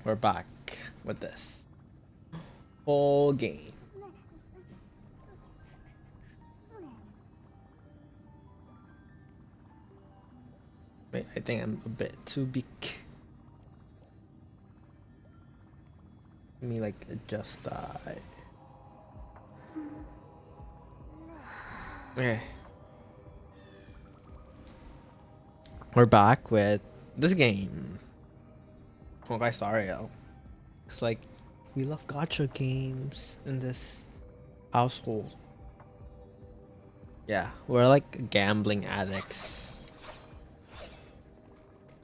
We're back with this whole game. Wait, I think I'm a bit too big. Let me like adjust that. Okay. We're back with this game. Honkai Stroll. It's like we love gacha games in this household. Yeah, we're like gambling addicts.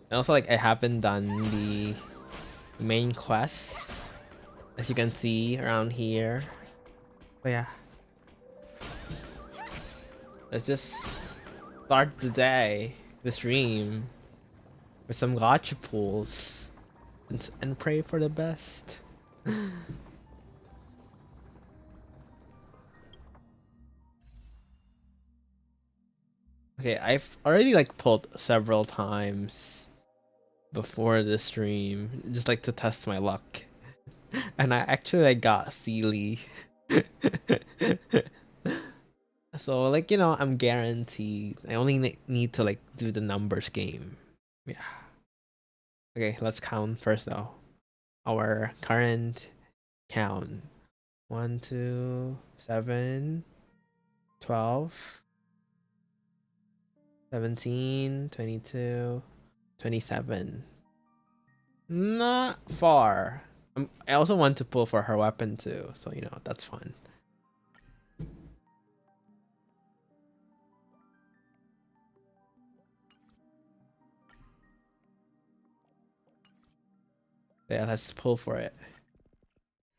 And also like I haven't done the main quest, as you can see around here. But yeah. Let's just start the day, the stream, with some gacha pools and pray for the best. Okay, I've already like pulled several times before the stream, just like to test my luck. And I actually like got Sealy. So like, you know, I'm guaranteed. I only need to like do the numbers game. Yeah. Okay, let's count first though. Our current count. 1, 2, 7, 12, 17, 22, 27. Not far. I also want to pull for her weapon too, so you know, that's fun. Yeah, let's pull for it.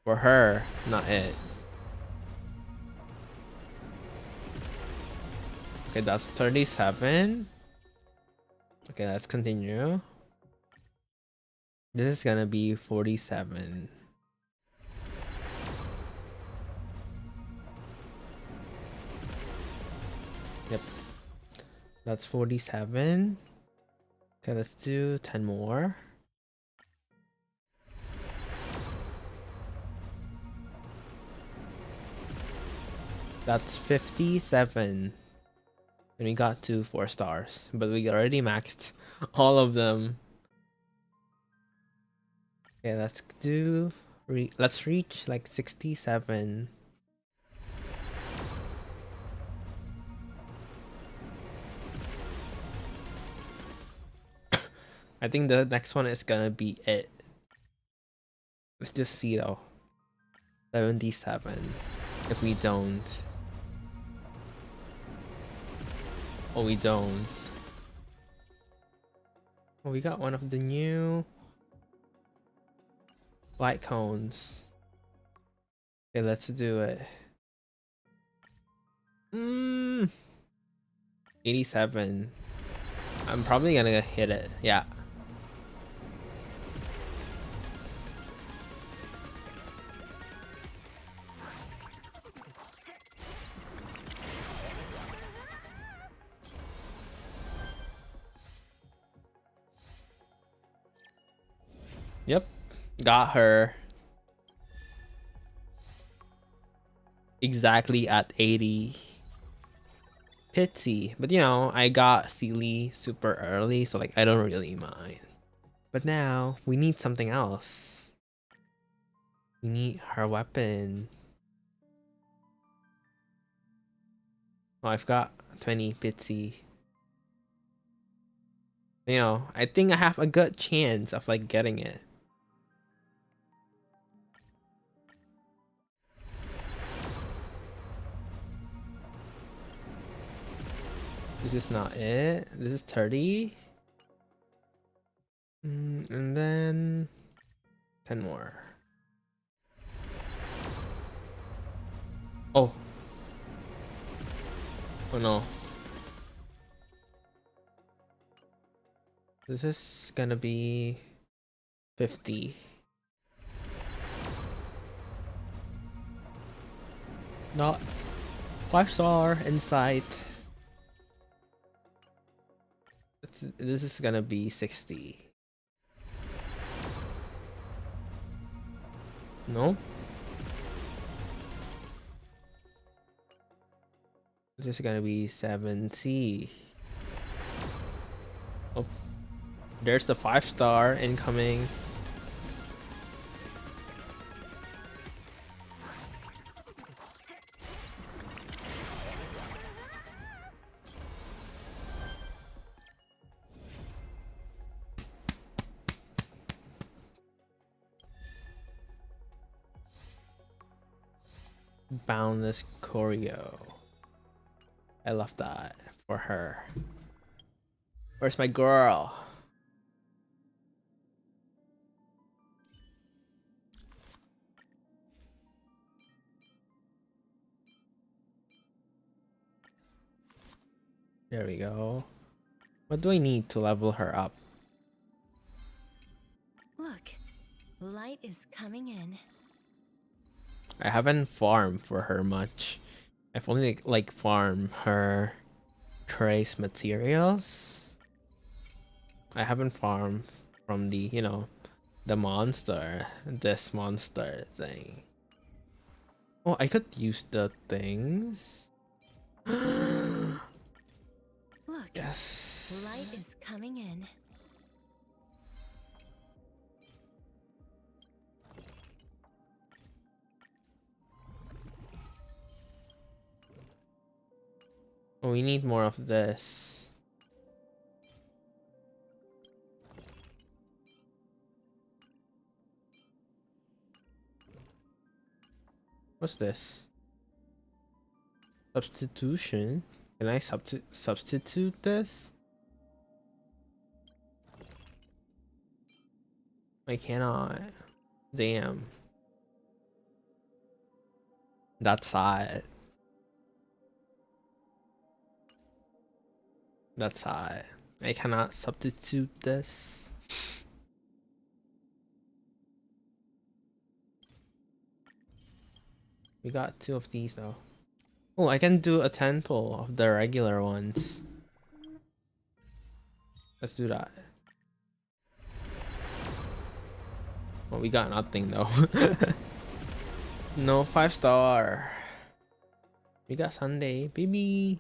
For her, not it. Okay, that's 37. Okay, let's continue. This is gonna be 47. Yep. That's 47. Okay, let's do 10 more. That's 57. And we got 2 4 stars, but we already maxed all of them. Okay, let's do let's reach like 67. I think the next one is gonna be it. Let's just see though. 77. If we don't. Oh, we don't. Oh, we got one of the new light cones. Okay, let's do it. 87. I'm probably gonna hit it. Yeah. Yep. Got her. Exactly at 80. Pity. But you know, I got Sealy super early, so like I don't really mind. But now we need something else. We need her weapon. Oh, I've got 20 Pitsy. You know, I think I have a good chance of like getting it. This is not it. This is 30. And then 10 more. Oh. Oh no. This is gonna be 50. Not 5-star inside. This is gonna be 60. No. This is gonna be 70. Oh, there's the 5-star incoming. Boundless choreo. I love that for her. Where's my girl? There we go. What do I need to level her up? Look, light is coming in. I haven't farmed for her much. I've only like farmed her trace materials. I haven't farmed from the, you know, the monster, this monster thing. Oh, I could use the things. Look, Yes. light is coming in. Oh, we need more of this. What's this? Substitution? Can I substitute this? I cannot. Damn. That's sad. That's sad. I cannot substitute this. We got 2 of these though. Oh, I can do a 10 pull of the regular ones. Let's do that. Well, we got nothing though. No 5-star. We got Sunday, baby,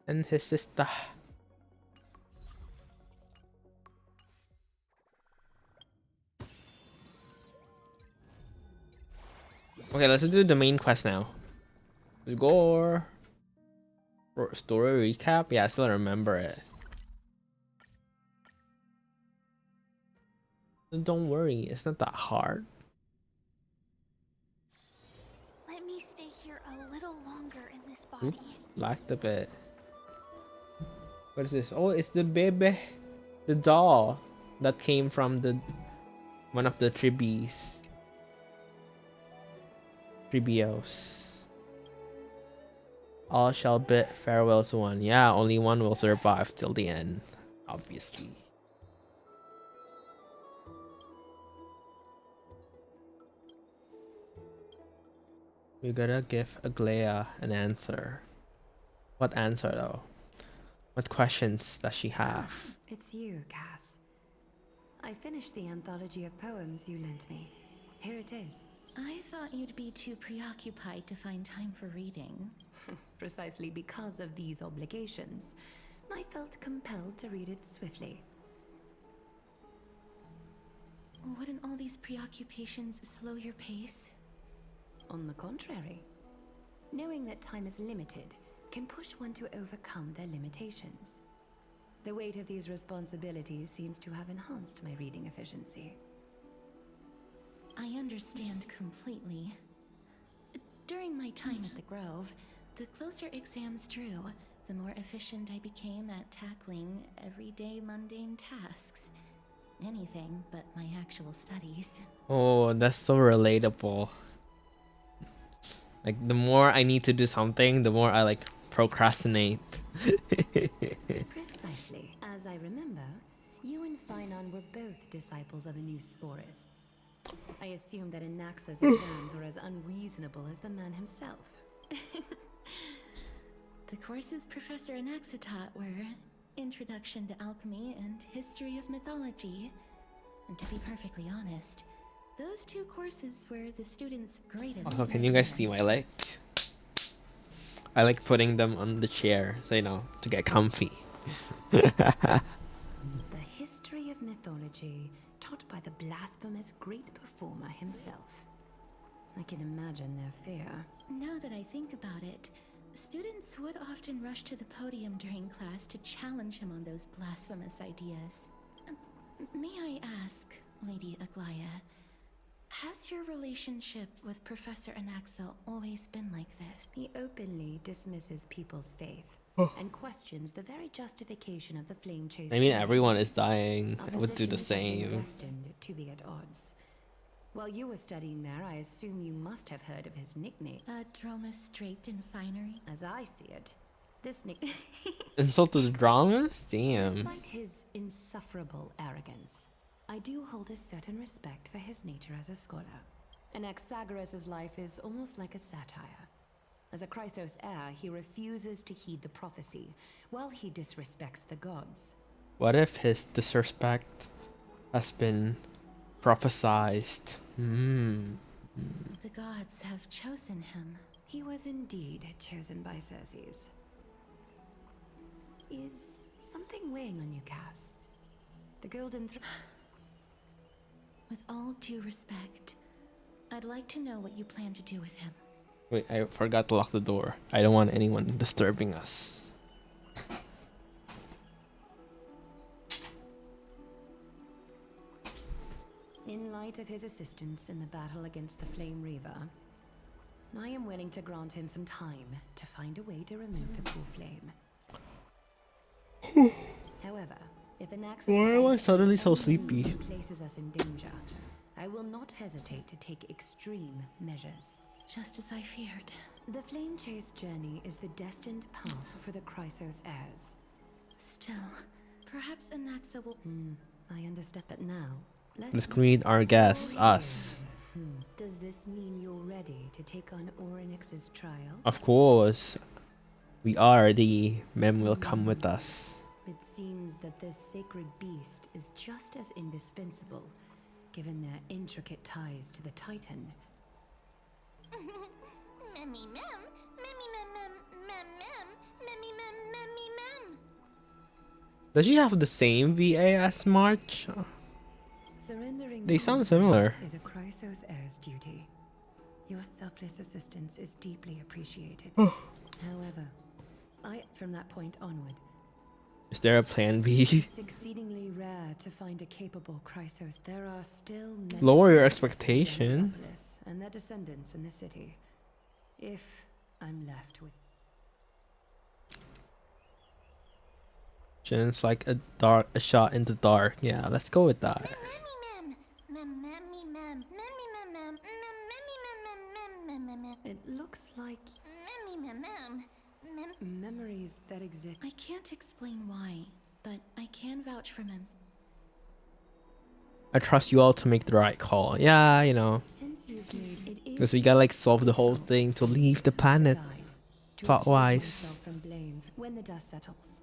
and his sister. Okay, let's do the main quest now. Gore. Story recap? Yeah, I still remember it. Don't worry, it's not that hard. Let me stay here a little longer in this Oop, body. lagged a bit. What is this? Oh, it's the baby. The doll that came from the one of the tribbies. Tribios. All shall bid farewell to one. Yeah, only one will survive till the end. Obviously. We gotta give Aglaya an answer. What answer though? What questions does she have? It's you, Cass. I finished the anthology of poems you lent me. Here it is. I thought you'd be too preoccupied to find time for reading. Precisely because of these obligations, I felt compelled to read it swiftly. Wouldn't all these preoccupations slow your pace? On the contrary, knowing that time is limited can push one to overcome their limitations. The weight of these responsibilities seems to have enhanced my reading efficiency. I understand completely. During my time at the Grove, the closer exams drew, the more efficient I became at tackling everyday mundane tasks. Anything but my actual studies. Oh, that's so relatable. Like the more I need to do something, the more I like procrastinate. Precisely. As I remember, you and Finon were both disciples of the new Sporists. I assume that Anaxa's exams were as unreasonable as the man himself. The courses Professor Anaxa taught were Introduction to Alchemy and History of Mythology. And to be perfectly honest, those two courses were the students' greatest. Also, can you guys see my leg? I like putting them on the chair, so you know, to get comfy. The history of mythology taught by the blasphemous great performer himself. I can imagine their fear. Now that I think about it, students would often rush to the podium during class to challenge him on those blasphemous ideas. May I ask, Lady Aglaya, has your relationship with Professor Anaxa always been like this? He openly dismisses people's faith and questions the very justification of the flame chase. I mean, everyone is dying. I would do the Oppositions have been same. destined to be at odds. While you were studying there, I assume you must have heard of his nickname. Droma straight and finery? As I see it, this nickname, Insult to the dramas? Damn. despite his insufferable arrogance, I do hold a certain respect for his nature as a scholar. Anaxagoras' life is almost like a satire. As a Chrysos heir, he refuses to heed the prophecy, while he disrespects the gods. What if his disrespect has been prophesized? The gods have chosen him. He was indeed chosen by Circes. Is something weighing on you, Cass? The golden With all due respect, I'd like to know what you plan to do with him. Wait, I forgot to lock the door. I don't want anyone disturbing us. In light of his assistance in the battle against the Flame Reaver, I am willing to grant him some time to find a way to remove the cool flame. However, if Anaxa Why am I decides suddenly so anything sleepy? places us in danger, I will not hesitate to take extreme measures. Just as I feared. The Flame Chase journey is the destined path for the Chrysos heirs. Still, perhaps Anaxa will... I understand, but now, Let's greet our guests, us. Does this mean you're ready to take on Orynyx's trial? Of course. We are. The mem will come with us. It seems that this sacred beast is just as indispensable, given their intricate ties to the Titan. Memmy mem, memmy mem mem mem mem, memmy mem memmy mem. Does she have the same VA as March? Surrendering They sound similar. is a Chrysos heir's duty. Your selfless assistance is deeply appreciated. However, from that point onward, Is there a plan B? it's exceedingly rare to find a capable Chrysos. There are still many Lower your princesses expectation. of Metropolis and their descendants in the city. If I'm left with It's like a shot in the dark. Yeah, let's go with that. it looks like memories that exist. I can't explain why, but I can vouch for Mem's. I trust you all to make the right call. Yeah, you know. Since you've made it Because we gotta like solve the whole thing to leave the planet. Plot-wise. From blame when the dust settles.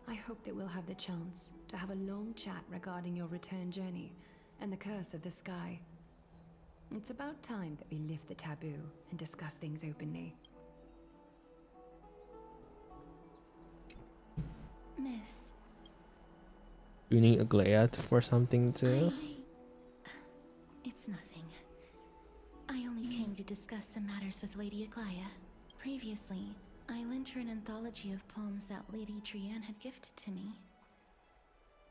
I hope that we'll have the chance to have a long chat regarding your return journey and the curse of the sky. It's about time that we lift the taboo and discuss things openly. Miss. You need Aglaia for something too? It's nothing. I only came to discuss some matters with Lady Aglaia. Previously, I lent her an anthology of poems that Lady Trianne had gifted to me.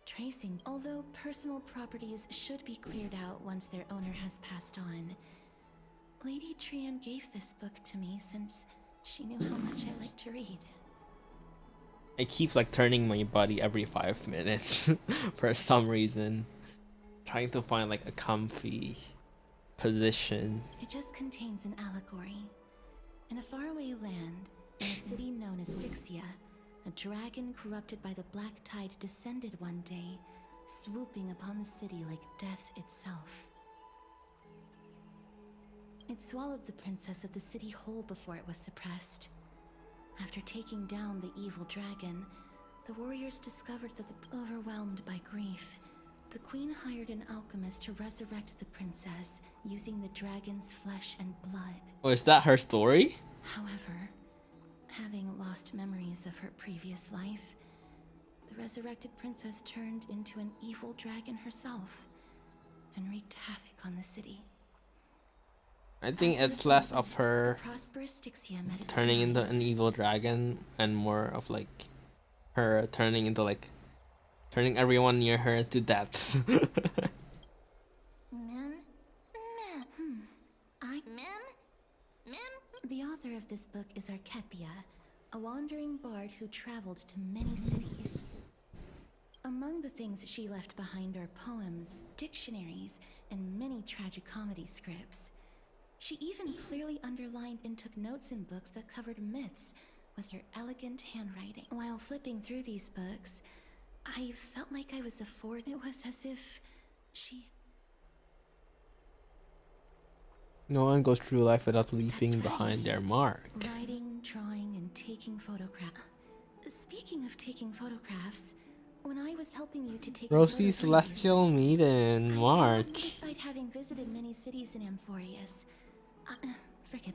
Tracing, although personal properties should be cleared out once their owner has passed on, Lady Trianne gave this book to me since she knew how much I like to read. I keep like turning my body every 5 minutes for some reason. Trying to find like a comfy position. It just contains an allegory. In a faraway land, in a city known as Styxia, a dragon corrupted by the black tide descended one day, swooping upon the city like death itself. It swallowed the princess of the city whole before it was suppressed. After taking down the evil dragon, the warriors discovered that overwhelmed by grief, the queen hired an alchemist to resurrect the princess using the dragon's flesh and blood. Oh, is that her story? However, having lost memories of her previous life, the resurrected princess turned into an evil dragon herself and wreaked havoc on the city. I think As a it's less result, of her the prosperous Styxia met its turning into demise. an evil dragon and more of like her turning into like turning everyone near her to death. The author of this book is Archepia, a wandering bard who traveled to many cities. Among the things she left behind are poems, dictionaries, and many tragicomedy scripts. She even clearly underlined and took notes in books that covered myths with her elegant handwriting. While flipping through these books, I felt like I was afforded. It was as if she... No one goes through life without leaving That's behind right. their mark. Writing, drawing, and taking photographs. Speaking of taking photographs, when I was helping you to take Rosie a photo of Celestial Maiden, I did not March. despite having visited many cities in Amphorius. Forget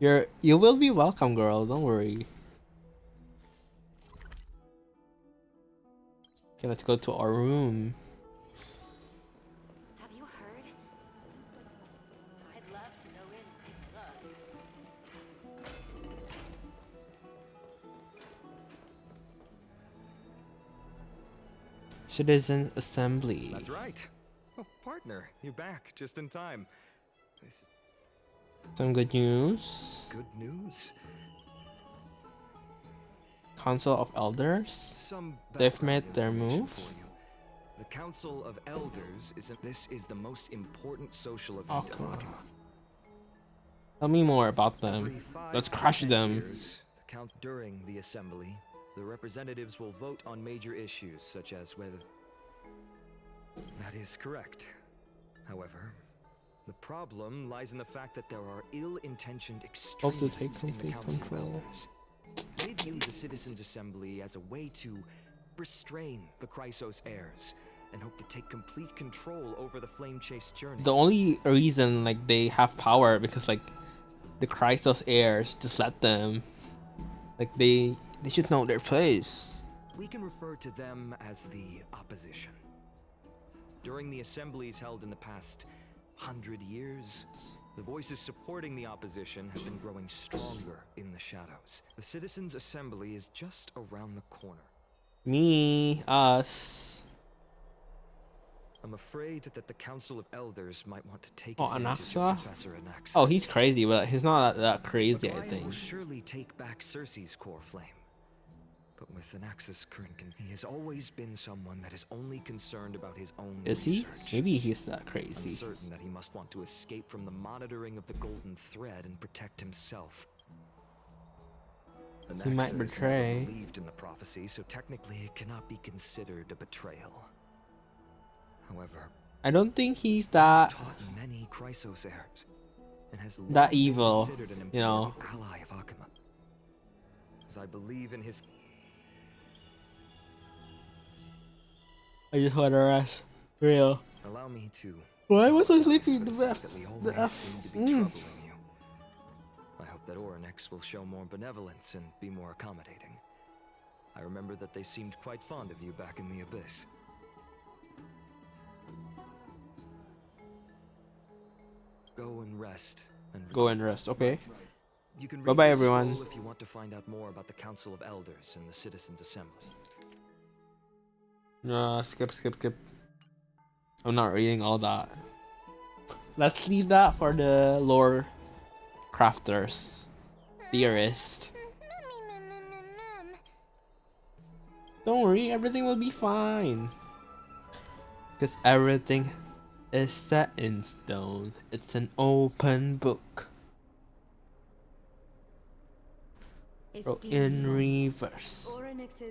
it. You will be welcome, girl. Don't worry. Okay, let's go to our room. Have you heard? Seems like I'd love to go in and take a look. Citizen Assembly. That's right. Oh, partner, you're back just in time. This is Some good news. good news. Council of Elders. Some They've background made their information move. for you. The Council of Elders this is the most important social event of Okay. Akima. Tell me more about them. Every 5 Let's to crush 10 them. years, during the assembly, the representatives will vote on major issues such as whether... That is correct. However, the problem lies in the fact that there are ill-intentioned Hope to take extremists in the complete Council control. of Elders. They view the Citizens' Assembly as a way to restrain the Chrysos heirs and hope to take complete control over the Flame Chase journey. The only reason like they have power because like the Chrysos heirs just let them. Like they should know their place. We can refer to them as the opposition. During the assemblies held in the past, 100 years? The voices supporting the opposition have been growing stronger in the shadows. The Citizens' Assembly is just around the corner. Me, us. I'm afraid that the Council of Elders might want to take Oh, advantage Anaxa? of Professor Anaxa. Oh, he's crazy, but he's not that crazy, I Aglaia will think. surely take back Circe's core flame. But with Anaxa's current he has always been someone that is only concerned about his own Is he? research. Maybe he's that I'm crazy. certain that he must want to escape from the monitoring of the Golden Thread and protect himself. He might Anaxa has betray. never believed in the prophecy, so technically it cannot be considered a betrayal. However, I don't think he's he's that taught many Chrysos heirs and has long that been evil, considered an you know. important ally of Akuma. As I believe in his I just want to rest. Real. Allow me to. Why was I sleeping? for The fact F. that we The always F. seem to be troubling you. I hope that Oryx will show more benevolence and be more accommodating. I remember that they seemed quite fond of you back in the Abyss. Go and rest. And Go and rest, okay? you can read Bye-bye, this everyone. scroll if you want to find out more about the Council of Elders and the Citizens' Assembly. Skip. I'm not reading all that. Let's leave that for the lore crafters, theorists. Don't worry, everything will be fine. Because everything is set in stone. It's an open book. Go in reverse.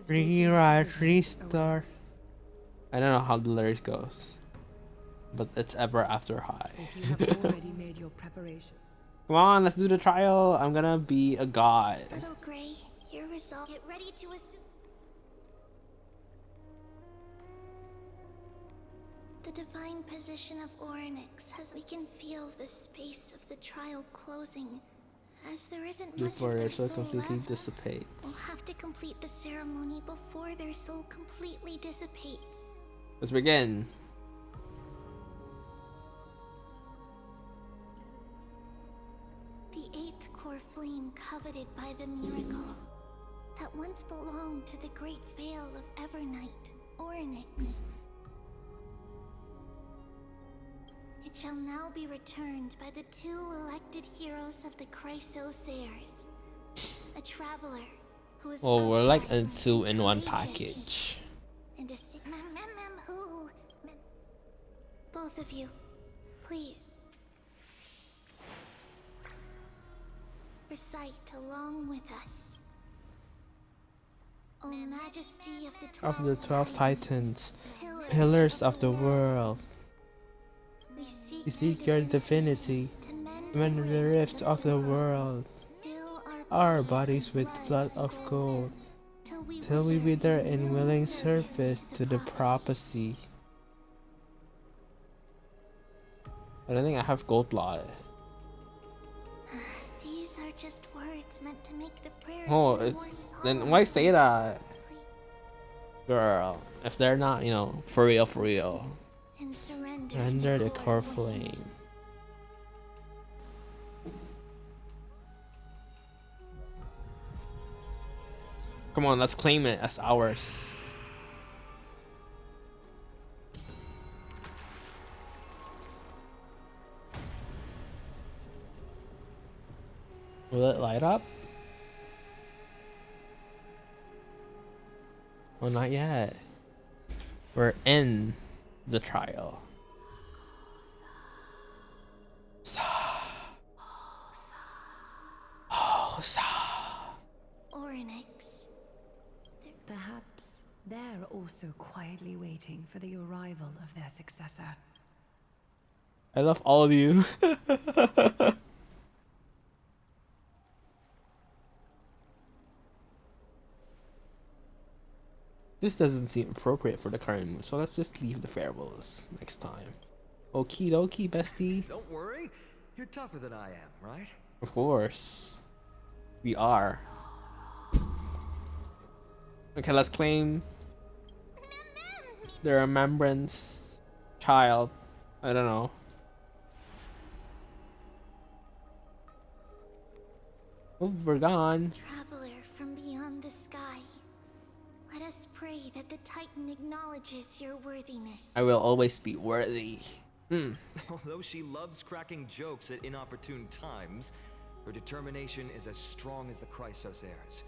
Rewrite, restart. I don't know how the lyrics goes, but it's ever after high. If you have already made your preparation. Come on, let's do the trial. I'm gonna be a god. Little Gray, your resolve. Get ready to assume. The divine position of Oryx has. We can feel the space of the trial closing, as there isn't much Before of their their soul soul completely left. dissipates. We'll have to complete the ceremony before their soul completely dissipates. Let's begin. The eighth core flame coveted by the miracle that once belonged to the great veil of Evernight, Oryx. It shall now be returned by the two elected heroes of the Chrysos heirs. A traveler who is Well, we're like upright in two in one courageous, package. and a who? Both of you, please. Recite along with us. O Majesty Of the 12 Titans, pillars pillars of the world, we we seek your divinity. to Mend the rifts of the world, fill our bodies with blood of gold, till we wither in willing service to the prophecy. I don't think I have gold blood. These are just words meant to make the prayers Oh, seem more solemn. then why say that? Please, Girl, if they're not, you know, for real, and surrender, render the core flame. Come on, let's claim it as ours. Will it light up? Well, not yet. We're in the trial. Oryx. Perhaps they're also quietly waiting for the arrival of their successor. I love all of you. This doesn't seem appropriate for the current mood, so let's just leave the farewells next time. Okie dokie, bestie. Don't worry, you're tougher than I am, right? Of course. We are. Okay, let's claim the remembrance child. I don't know. Oh, we're gone. Traveler from beyond the sky, let us pray that the Titan acknowledges your worthiness. I will always be worthy. Although she loves cracking jokes at inopportune times, her determination is as strong as the Chrysos heirs.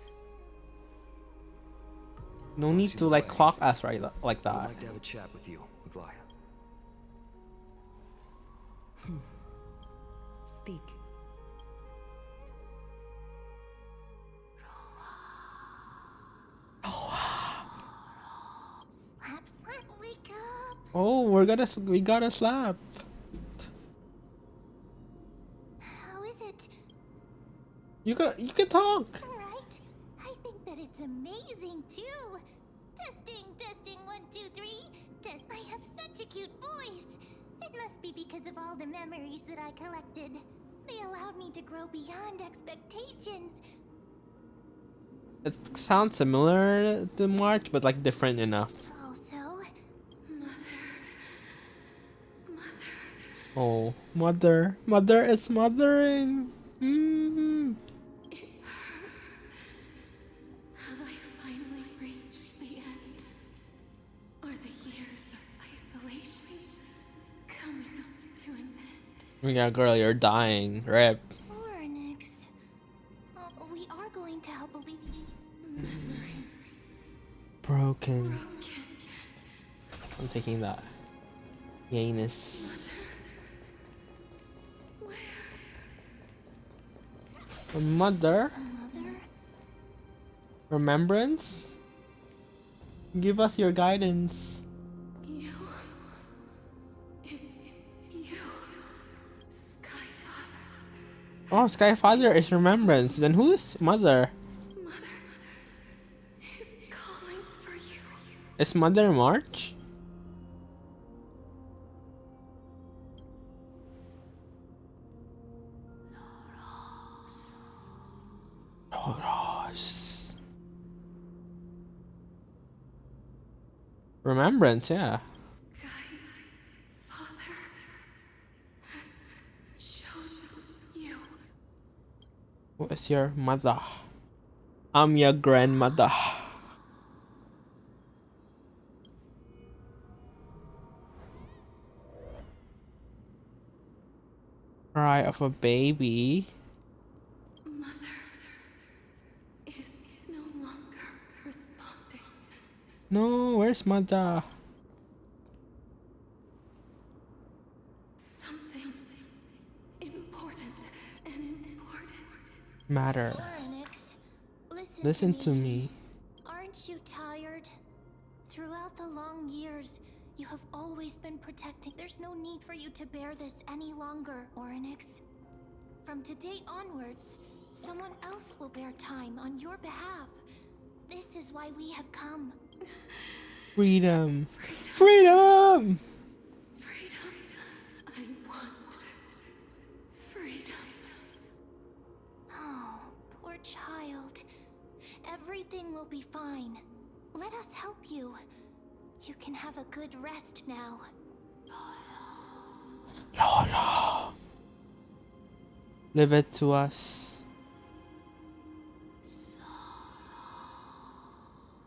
No need She's to like away. clock us right like I'd that. like to have a chat with you, Aglaya. Speak. Slap, slap, wake up! Oh, we got a slap. How is it? You can talk. Right? I think that it's amazing too. Testing, testing, 1, 2, 3. Test. I have such a cute voice. It must be because of all the memories that I collected. They allowed me to grow beyond expectations. It sounds similar to March, but like different enough. Also, Oh, mother is mothering. Mm. have I finally reached the end? Are the years of isolation coming to an end? Yeah, girl, you're dying. Rip. Or next, we are going to help alleviate memories. Broken. I'm taking that. Yanus. Mother? Mother? Remembrance? Give us your guidance. You. It's you. Skyfather. Oh, Skyfather is remembrance. Then who is Mother? Mother is calling for you. Is Mother March? Loros. Remembrance, yeah. Skyfather has chosen you. Who is your mother? I'm your grandmother. Cry of a baby. Mother is no longer responding. No, where's mother? Something important and important. Matter. Phoenix, Listen to me. Aren't you tired? Throughout the long years, you have always been protecting. There's no need for you to bear this any longer, Orynyx. From today onwards, someone else will bear time on your behalf. This is why we have come. Freedom. Freedom! Freedom. I want freedom. Oh, poor child. Everything will be fine. Let us help you. You can have a good rest now. Lolo. Leave it to us.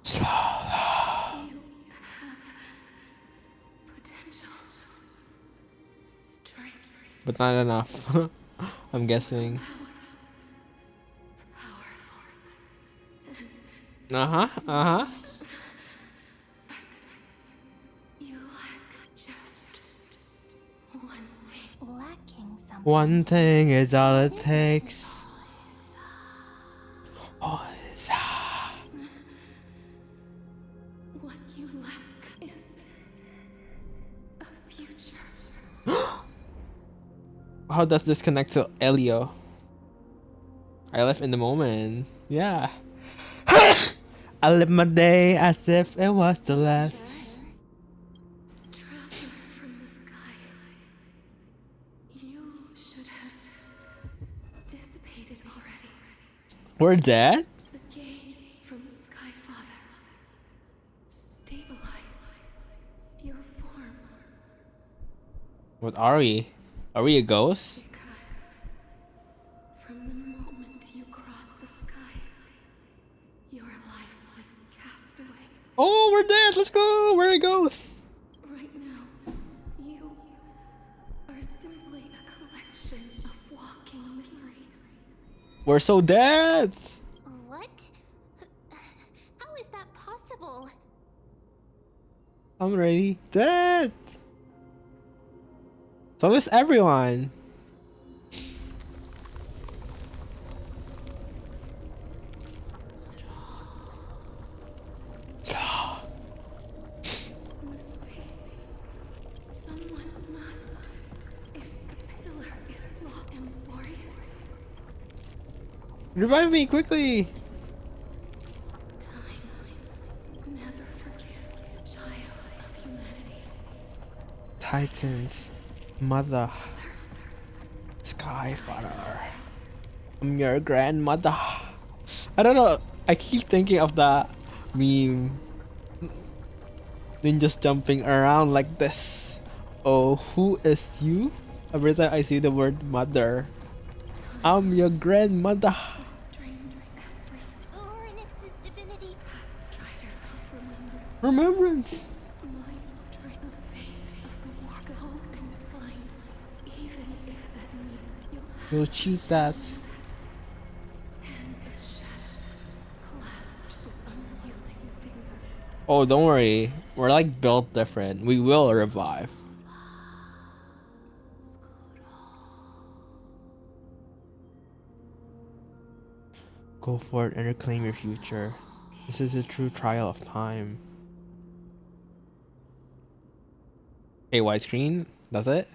Slowly. You have potential. Strength. But not enough. I'm guessing. Powerful. You lack just one thing. Lacking something. One thing is all it takes. What you lack is a future. How does this connect to Elio? I live in the moment. Yeah. I live my day as if it was the last. Traveler from the sky. You should have dissipated already. We're dead? The gaze from the Skyfather. Stabilize your form. What are we? Are we a ghost? Because from the moment you cross Oh, we're dead. Let's go. Where it goes? Right now, you are simply a collection of walking memories. We're so dead. What? How is that possible? I'm already dead. So is everyone. The space. Someone must. If the pillar is locked and glorious, Revive me quickly. time never forgives. Child of humanity. Titans, mother, sky father. I'm your grandmother. I don't know. I keep thinking of that meme. Ninjas jumping around like this. Oh, who is you? Every time I see the word mother, I'm your grandmother. Restrains everything. Oryx's divinity. Strider of remembrance. Remembrance. My strength of fate of the war. Go and find. Even if that means you'll You'll cheat that. hand of shadow clasped with unyielding fingers. Oh, don't worry. We're like built different. We will revive. Go for it and reclaim your future. This is a true trial of time. Hey, widescreen? That's it?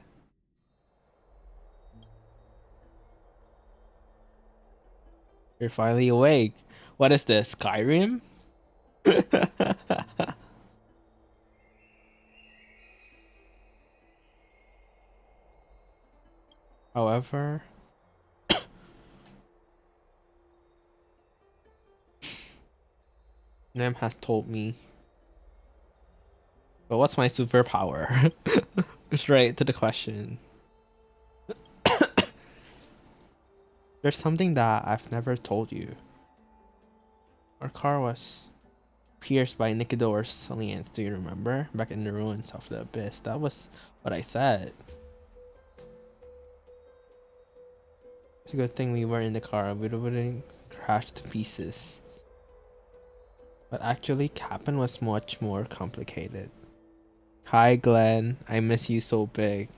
You're finally awake. What is this? Skyrim? However, Nem has told me. But what's my superpower? Straight to the question. There's something that I've never told you. Our car was pierced by Nicodore's aliens, do you remember? Back in the ruins of the abyss. That was what I said. It's a good thing we were in the car. We wouldn't crash to pieces. But actually, Cap'n was much more complicated. Hi, Glenn. I miss you so big.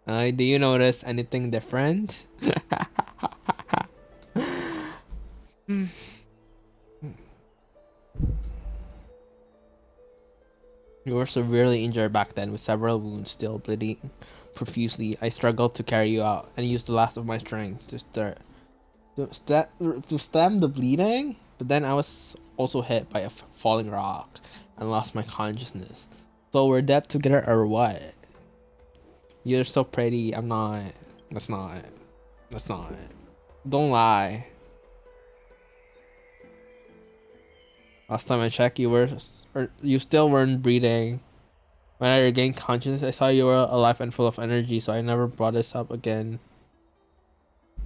Do you notice anything different? You were severely injured back then with several wounds still bleeding profusely. I struggled to carry you out and used the last of my strength to stem the bleeding, but then I was also hit by a falling rock and lost my consciousness. So we're dead together or what? You're so pretty. I'm not. That's not. That's not. Don't lie. Last time I checked, you still weren't breathing. When I regained consciousness, I saw you were alive and full of energy, so I never brought this up again.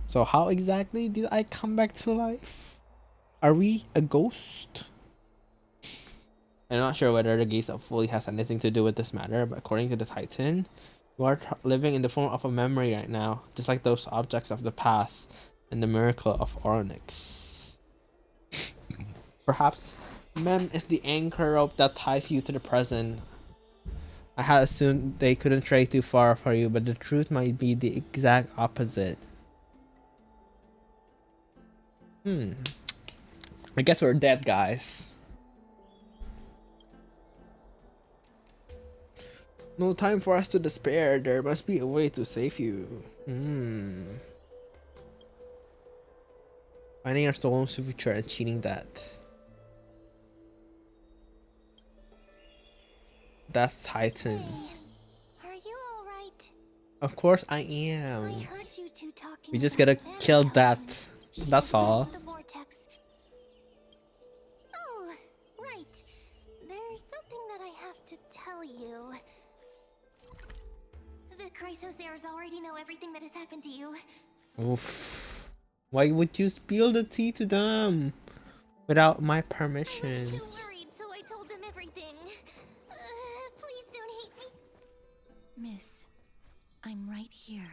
So how exactly did I come back to life? Are we a ghost? I'm not sure whether the gaze of Fully has anything to do with this matter, but according to the Titan, you are living in the form of a memory right now, just like those objects of the past and the miracle of Onyx. Perhaps Mem is the anchor rope that ties you to the present. I had assumed they couldn't stray too far for you, but the truth might be the exact opposite. I guess we're dead, guys. No time for us to despair. There must be a way to save you. Finding our stolen future and cheating that. That's Titan. Hey, are you alright? Of course I I am. heard you two talking. We just about gotta kill that. Thanatos. She That's had all. left the vortex. Oh, right. There's something that I have to tell you. The Chrysosaurs already know everything that has happened to you. Oof. Why would you spill the tea to them without my I was permission? too worried, so I told them Miss, I'm right here.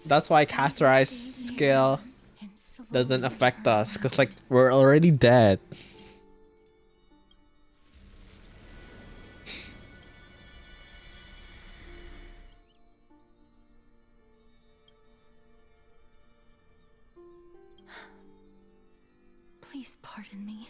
That's why Castorice skill And doesn't slowly affect turn us, cause around. like we're already dead. Please pardon me.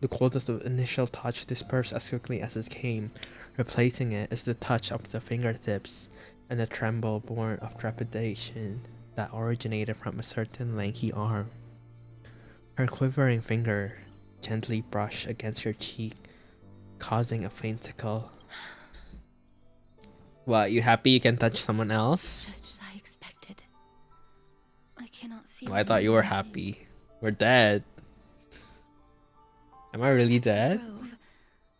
The coldest of initial touch dispersed as quickly as it came. Replacing it is the touch of the fingertips and a tremble born of trepidation that originated from a certain lanky arm. Her quivering finger gently brushed against your cheek, causing a faint tickle. What, you happy you can touch someone else? Just as I expected. I cannot feel. Oh, I thought you were anything. happy. We're dead. Am I really dead? Grove,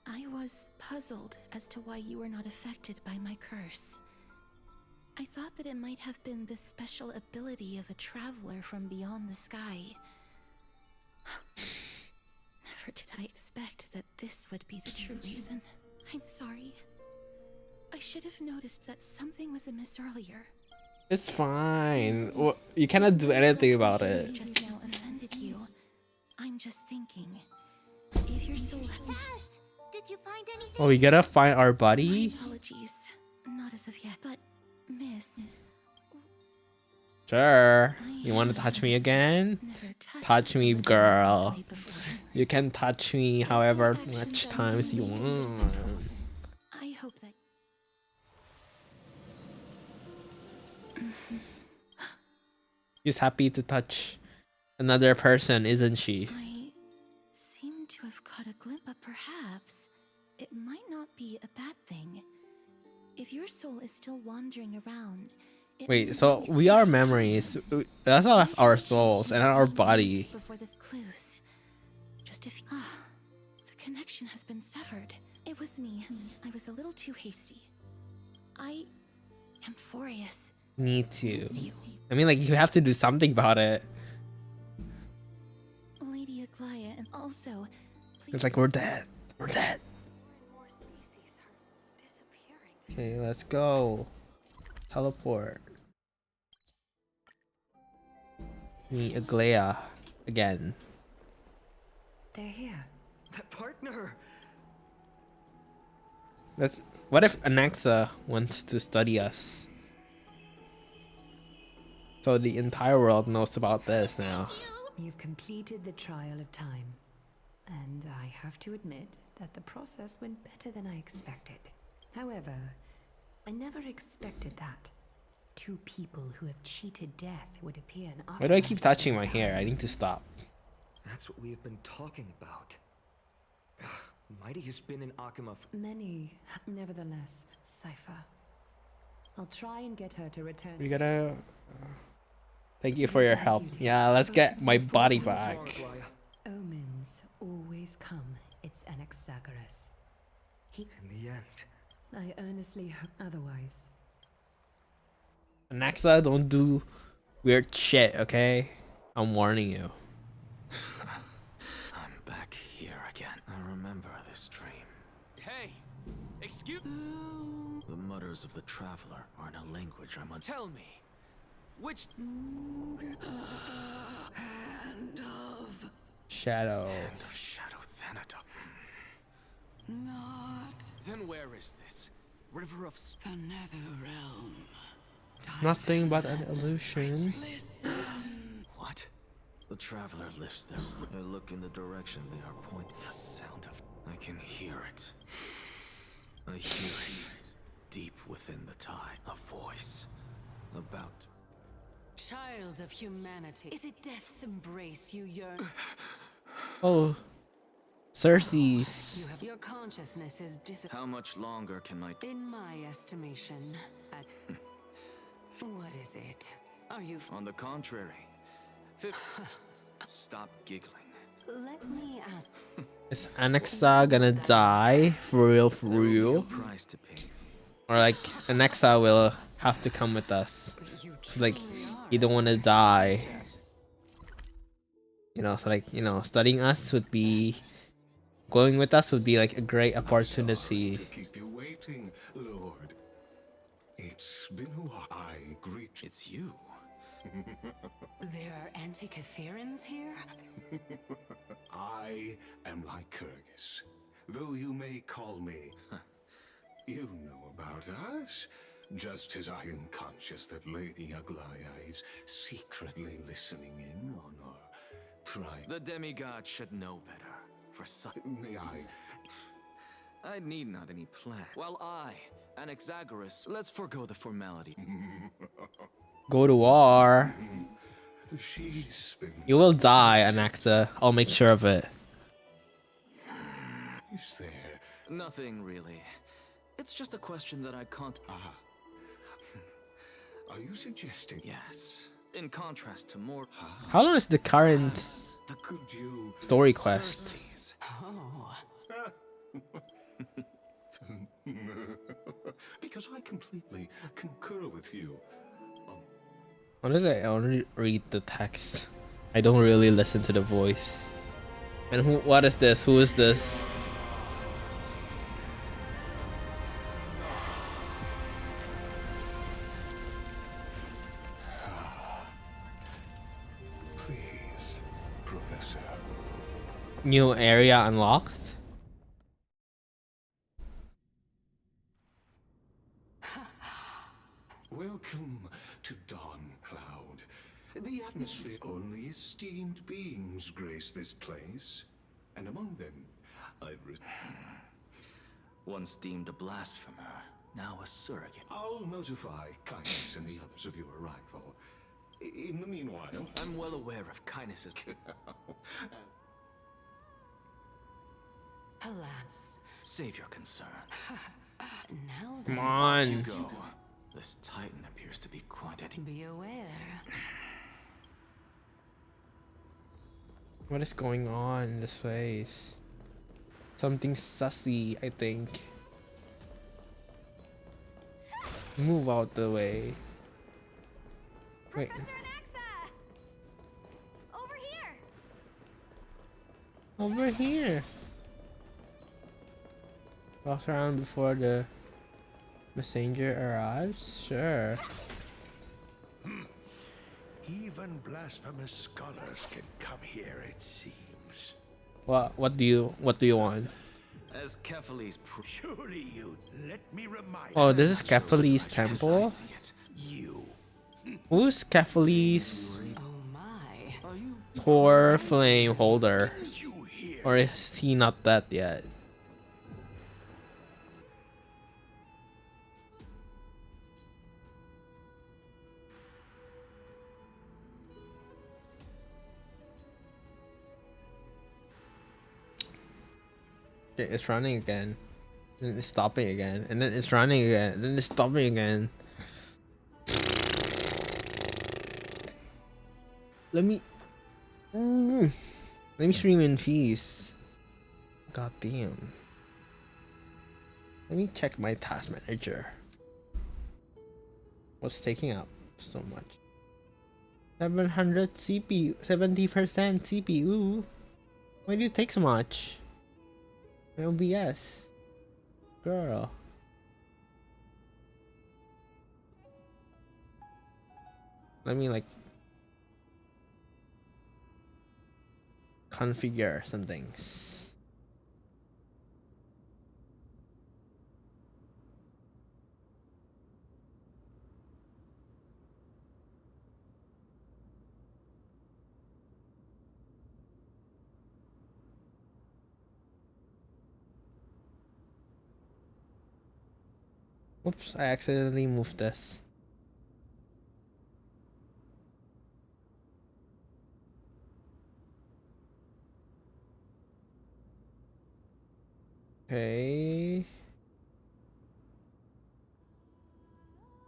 I was puzzled as to why you were not affected by my curse. I thought that it might have been the special ability of a traveler from beyond the sky. Never did I expect that this would be the true reason. I'm sorry. I should have noticed that something was amiss earlier. It's fine. Well, you cannot do anything about it. Just now offended you. I'm just thinking. If you're so Yes! Did you find anything? Oh, we gotta find our My buddy? apologies. Not as of yet, but Miss, Sure. You wanna touch me again? never Touch me, anyone girl. this way before. You can touch me however Actions much are times you normally want. disrespectful. I hope that She's happy to touch another person, isn't she? I seem to have caught a glimpse, but perhaps it might not be a bad thing. If your soul is still wandering around, it Wait, might so be we still are happening. memories. That's all of our souls and our body. Before the clues. Just if the connection has been severed. It was me. I was a little too hasty. I am furious. Me too. It's you. I mean, like, you have to do something about it. Lady Aglaia, and also It's like, we're dead. We're dead. More and more species are disappearing. Okay, let's go. Teleport. Meet Aglaya again. They're here. That partner! Let's. What if Anaxa wants to study us? So the entire world knows about this now. You've completed the trial of time. And I have to admit that the process went better than I expected. However, I never expected that. Two people who have cheated death would appear in Why do I keep artifacts touching my inside. hair? I need to stop. That's what we have been talking about. Mighty has been in Akima for Many, nevertheless, Cypher. I'll try and get her to return. We gotta. Thank you for your help. Yeah, let's get my body back. Omens always come. It's Anaxagoras. In the end. I earnestly hope otherwise. Anaxa, don't do weird shit, okay? I'm warning you. I'm back here again. I remember this dream. Hey, excuse. The mutters of the traveler are in a language I'm Tell me, which Hand of Shadow. Shadow Thanatos. Not then where is this river of? the nether realm. Nothing but an illusion. Listen. What? The traveler lifts their. I look in the direction they are pointing. The sound of. I can hear it. I hear it. Deep within the tide. A voice. About. Child of humanity. Is it death's embrace you yearn? Oh. Cersei's. You have your consciousness is How much longer can my. in my estimation. At what is it? Are you? On the contrary. Stop giggling. Let me ask. Is Anaxa gonna die? For real, for There will be a real? price to pay. Or like, Anaxa will have to come with us. You Like, truly are you don't a want to strange die. creature. You know, so like, you know, studying us would be going with us would be like a great opportunity. To keep you waiting, Lord. It's been a while. I greet It's you. There are Antikytherans here? I am Lycurgus, though you may call me. You know about us, just as I am conscious that Lady Aglaya is secretly listening in on our private. The demigod should know better. For such. May I? I need not any plan. Well, I, Anaxagoras, let's forego the formality. Go to war. She's been. You will die, Anaxa. I'll make sure of it. Is there? Nothing really. It's just a question that I can't. Ah. Are you suggesting? Yes. In contrast to more. How long is the current The Could you? story quest? Cersei's. Oh. Because I completely concur with you. Why did I only read the text? I don't really listen to the voice. And who? What is this? Who is this? Please, Professor. New area unlocked? Welcome to Dawn Cloud. The atmosphere, only esteemed beings grace this place. And among them, Once deemed a blasphemer, now a surrogate. I'll notify Kindness and the others of your arrival. In the meanwhile, I'm well aware of kindnesses. Alas. Save your concern. Now Come then, on. You go. This titan appears to be quite a. be aware. What is going on in this place? Something sussy, I think. Move out the way. Wait. Professor Anaxa! Over here! Over here. Walk around before the messenger arrives? Sure. Even blasphemous scholars can come here, it seems. What do you want? As Cephalles Surely you let me remind Oh, you. this is Cephalles' temple? You. Who's Cephalles' Oh my. Are you poor flame holder? You hear? Or is he not that yet? Okay, it's running again. Then it's stopping again. And then it's running again. And then it's stopping again. Let me stream in peace. God damn. Let me check my task manager. What's taking up so much? 700 CPU, 70% CPU. Why do you take so much? OBS. Girl. Let me like configure some things. Oops, I accidentally moved this. Okay.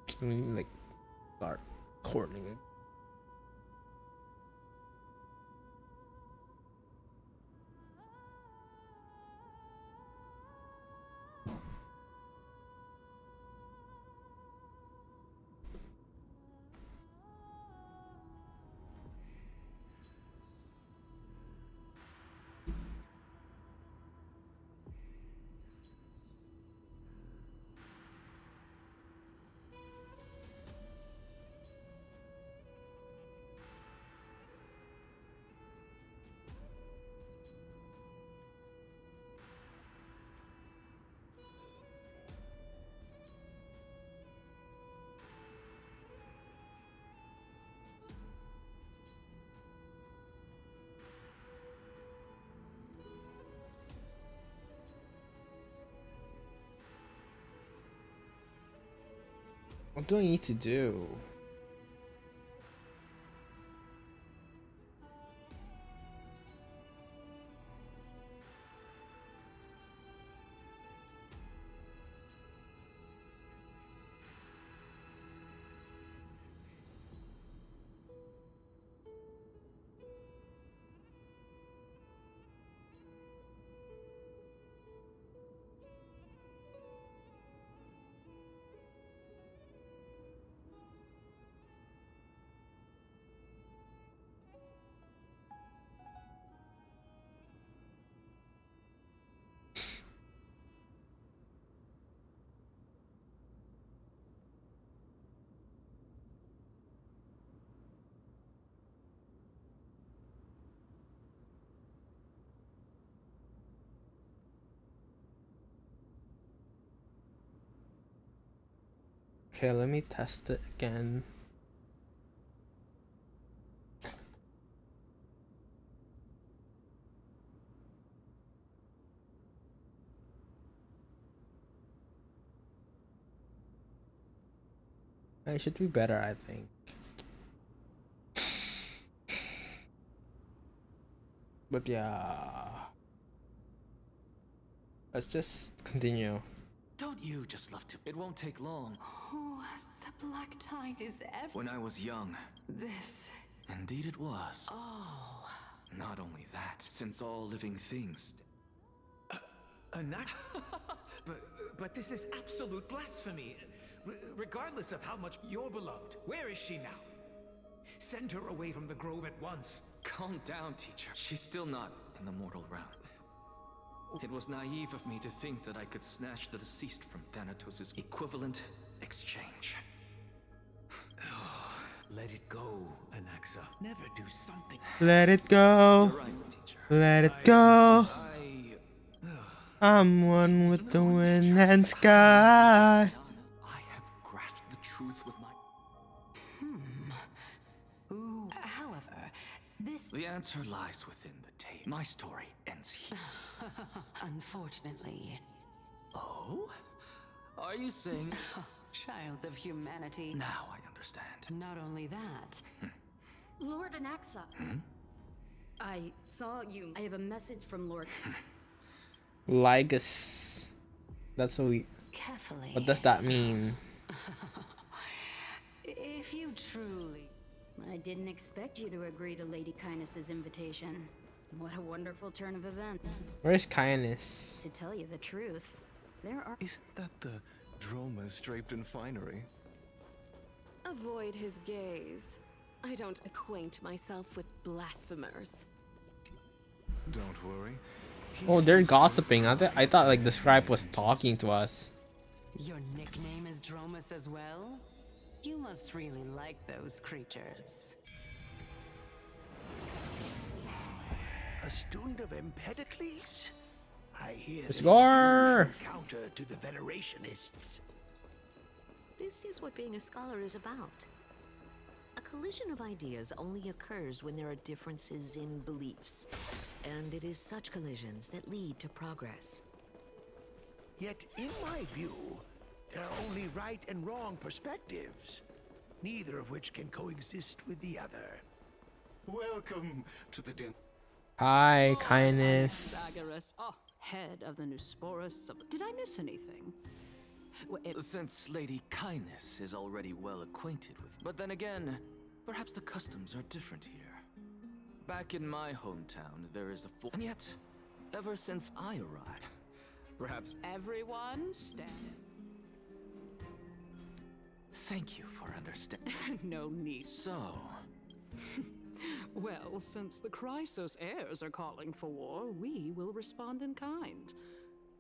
Let me like start recording it. What do I need to do? Okay, let me test it again. It should be better, I think. But yeah, let's just continue. Don't you just love to? It won't take long. Oh, the black tide is ever. When I was young. This. Indeed it was. Oh. Not only that, since all living things. But this is absolute blasphemy. Regardless of how much you're beloved, where is she now? Send her away from the grove at once. Calm down, teacher. She's still not in the mortal realm. It was naive of me to think that I could snatch the deceased from Thanatos' equivalent exchange. Let it go, Anaxa. Never do something. Let it go. You're right, teacher. Let it go. I'm one with the wind and sky. I have grasped the truth with my... However, this... The answer lies within the tape. My story ends here. Unfortunately. Oh? Are you saying... Child of humanity. Now I understand. Not only that. Lord Anaxa. I saw you. I have a message from Lord... Ligus. That's what we... Carefully. What does that mean? If you truly... I didn't expect you to agree to Lady Kindness's invitation. What a wonderful turn of events. Where's Kindness? To tell you the truth, there are... Isn't that the dromas draped in finery? Avoid his gaze. I don't acquaint myself with blasphemers. Don't worry. Oh, they're gossiping. I thought like the scribe was talking to us. Your nickname is Dromus as well? You must really like those creatures. A student of Empedocles? I hear Let's they go! use counter to the Venerationists. This is what being a scholar is about. A collision of ideas only occurs when there are differences in beliefs. And it is such collisions that lead to progress. Yet, in my view, there are only right and wrong perspectives, neither of which can coexist with the other. Welcome to the den. Hi, Kindness. Castorice, head of the Neusporists of... Did I miss anything? Since Lady Kindness is already well acquainted with... But then again, perhaps the customs are different here. Back in my hometown, there is a full... And yet, ever since I arrived, perhaps... Everyone stand. Thank you for understanding. No need. So... Well, since the Chrysos heirs are calling for war, we will respond in kind.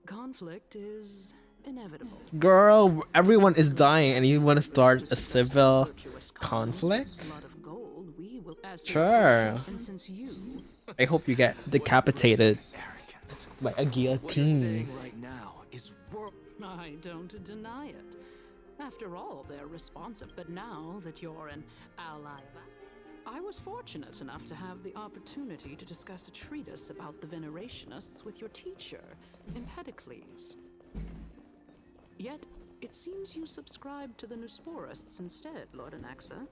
Conflict is inevitable. Girl, everyone is dying and you want to start a civil conflict? Sure. I hope you get decapitated by a guillotine. I don't deny it. After all, they're responsive, but now that you're an ally, I was fortunate enough to have the opportunity to discuss a treatise about the Venerationists with your teacher, Empedocles. Yet, It seems you subscribe to the Nusporists instead, Lord Anaxa.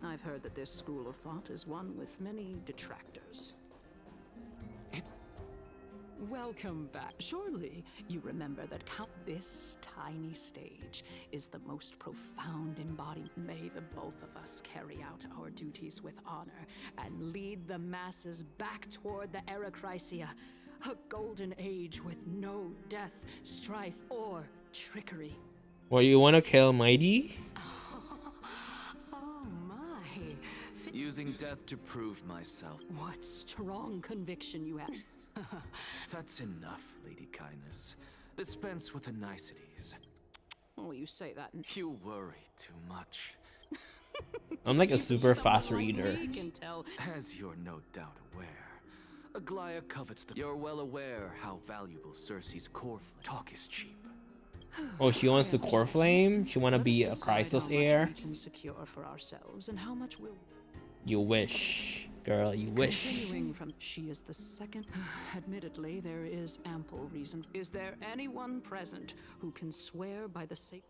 I've heard that this school of thought is one with many detractors. Welcome back. Surely you remember that this tiny stage is the most profound embodiment. May the both of us carry out our duties with honor and lead the masses back toward the Erechrysia, a golden age with no death, strife, or trickery. Well, you want to kill Mighty? Oh my. Using death to prove myself. What strong conviction you have. That's enough, Lady Kindness. Dispense with the niceties. Well, you say that. You worry too much. I'm like a super fast reader. As you're no doubt aware, Aglaia covets the. You're well aware how valuable Cersei's core talk is cheap. Oh, she wants the core flame? She want to be a Chrysos heir? We can secure for ourselves and how much will. You wish, girl, you wish. Continuing from, she is the second. Admittedly, there is ample reason. Is there anyone present who can swear by the sake?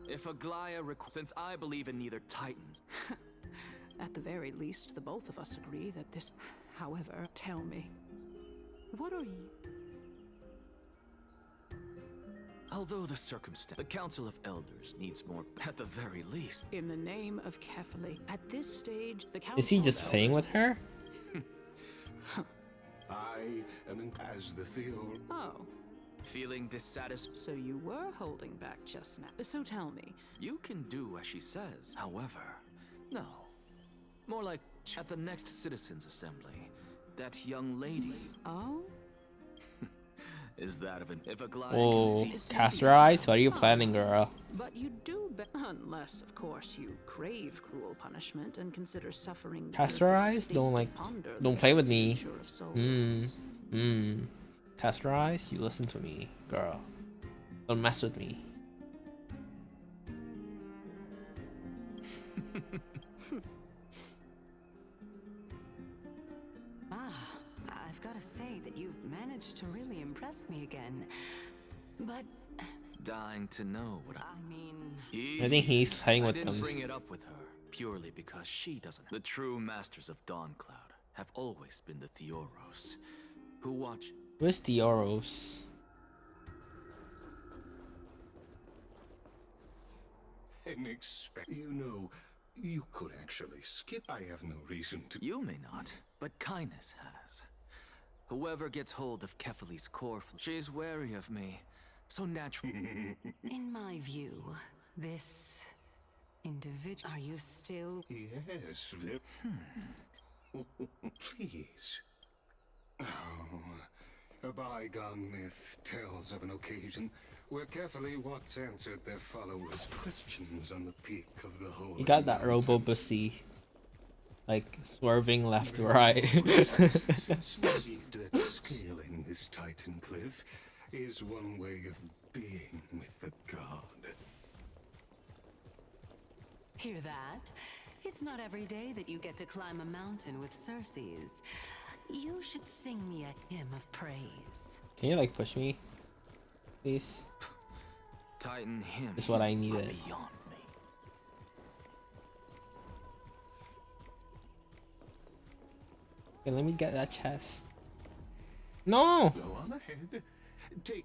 If Aglaia since I believe in neither Titans. At the very least, the both of us agree that this. However, tell me, what are you? Although the Council of Elders needs more, at the very least. In the name of Kefali, at this stage, the Council. Is he just playing with her? I am as the Theo. Oh. Feeling dissatisfied. So you were holding back just now. So tell me. You can do as she says, however. No. More like at the next Citizens' Assembly. That young lady. Oh? Is that of an if Aglaia Oh, can see Castorice, what are you planning, girl? But you do unless, of course, you crave cruel punishment and consider suffering. Castorice, don't play with me. Castorice, you listen to me, girl. Don't mess with me. I've got to say that you've managed to really impress me again. But dying to know what I mean. I think he's playing with I didn't them. bring it up with her purely because she doesn't. The true masters of Dawncloud have always been the Theoros, who watch. Where's Theoros? You know, you could actually skip. I have no reason to. You may not, but Kindness has. Whoever gets hold of Kefali's core, she's wary of me. So natural. In my view, this individual. Are you still? Yes. Please. Oh, a bygone myth tells of an occasion where Kefali once answered their followers' questions on the peak of the whole. You got that robo pussy. Like swerving left to right. Since that scaling this Titan cliff is one way of being with the god. Hear that? It's not every day that you get to climb a mountain with Circes. You should sing me a hymn of praise. Can you like push me, please? Titan hymns. Is what I needed. Beyond me. Okay, let me get that chest. No. Go on ahead.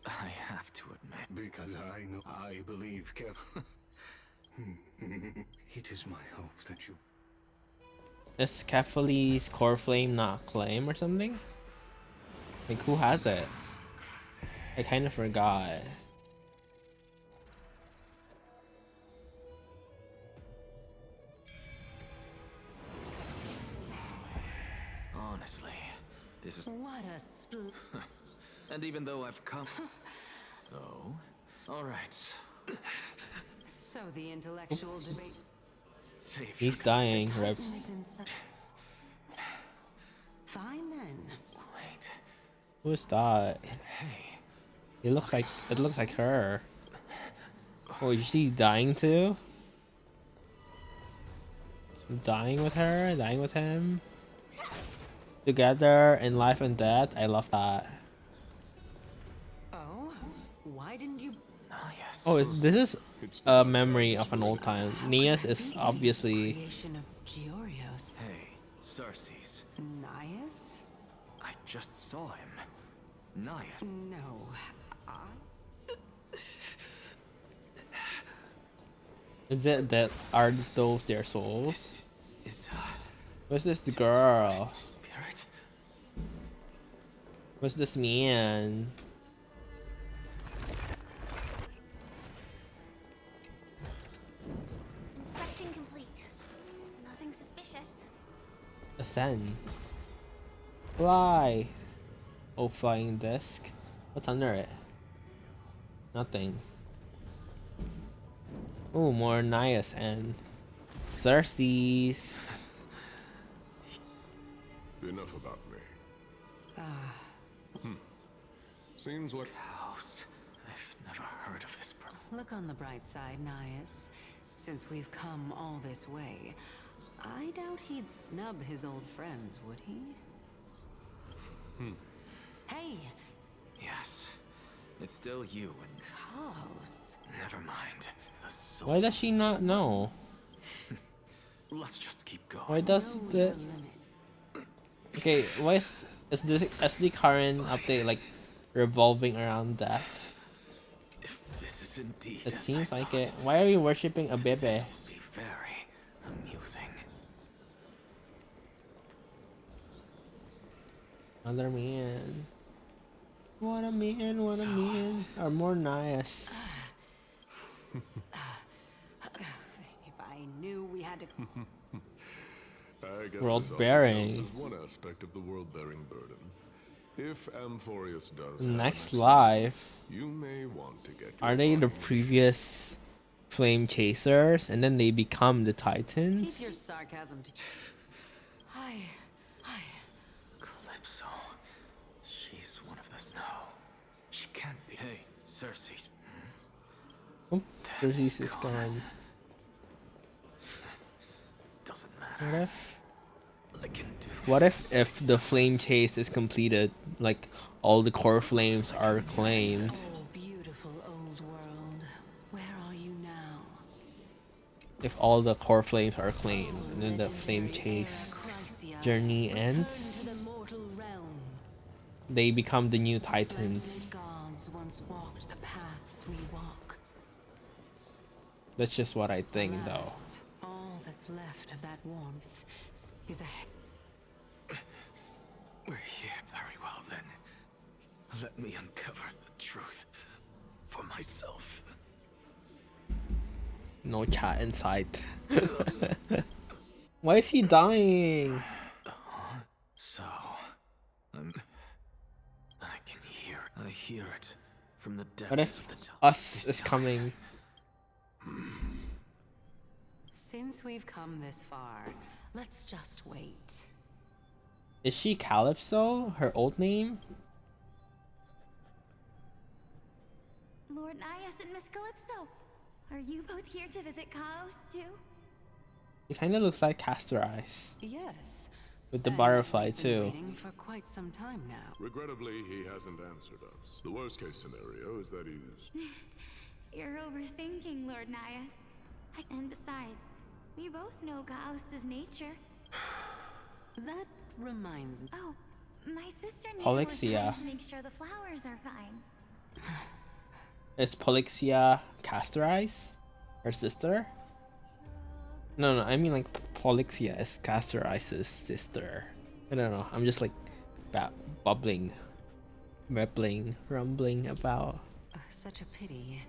I have to admit. Because I believe Kev. It is my hope that you. Is Kefali's core flame not claim or something? Like who has it? I kind of forgot. Honestly, this is. What a split. And even though I've come. Oh, all right. So the intellectual debate. Save He's dying, Rep. Fine then. Wait. Who's that? Hey. It looks like her. Oh, is she dying too? Dying with her? Dying with him? Together in life and death? I love that. Oh, Why didn't you? Ah, yes. Oh, this is a memory of an old time. Nias is obviously. Creation of Giorio's. Hey, Cersei's. Nias? I just saw him. Nias. No. Is it that are those their souls? What's this girl? Spirit? What's this man? Inspection complete. Nothing suspicious. Ascend. Fly. Oh, flying disc. What's under it? Nothing. Oh, more Nias and Cersei's. Enough about me. Seems like House. I've never heard of this problem. Look on the bright side, Nias. Since we've come all this way, I doubt he'd snub his old friends, would he? Hey! Yes. It's still you and Chaos. never mind. The soul. Why does she not know? Let's just keep going. Why does the... Okay, why is this SD current update like revolving around that? If this is indeed It as seems I like thought, it. Why are you worshipping a bebe? this will be very amusing. Another man. What a man, what a man. Or more nice. If I knew we had to... I guess World this also bearing. counts as one aspect of the world-bearing burden. If Amphorius does Next have an live. you may want to get Are they the previous flame chasers and then they become the titans? Keep your sarcasm to... Calypso. She's one of the snow. She can't be. Hey, Cersei's. Oh, Cersei's is gone. Doesn't What matter. if? I can do What if the flame chase is completed, like all the core flames are claimed? Oh, beautiful old world. Where are you now? If all the core flames are claimed, and then the flame chase journey ends, To the mortal realm. they become the new titans. Gods once walked the paths we walk. That's just what I think, though. Alas, all that's left of that warmth is a... We're here. Very well then. Let me uncover the truth for myself. No chat in sight. Why is he dying? So, I can hear. I hear it from the depths What if of the tunnel. us is coming? Since we've come this far, let's just wait. Is she Calypso? Her old name? Lord Nias and Miss Calypso, are you both here to visit Chaos too? It kind of looks like Castorice. Yes. With the And butterfly we've been too. waiting for quite some time now. Regrettably, he hasn't answered us. The worst case scenario is that he's... You're overthinking, Lord Nias. And besides, we both know Chaos's nature. That reminds me. Oh, my sister needs Polixia. more time to make sure the flowers are fine. Is Polixia Castorice? Her sister? No, I mean like Polixia is Castorice's sister. I don't know. I'm just like bubbling, rumbling about. Such a pity.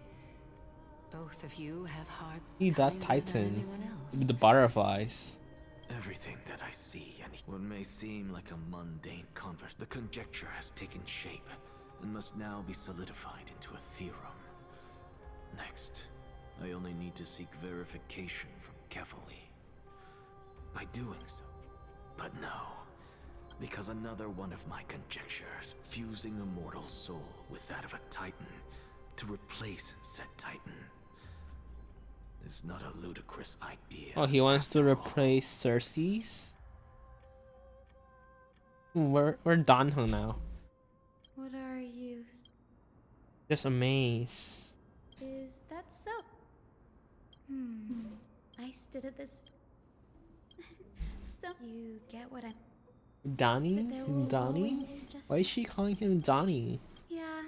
Both of you have hearts. See that kinder than titan anyone else. with the butterflies. Everything that I see and what may seem like a mundane converse, the conjecture has taken shape and must now be solidified into a theorem. Next, I only need to seek verification from Kefali. By doing so, but no, because another one of my conjectures, fusing a mortal soul with that of a titan to replace said titan, is not a ludicrous idea. Oh, he wants to replace Cersei's? We're done now. What are you Just amazed. Is that so? I stood at this. Don't you get what I'm. Donnie? But there will Donnie? always- it's just- Why is she calling him Donnie? Yeah.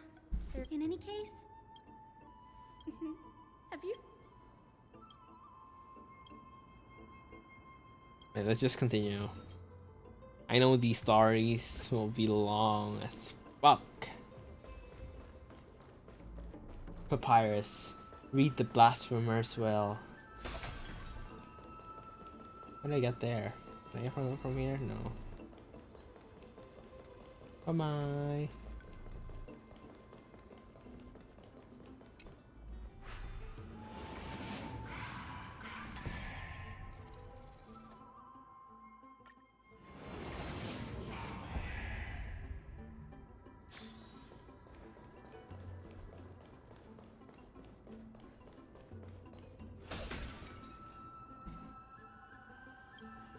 In any case. Have you? Wait, let's just continue. I know these stories will be long as fuck. Papyrus. Read the Blasphemer's Will. How did I get there? Can I get from here? No. Bye-bye.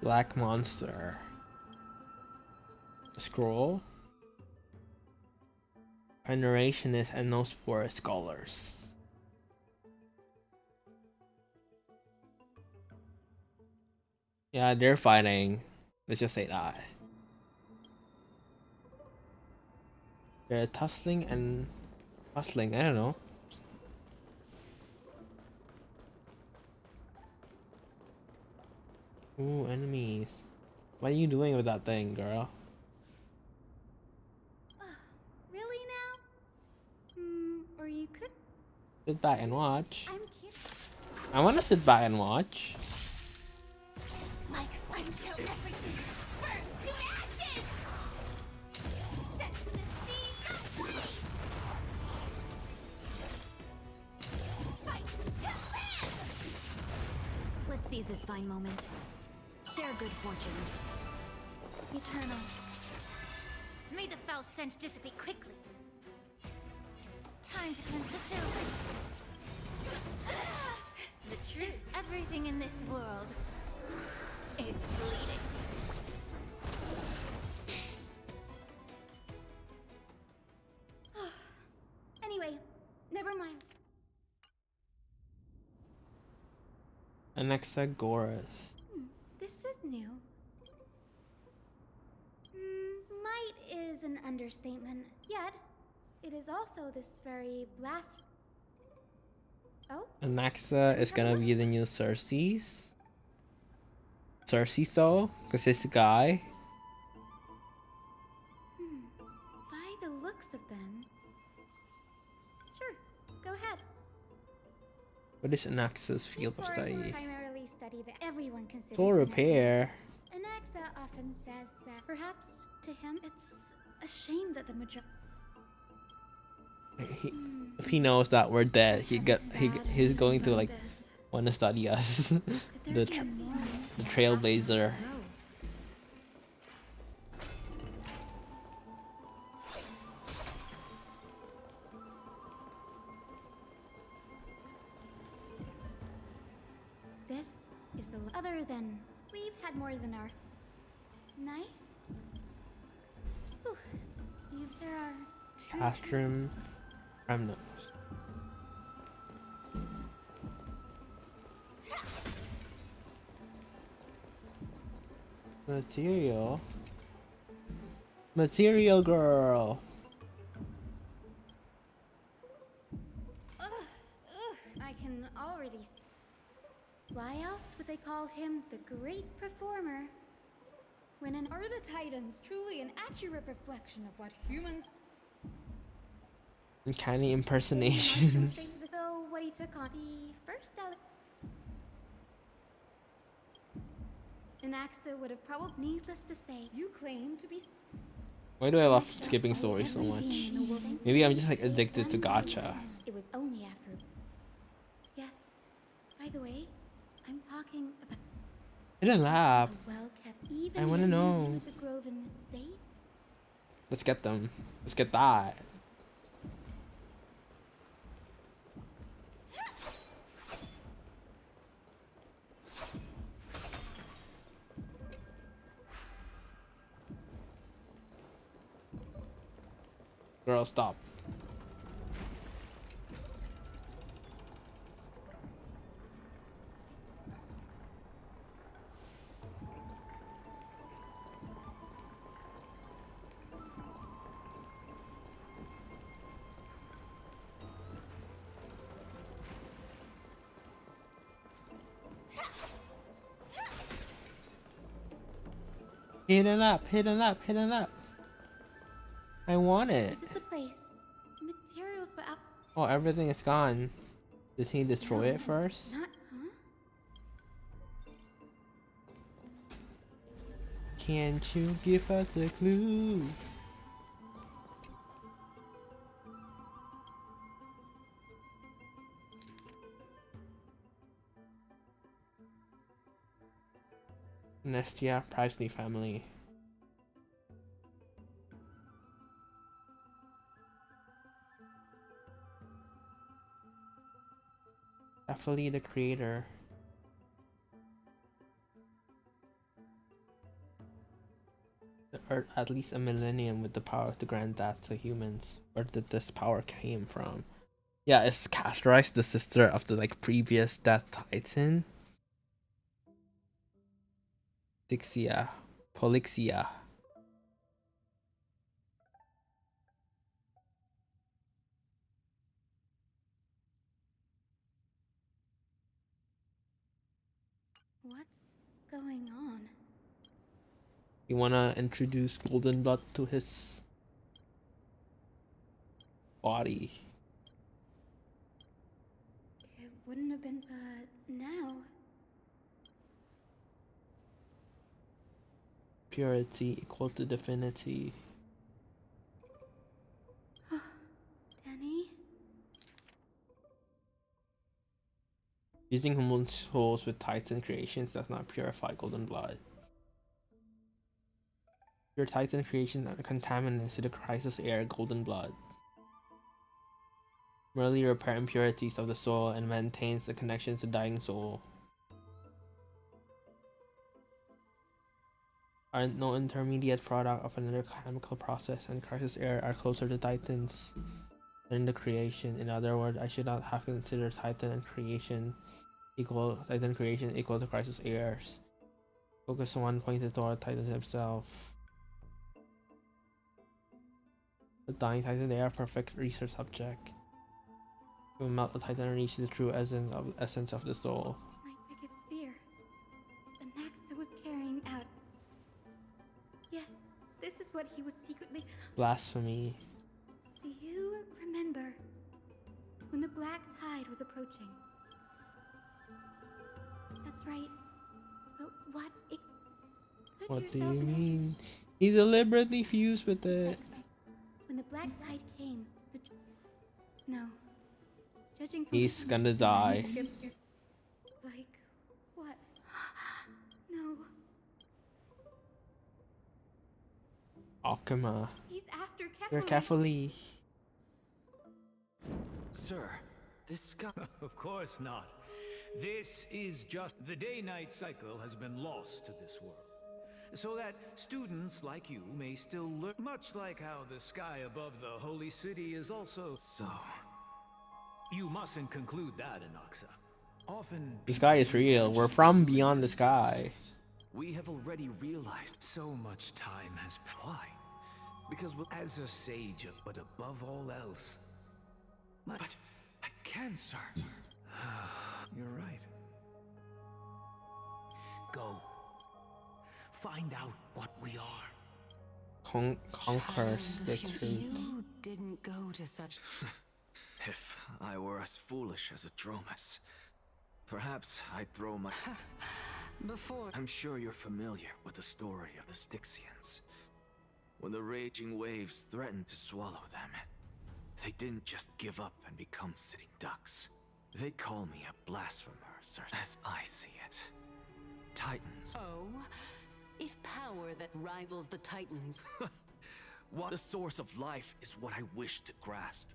Black Monster. Scroll. Our narration is Enos for scholars. Yeah, they're fighting. Let's just say that. They're tussling and hustling, I don't know. Ooh, enemies. What are you doing with that thing, girl? Really now? Or you could. Sit back and watch. I'm kidding. I want to sit back and watch. Like flames till everything burns to ashes! Set to the sea, go fight! Fight to live! Let's seize this fine moment. Share good fortunes. Eternal. May the foul stench dissipate quickly. Time to cleanse the filth. The truth, everything in this world is bleeding. Anyway, never mind. Anaxagoras. This is new. Might is an understatement, yet it is also this very Oh? Anaxa is gonna be the new Cersei's. Cersei, so? Because it's a guy. By the looks of them. Sure, go ahead. What is Anaxa's field of These forests study? primarily study that everyone considers Soul innate. repair. Anaxa often says that perhaps to him it's a shame that the majority. If he knows that we're dead, he's going to like want to study us. the trailblazer. This is the other than we've had more than our nice. Whew. There are two. Castrum remnants. Material. Material girl. I can already see. Why else would they call him the great performer? When are the Titans truly an accurate reflection of what humans? Uncanny impersonation. So what he took on the first Anaxa would have probably, needless to say, you claim to be. Why do I love skipping stories so much? Maybe I'm just like addicted to gacha. It was only after. Yes. By the way, I'm talking about. I didn't laugh. Well kept, even I want to know. with the grove in this state. Let's get them. Let's get that. Girl, stop. Hidden up, hidden up, hidden up. I want it. This is the place. Materials were out. Oh, everything is gone. Did he destroy it first? Not, huh? Can't you give us a clue? Nestia Presley family. Definitely the creator. The Earth at least a millennium with the power to grant that to humans. Where did this power came from? Yeah, it's Castorice, the sister of the previous Death Titan. Dixia. Polixia. What's going on? You wanna introduce Golden Blood to his body. It wouldn't have been, now. Purity equal to divinity. Danny? Using human souls with Titan creations does not purify Golden Blood. Your Titan creations are contaminants to the crisis air Golden Blood. Merely repair impurities of the soul and maintains the connection to dying soul. Are no intermediate product of another chemical process, and crisis air are closer to Titans than the creation. In other words, I should not have considered Titan creation equal to crisis airs. Focus on one pointed toward Titan himself. The dying Titan, they are perfect research subject. To melt the Titan and reach the true essence of the soul. My biggest fear. Anaxa was carrying out. Yes, this is what he was secretly. Blasphemy. Do you remember when the black tide was approaching? That's right. But what it. What do you mean? He deliberately fused with it. When the black tide came, no. Judging from He's gonna die. Like what? No. Alchema. He's after You're carefully. Sir, this sky. Of course not. This is just the day-night cycle has been lost to this world. So that students like you may still learn, much like how the sky above the holy city is also. So, you mustn't conclude that, Anaxa. Often The sky is real. We're from beyond the sky. we have already realized so much time has passed. Why? Because as a sage, but above all else. But I can, sir. You're right. Go. Find out what we are. Conquer the Shadow, truth. you didn't go to such. if I were as foolish as a Dromus, perhaps I'd throw my... Before. I'm sure you're familiar with the story of the Styxians. When the raging waves threatened to swallow them, they didn't just give up and become sitting ducks. They call me a blasphemer, sir, as I see it. Titans. Oh, if power that rivals the Titans. What the source of life is what I wish to grasp.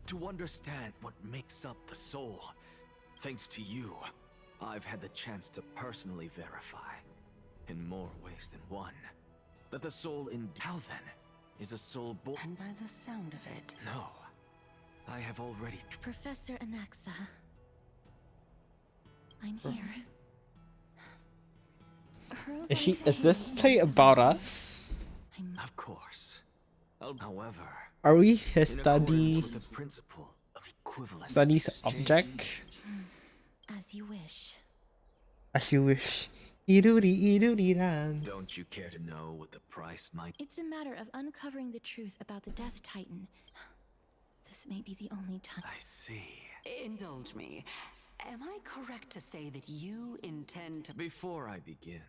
To understand what makes up the soul. Thanks to you, I've had the chance to personally verify, in more ways than one, that the soul in how then is a soul born. And by the sound of it. No, I have already. Professor Anaxa. I'm here. Is this play about us? Of course. However, Are we his in accordance study with the principle of equivalence studies exchange, object? As you wish. As you wish. Don't you care to know what the price might? It's a matter of uncovering the truth about the Death Titan. This may be the only time. I see. Indulge me. Am I correct to say that you intend to... Before I begin,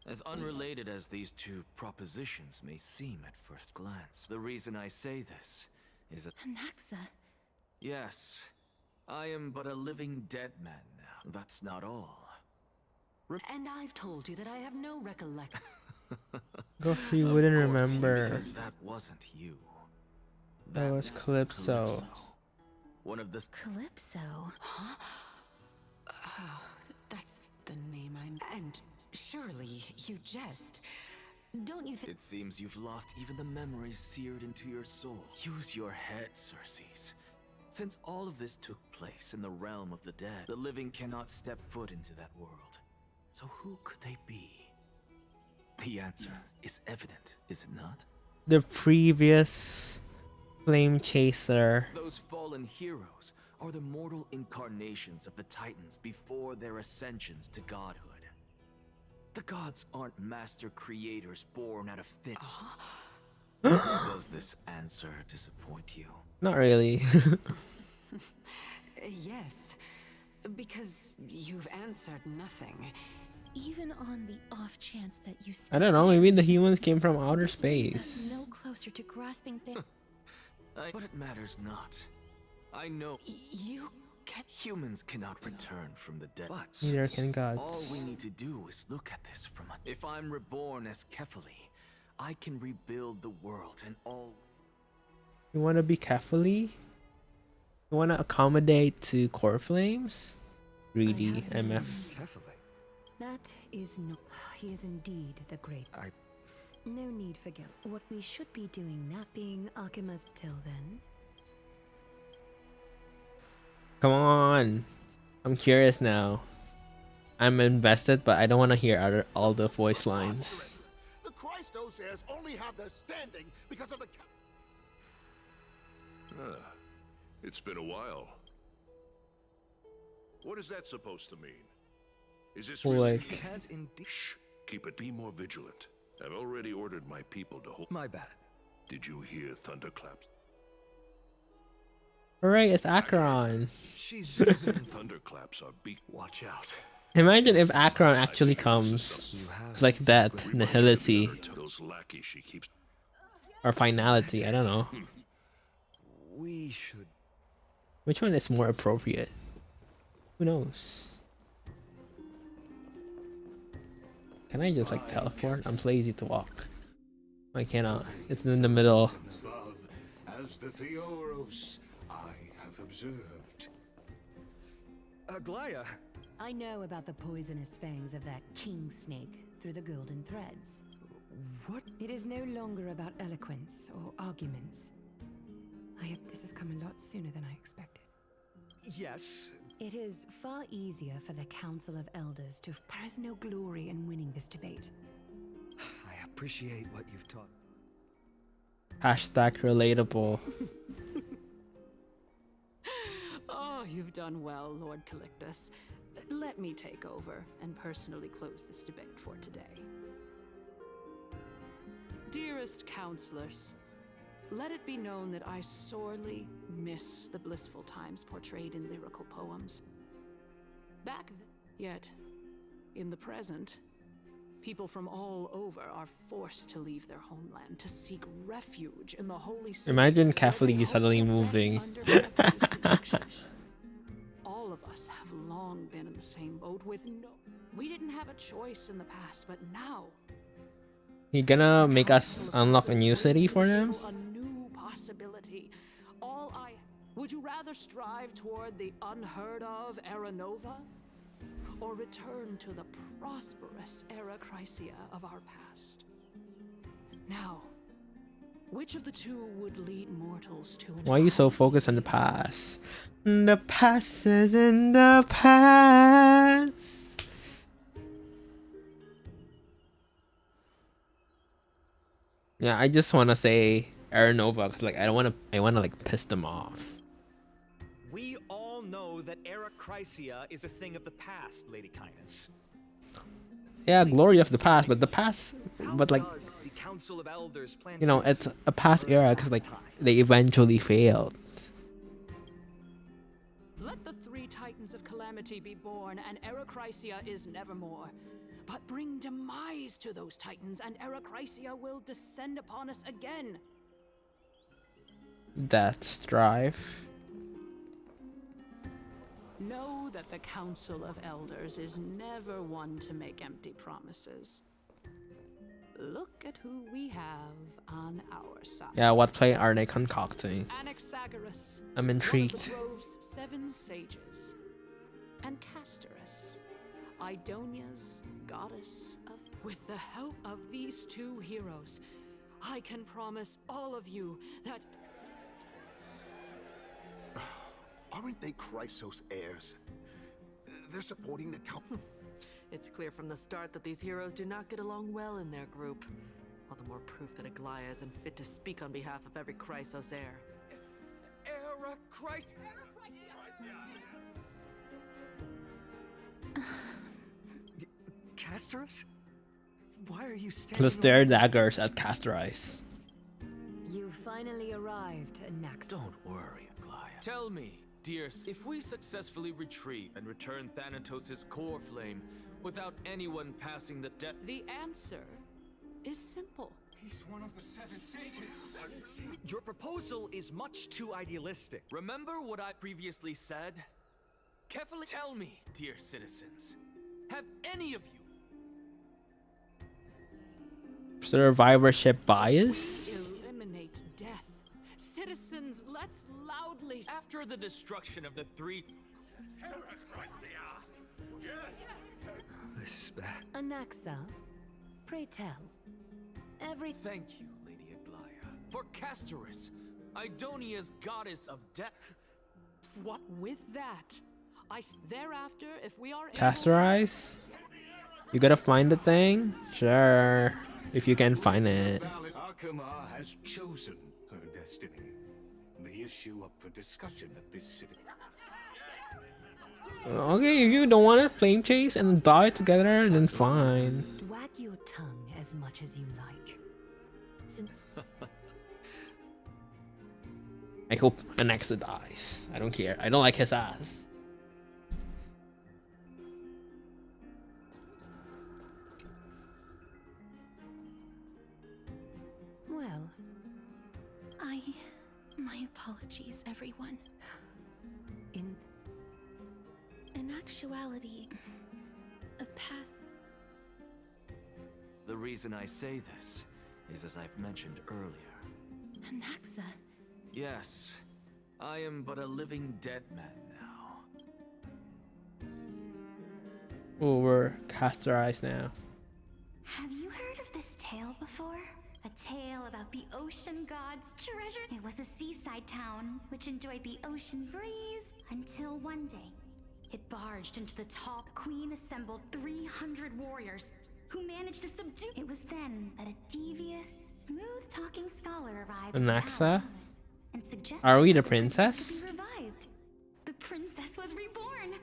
as unrelated as these two propositions may seem at first glance, the reason I say this is that... Anaxa. Yes, I am but a living dead man now. That's not all. And I've told you that I have no recollection. Goofy wouldn't remember. Because that wasn't you. That was Calypso. One of the... Calypso? Huh? Oh, that's the name I'm... And surely you jest. Don't you think... It seems you've lost even the memories seared into your soul. Use your head, Circes. Since all of this took place in the realm of the dead, the living cannot step foot into that world. So who could they be? The answer is evident, is it not? The previous Flame Chaser. Those fallen heroes are the mortal incarnations of the Titans before their ascensions to godhood. The gods aren't master creators born out of thin. Does this answer disappoint you? Not really. Yes, because you've answered nothing. Even on the off chance that you... I don't know, maybe the humans came from outer space. No closer to grasping things. But it matters not. I know you can... Humans cannot return from the dead. But neither can gods. All we need to do is look at this from a... If I'm reborn as Kefali, I can rebuild the world and all... You want to be Kefali? You want to accommodate to core flames? Greedy MF. That is no... He is indeed the great... No need for guilt. What we should be doing now being Akima's till then. Come on. I'm curious now. I'm invested, but I don't want to hear all the voice lines. The Christos heirs only have their standing because of the... It's been a while. What is that supposed to mean? Is this like... Shh. Keep it. Be more vigilant. I've already ordered my people to hold... My bad. Did you hear thunderclaps? Alright, it's Acheron. Thunderclaps are beat. Watch out. Imagine if Acheron actually comes. It's like death, nihility, or finality, I don't know. We should... Which one is more appropriate? Who knows? Can I just like teleport? I'm lazy to walk. I cannot. It's in the middle. As the Theoros I have observed. Aglaya! I know about the poisonous fangs of that king snake through the golden threads. What? It is no longer about eloquence or arguments. This has come a lot sooner than I expected. Yes. It is far easier for the Council of Elders to... There is no glory in winning this debate. I appreciate what you've taught. Hashtag relatable. Oh, you've done well, Lord Calictus. Let me take over and personally close this debate for today. Dearest counselors, let it be known that I sorely miss the blissful times portrayed in lyrical poems. Yet, in the present, people from all over are forced to leave their homeland to seek refuge in the holy city. Imagine Kefali suddenly moving. All of us have long been in the same boat with no... We didn't have a choice in the past, but now... You gonna make us unlock a new city for them? A new possibility. Would you rather strive toward the unheard of Era Nova? Or return to the prosperous Era Chrysia of our past? Now, which of the two would lead mortals to... Why are you so focused on the past? The past is in the past. Yeah, I just want to say Aranova because like I want to like piss them off. We all know that Era Chrysia is a thing of the past, Lady Kindness. Yeah, glory of the past, but the past, but like, Does the Council of Elders plan you know, to it's a past era because like they eventually failed. Let the three titans of calamity be born, and Erechrysia is nevermore. But bring demise to those titans, and Erechrysia will descend upon us again. Death strife. Know that the Council of Elders is never one to make empty promises. Look at who we have on our side. Yeah, what play are they concocting? Anaxagoras, I'm intrigued. one of the grove's 7 sages, and Castorice, Idonia's goddess of. With the help of these 2 heroes, I can promise all of you that. Aren't they Chrysos heirs? They're supporting the count. It's clear from the start that these heroes do not get along well in their group. All the more proof that Aglaia isn't fit to speak on behalf of every Chrysos heir. Castorice? Why are you standing? Let's stare daggers at Castorice. You finally arrived, Nax. Don't worry, Aglaia. Tell me, dear, if we successfully retrieve and return Thanatos' core flame without anyone passing the death. The answer is simple. He's one of the 7 sages. Your proposal is much too idealistic. Remember what I previously said? Carefully tell me, dear citizens, have any of you Survivorship bias? Eliminate death. Citizens, let's loudly. After the destruction of the 3. This is bad. Anaxa, pray tell. Thank you, Lady Aglaia. For Castorice, Idonia's goddess of death. What with that? Thereafter, if we are Castorice? You gotta find the thing? Sure. If you can find it. Akama has chosen her destiny. The issue up for discussion at this city. Okay, if you don't want to flame chase and die together, then fine. Wag your tongue as much as you like. Since I hope Anaxa dies. I don't care. I don't like his ass. well, My apologies, everyone. In actuality, a past. The reason I say this is as I've mentioned earlier. Anaxa. Yes, I am but a living dead man now. Oh, we're Castorice now. Have you heard of this tale before? A tale about the ocean god's treasure? It was a seaside town which enjoyed the ocean breeze until one day it barged into the top. Queen assembled 300 warriors who managed to subdue. It was then that a devious, smooth-talking scholar arrived. Anaxa? And suggested Are we the that princess? could be revived. The princess was reborn.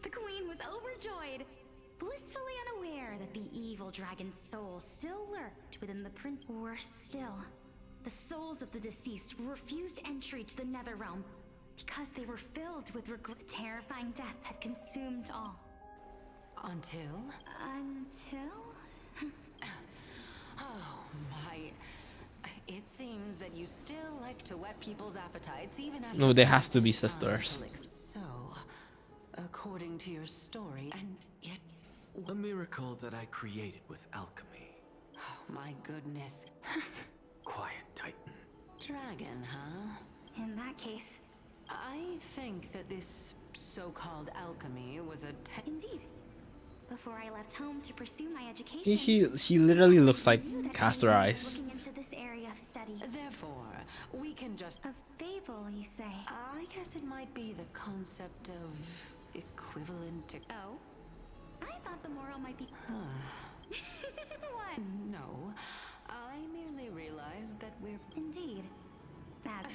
The queen was overjoyed, blissfully unaware that the evil dragon's soul still lurked within the prince. Worse still, the souls of the deceased refused entry to the nether realm because they were filled with regret. Terrifying death had consumed all. Until? Oh my. It seems that you still like to whet people's appetites even after. No, they has to be sisters. So, according to your story, and yet. A miracle that I created with alchemy. Oh my goodness. Quiet, Titan. Dragon, huh? In that case. I think that this so-called alchemy was a Indeed. Before I left home to pursue my education, She literally looks like I knew that I Castorice. looking into this area of study. Therefore, we can just. A fable, you say? I guess it might be the concept of equivalent to. Oh? I thought the moral might be. What? No, I merely realized that we're. Indeed. That.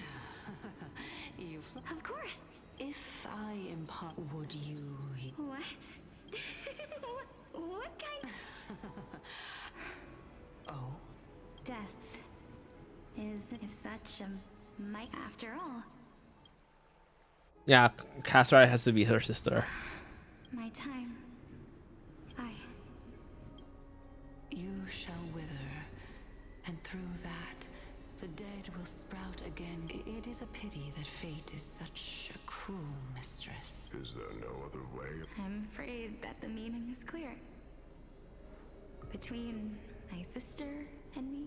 You. Of course. If I impart, would you? What? What kind? such a mic after all. Yeah, Castorice has to be her sister. My time. You shall wither, and through that, the dead will sprout again. It is a pity that fate is such a cruel mistress. Is there no other way? I'm afraid that the meaning is clear. Between my sister and me,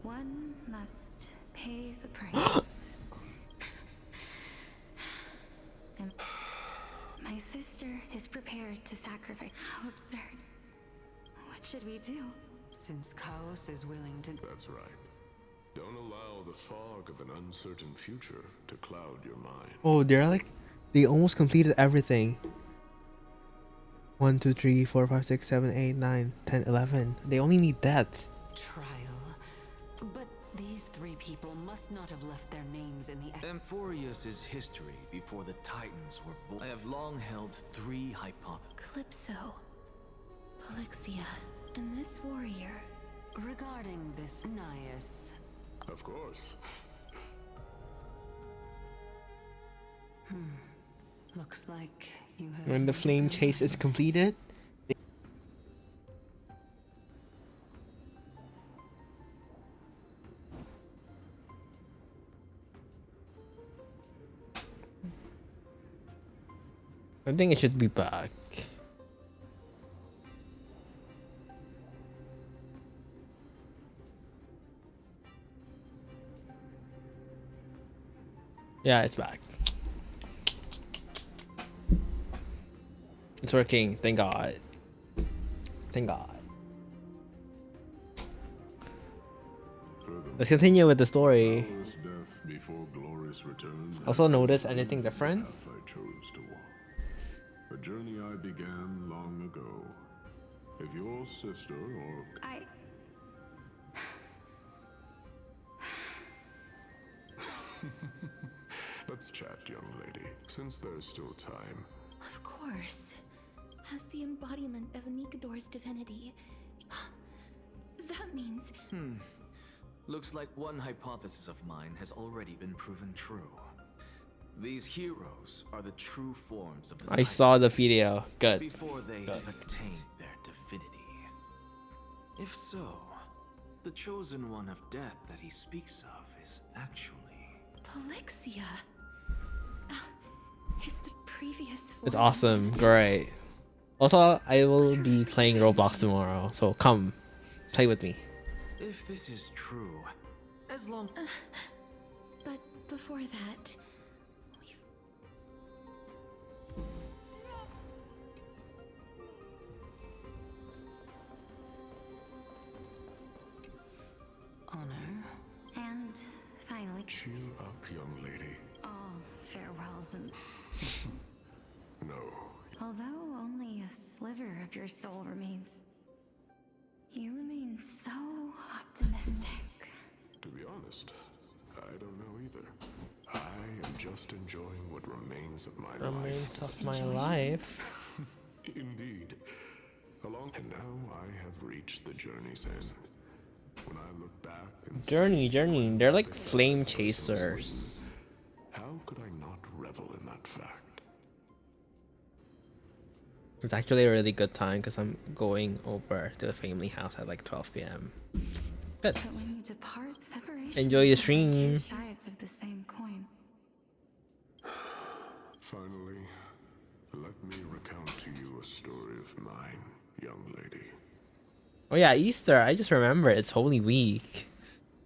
one must pay the price. And my sister is prepared to sacrifice. How absurd. What should we do? Since Chaos is willing to... That's right. Don't allow the fog of an uncertain future to cloud your mind. Oh, they almost completed everything. 1, 2, 3, 4, 5, 6, 7, 8, 9, 10, 11. They only need death. Trial. But these three people must not have left their names in the... Amphorius' history before the Titans were born. I have long held three hypotheses. Calypso, Polixia, and this warrior. Regarding this Nias... Of course. Looks like you have... When the flame chase is completed, I think it should be back. Yeah, it's back. It's working, thank God. Thank God. Let's continue with the story. Death before glorious return. Also notice anything different? I chose to walk. A journey I began long ago. If your sister or... Let's chat, young lady, since there's still time. Of course. As the embodiment of Nikador's divinity. That means... Looks like one hypothesis of mine has already been proven true. These heroes are the true forms of the I saw the video. Good. Before they attain their divinity. If so, the chosen one of death that he speaks of is actually... Polixia. Is the previous It's awesome. Great. Also, I will be playing Roblox tomorrow, so come play with me. If this is true, as long... but before that... Honor. And finally... Cheer up, young lady. All farewells and... No. Although only a sliver of your soul remains, you remain so optimistic. To be honest, I don't know either. I am just enjoying what remains of my Remains of my life. Indeed. And now I have reached the journey's end. When I look back and Journey. They're like flame chasers. how could I not revel in that fact? It's actually a really good time because I'm going over to the family house at like 12 p.m. Good. But when you depart, separation Enjoy your is like stream. two sides of the same coin. Finally, let me recount to you a story of mine, young lady. Oh yeah, Easter. I just remember it's Holy Week.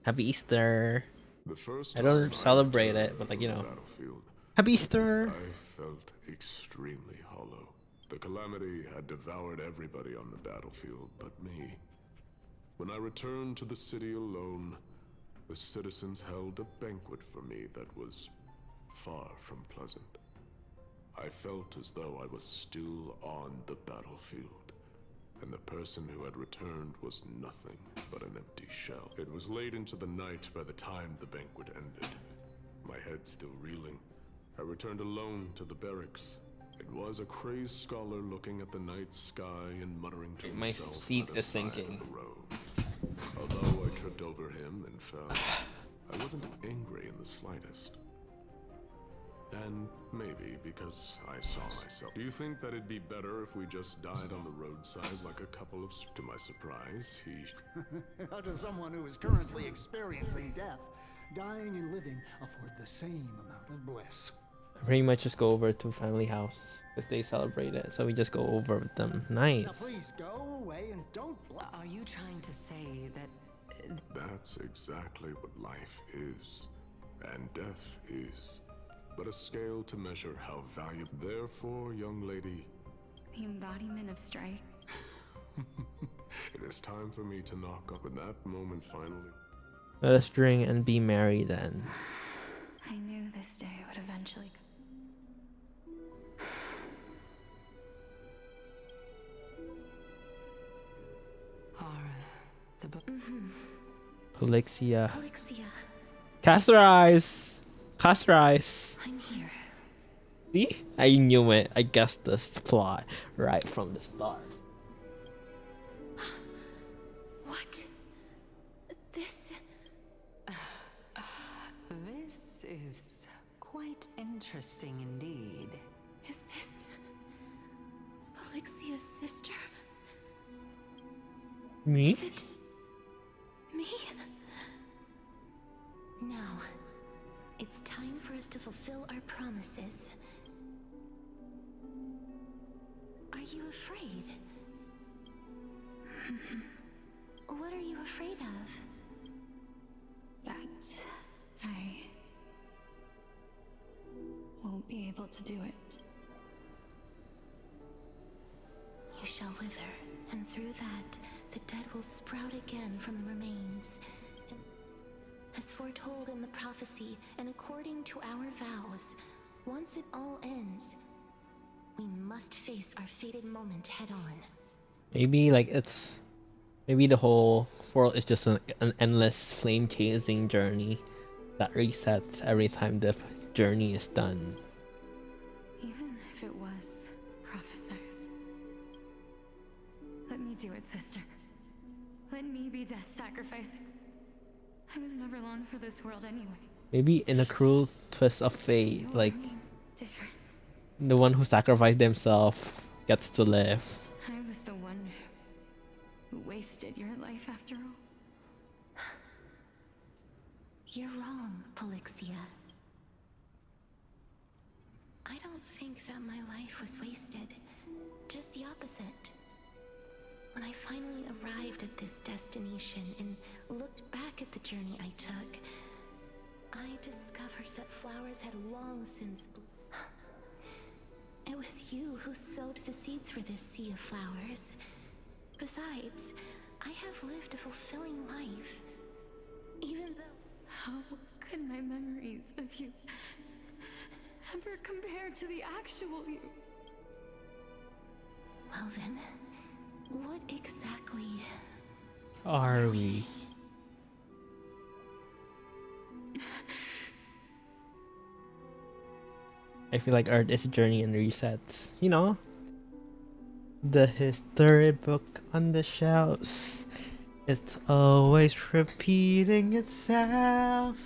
Happy Easter. The first I don't time celebrate returned it, but like, from you the know. battlefield, Happy Easter. I felt extremely hollow. The calamity had devoured everybody on the battlefield but me. When I returned to the city alone, the citizens held a banquet for me that was far from pleasant. I felt as though I was still on the battlefield, and the person who had returned was nothing but an empty shell. It was late into the night by the time the banquet ended. My head still reeling, I returned alone to the barracks. It was a crazed scholar looking at the night sky and muttering to My himself seat by the is side of sinking. the road. Although I tripped over him and fell, I wasn't angry in the slightest. And maybe because I saw myself. Do you think that it'd be better if we just died on the roadside like a couple of... To my surprise, he... How does someone who is currently experiencing death, dying and living, afford the same amount of bliss? Pretty much just go over to family house because they celebrate it. So we just go over with them. Nice. Now please go away and don't... Are you trying to say that... That's exactly what life is. And death is. But a scale to measure how valuable. Therefore, young lady... The embodiment of strife. It is time for me to knock on. When that moment finally... Let us drink and be merry then. I knew this day would eventually Polixia. Polixia. Castorice! Castorice! I'm here. See? I knew it. I guessed this plot right from the start. What? This... This is quite interesting indeed. Is this... Polixia's sister? Me? Is it... me? Now, it's time for us to fulfill our promises. Are you afraid? What are you afraid of? That I won't be able to do it. You shall wither, and through that, the dead will sprout again from the remains. And as foretold in the prophecy, and according to our vows, once it all ends, we must face our fated moment head on. Maybe like it's... Maybe the whole world is just an endless flame-chasing journey that resets every time the journey is done. Even if it was prophesized. Let me do it, sister. Let me be death's sacrifice. I was never long for this world anyway. Maybe in a cruel twist of fate, No, like different. the one who sacrificed themselves gets to live. I was the one who wasted your life after all. You're wrong, Polixia. I don't think that my life was wasted. Just the opposite. When I finally arrived at this destination and looked back at the journey I took, I discovered that flowers had long since It was you who sowed the seeds for this sea of flowers. Besides, I have lived a fulfilling life. Even though... How could my memories of you ever compare to the actual you? Well then, what exactly Are we? I feel like art is a journey and resets. You know? The history book on the shelves. It's always repeating itself.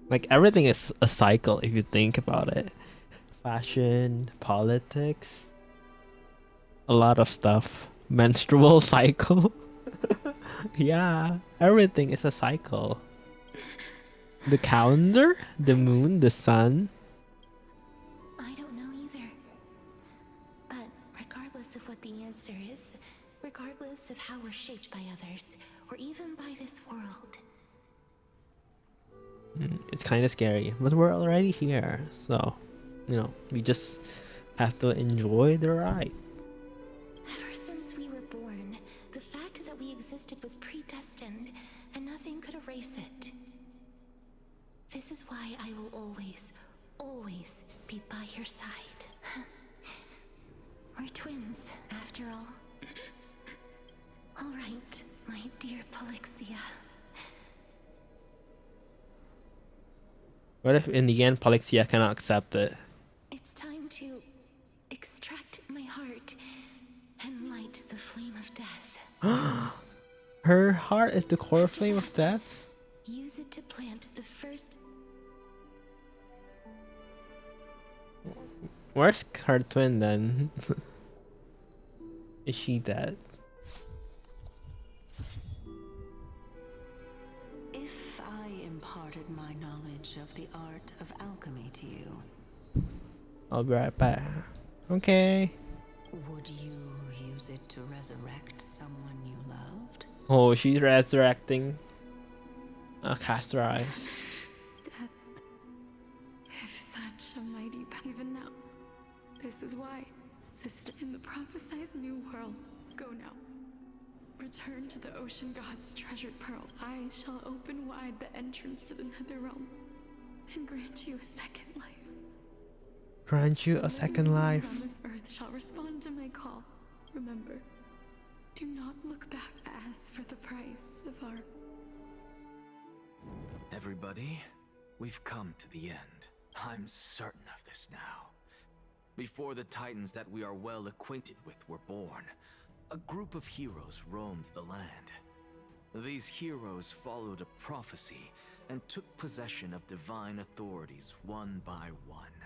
Like everything is a cycle if you think about it. Fashion, politics, a lot of stuff. Menstrual cycle. Yeah, everything is a cycle. The calendar, the moon, the sun. I don't know either. But regardless of what the answer is, regardless of how we're shaped by others, or even by this world, It's kind of scary, but we're already here. So, you know, we just have to enjoy the ride. ever since we were born, the fact that we existed was predestined, and nothing could erase it. This is why I will always, always be by your side. We're twins, after all. All right, my dear Polixia. What if in the end Polixia cannot accept it? It's time to extract my heart and light the flame of death. Her heart is the core flame of death? Use use it to plant the first... Where's her twin then? Is she dead? If I imparted my knowledge of the art of alchemy to you, I'll be right back. Okay. would you use it to resurrect someone you loved? Oh, she's resurrecting Castorice. Death. If such a mighty even now. This is why, sister, in the prophesized new world, go now. Return to the ocean god's treasured pearl. I shall open wide the entrance to the nether realm and grant you a second life. Grant you a second life. On this earth shall respond to my call. Remember, do not look back. Ask for the price of our... Everybody, we've come to the end. I'm certain of this now. Before the titans that we are well acquainted with were born, a group of heroes roamed the land. These heroes followed a prophecy and took possession of divine authorities one by one,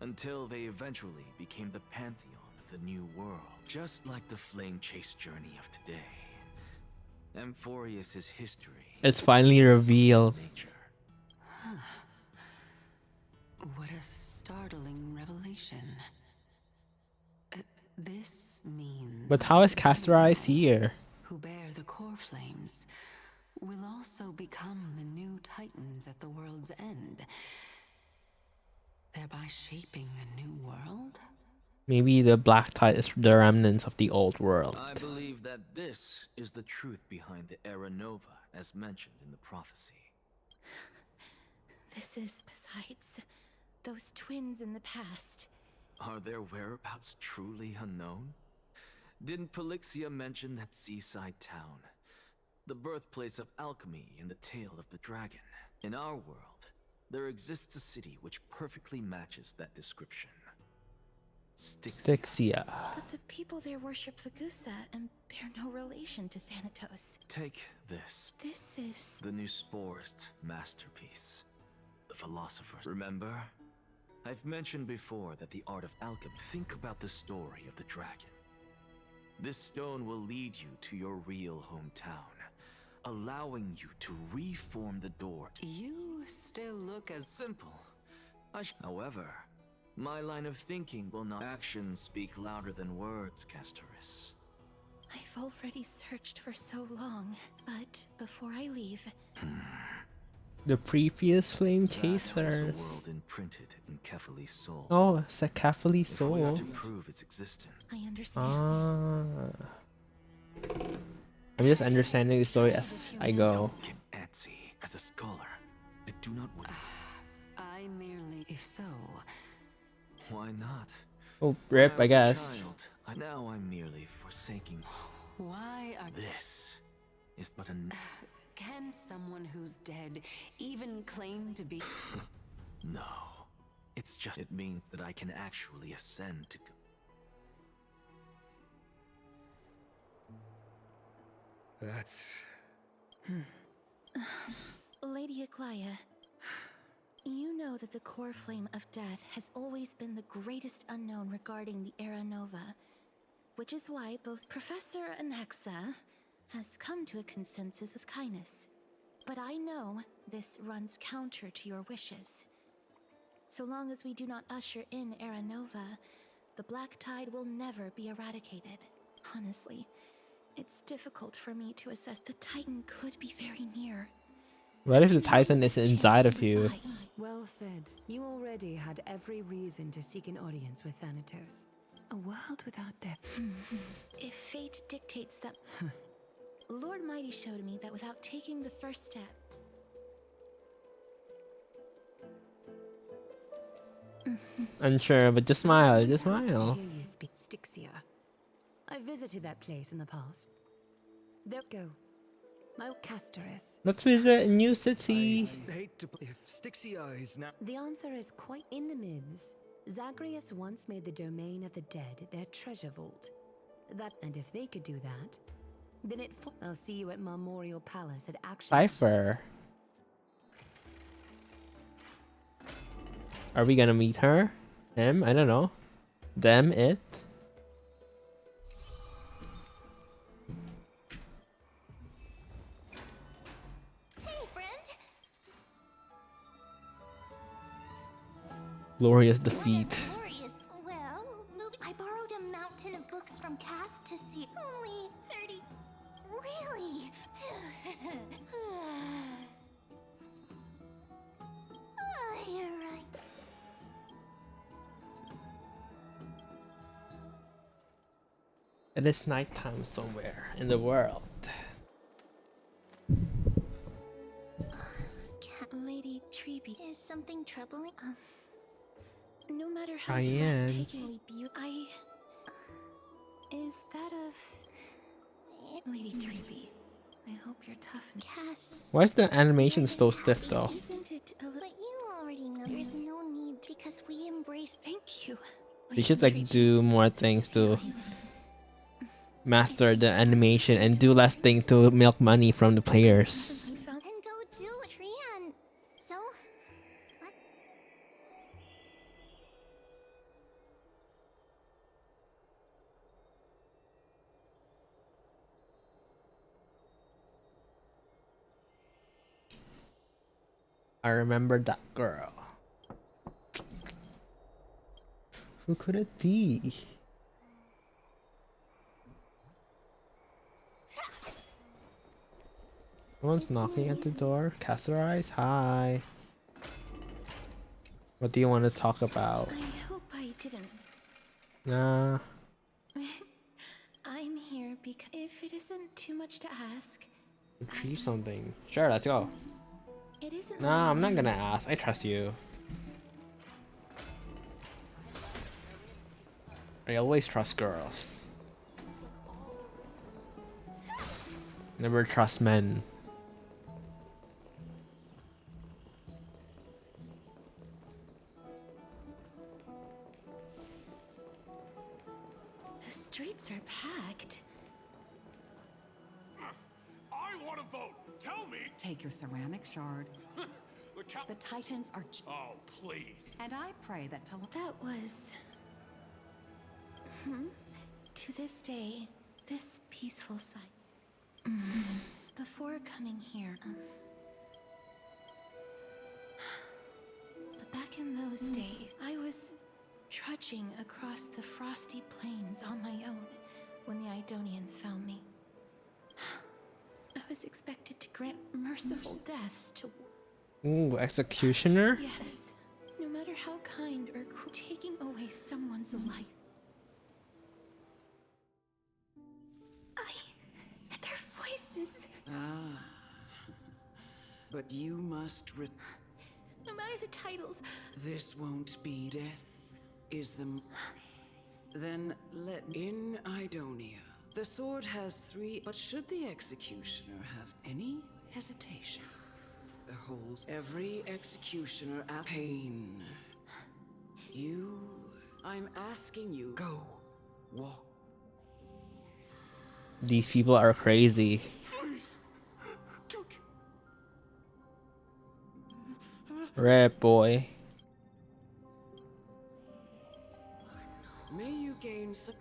until they eventually became the pantheon of the new world, just like the flame chase journey of today. Amphorius's history. It's finally revealed. What a startling revelation. This means... But how is Castorice here? ...who bear the core flames will also become the new titans at the world's end, thereby shaping a new world? Maybe the black tide is the remnants of the old world. I believe that this is the truth behind the Era Nova, as mentioned in the prophecy. This is besides those twins in the past. Are their whereabouts truly unknown? Didn't Polixia mention that seaside town? The birthplace of alchemy and the tale of the dragon. In our world, there exists a city which perfectly matches that description. Styxia. But the people there worship Vagusa and bear no relation to Thanatos. Take this. This is... the new Sporist masterpiece. The philosopher's. Remember? I've mentioned before that the art of alchemy. Think about the story of the dragon. This stone will lead you to your real hometown, allowing you to reform the door. You still look as simple. However, my line of thinking will not. Actions speak louder than words, Castorice. I've already searched for so long, but before I leave... The previous flame That was chasers. the world imprinted in Kefali's soul. Oh, it's a Kefali's If we are soul. to prove its existence. I understand. Ah. I'm just understanding the story as I go. Don't get antsy. As a scholar, I do not want. I merely... If so... Why not? Oh, rip, I was a guess. child, now I'm merely forsaking. Why are... This is but a... Can someone who's dead even claim to be... No. It's just... It means that I can actually ascend to... That's... Lady Aglaia, you know that the core flame of death has always been the greatest unknown regarding the Era Nova, which is why both Professor Anaxa has come to a consensus with Kindness. But I know this runs counter to your wishes. So long as we do not usher in Era Nova, the Black Tide will never be eradicated. Honestly, it's difficult for me to assess. The Titan could be very near. What if the Titan is inside of you? Well said. You already had every reason to seek an audience with Thanatos. A world without death. If fate dictates that... Lord Mighty showed me that without taking the first step... Unsure, but just smile, just smile. Hear you speak Styxia. I visited that place in the past. There go. My Castorice. Let's visit a new city. I hate to... If Styxia is now... The answer is quite in the myths. Zagreus once made the domain of the dead their treasure vault. And if they could do that, then I'll see you at Memorial Palace at Action. Cypher. Are we gonna meet her? Him? I don't know. Them? It? Hey, friend. Glorious defeat. Glorious. Well, I borrowed a mountain of books from Cass to see. Only 30. Really? You're right. It is nighttime somewhere in the world. Lady Treeby, Is something troubling? no matter how Diane. breathtakingly beautiful, is that of Lady Treeby? I hope you're tough and Cass. Why is the animation so stiff though? Isn't it a little? But you already know there's no need because we embrace. Thank you. They should like do more things to master the animation and do less things to milk money from the players. And go do a Trian. So, what? I remember that girl. Who could it be? Someone's knocking at the door. Castorice, hi. What do you want to talk about? I hope I didn't. Nah. I'm here because if it isn't too much to ask, Retrieve something. Sure, let's go. it isn't. Nah, I'm not gonna ask. I trust you. I always trust girls. Never trust men. The streets are packed. I want to vote. Tell me. Take your ceramic shard. The Titans are. Oh, please. And I pray that That was. To this day, this peaceful sight. Before coming here, but back in those days, I was trudging across the frosty plains on my own when the Idonians found me. I was expected to grant merciful deaths to. Ooh, executioner? Yes, no matter how kind or cruel, taking away someone's life. Their voices. Ah. But you must No matter the titles. This won't be death, is the. Then let in Idonia. The sword has 3, but should the executioner have any hesitation, the holes every executioner at pain. I'm asking you, go, walk. These people are crazy. Please. Rip boy. May you gain some.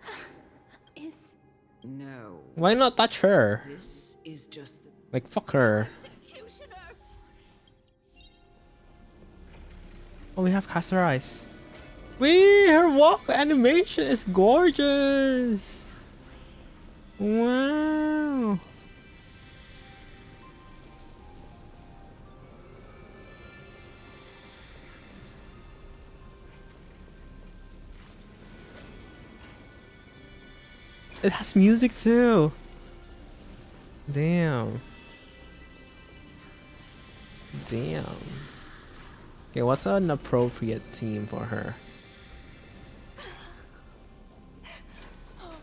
No. Why not touch her? This is just the. Like fuck her. Oh, we have Castorice. Her walk animation is gorgeous. Wow. It has music too. Damn. Damn. Okay, what's an appropriate theme for her?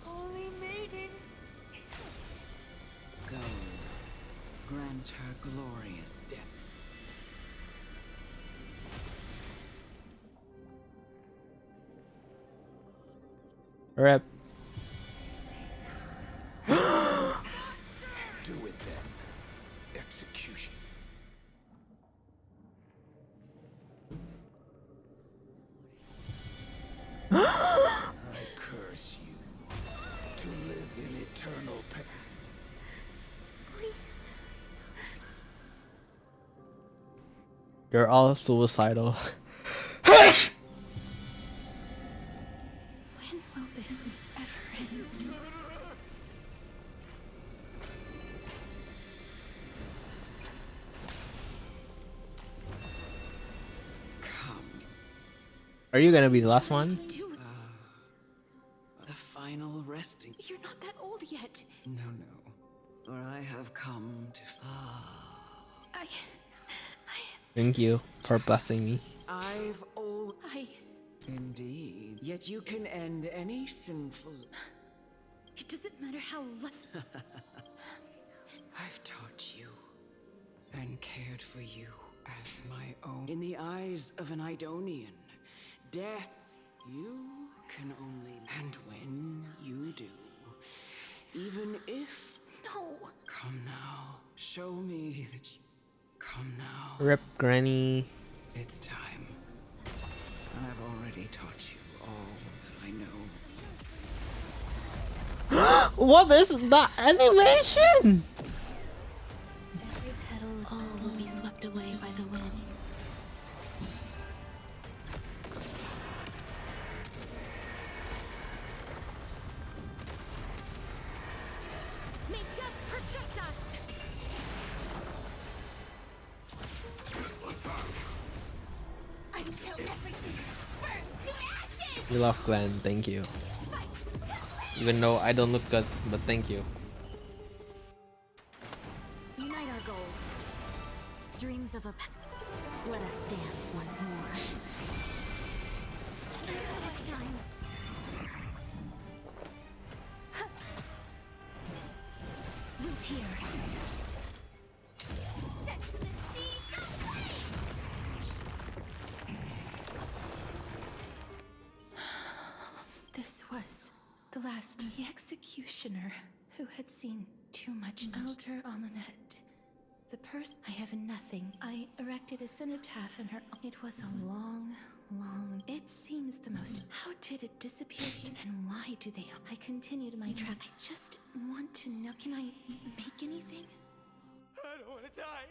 Holy maiden. Go. Grant her glorious death. Rip. Do it then. Execution. You're all suicidal. When will this ever end? Are you gonna be the last one? The final resting. You're not that old yet. No, no. For I have come to. Thank you for blessing me. I've Indeed. Yet you can end any sinful. It doesn't matter how I've taught you and cared for you as my own. In the eyes of an Idonian, death you can only. And when you do, even if. No. Come now. Show me that you. Come now. Rip, Granny. It's time. I've already taught you all that I know. What is that animation? Every petal will be swept away by the wind. May death protect us! Until everything burns to ashes! You love Glenn, thank you. Even though I don't look good, but thank you. Unite our goals. Dreams of a let us dance once more. This time. Root here. Set the sea complete! This was the last of the executioner who had seen too much. Elder Amunet. The person. I have nothing. I erected a cenotaph in her. It was a long. It seems the most. How did it disappear? And why do they? I continued my track. I just want to know. Can I make anything? I don't want to die.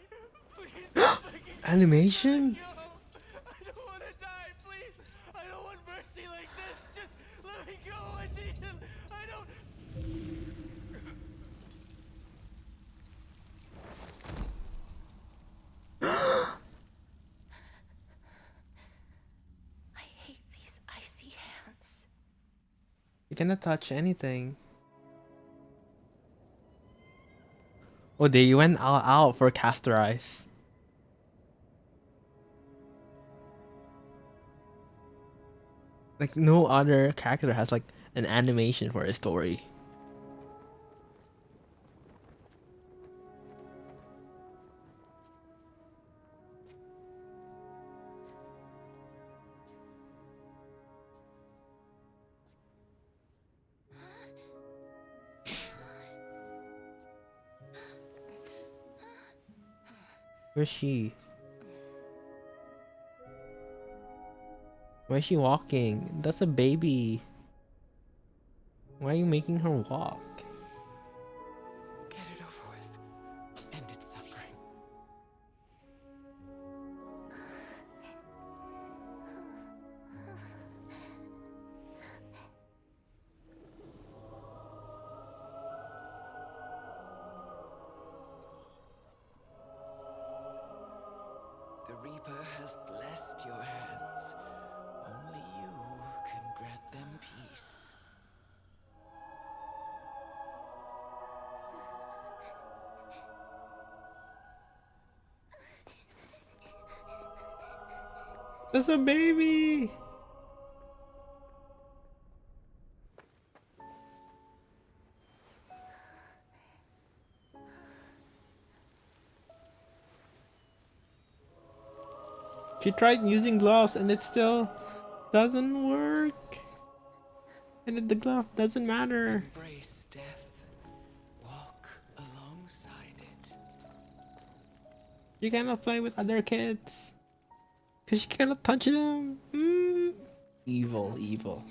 Please don't make it. Animation? I don't want to die, please. I don't want mercy like this. Just let me go. I need him. I don't. I hate these icy hands. You cannot touch anything. Oh, they went all out for Castorice. Like no other character has like an animation for a story. Where's she? Why is she walking? That's a baby. Why are you making her walk? Get it over with. End its suffering. The Reaper has blessed your hands. Only you can grant them peace. That's a baby. She tried using gloves and it still doesn't work. And the glove doesn't matter. Embrace death. Walk alongside it. You cannot play with other kids. Because you cannot touch them. Evil, evil.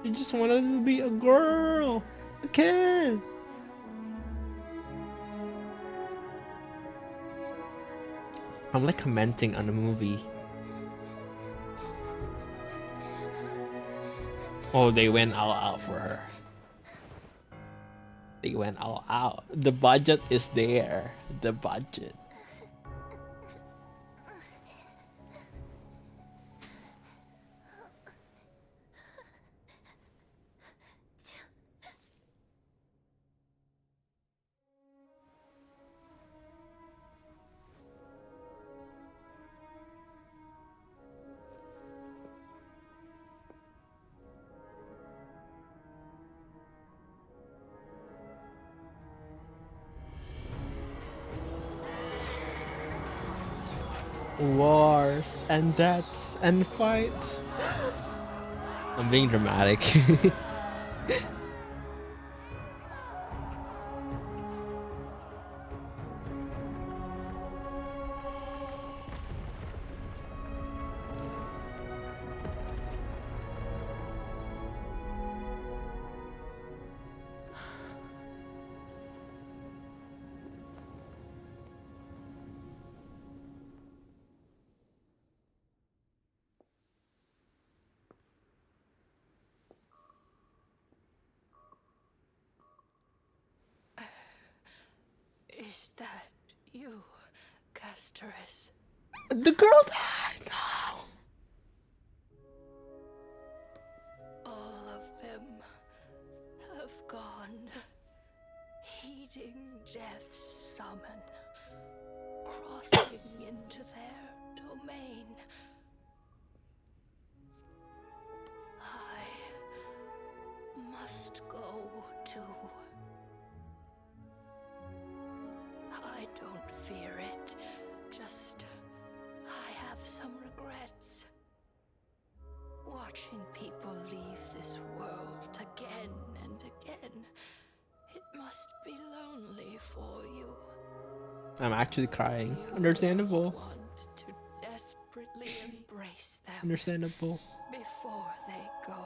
You just wanted to be a girl, a kid. I'm like commenting on the movie. Oh, they went all out for her. They went all out. The budget is there. The budget. Wars and deaths and fights. I'm being dramatic. Is that you, Castorice? The girl died. No. All of them have gone, heeding death's summon, crossing into their domain. I must go too. I don't fear it, just I have some regrets. Watching people leave this world again and again, it must be lonely for you. I'm actually crying. Understandable. Want to desperately embrace them Understandable. before they go.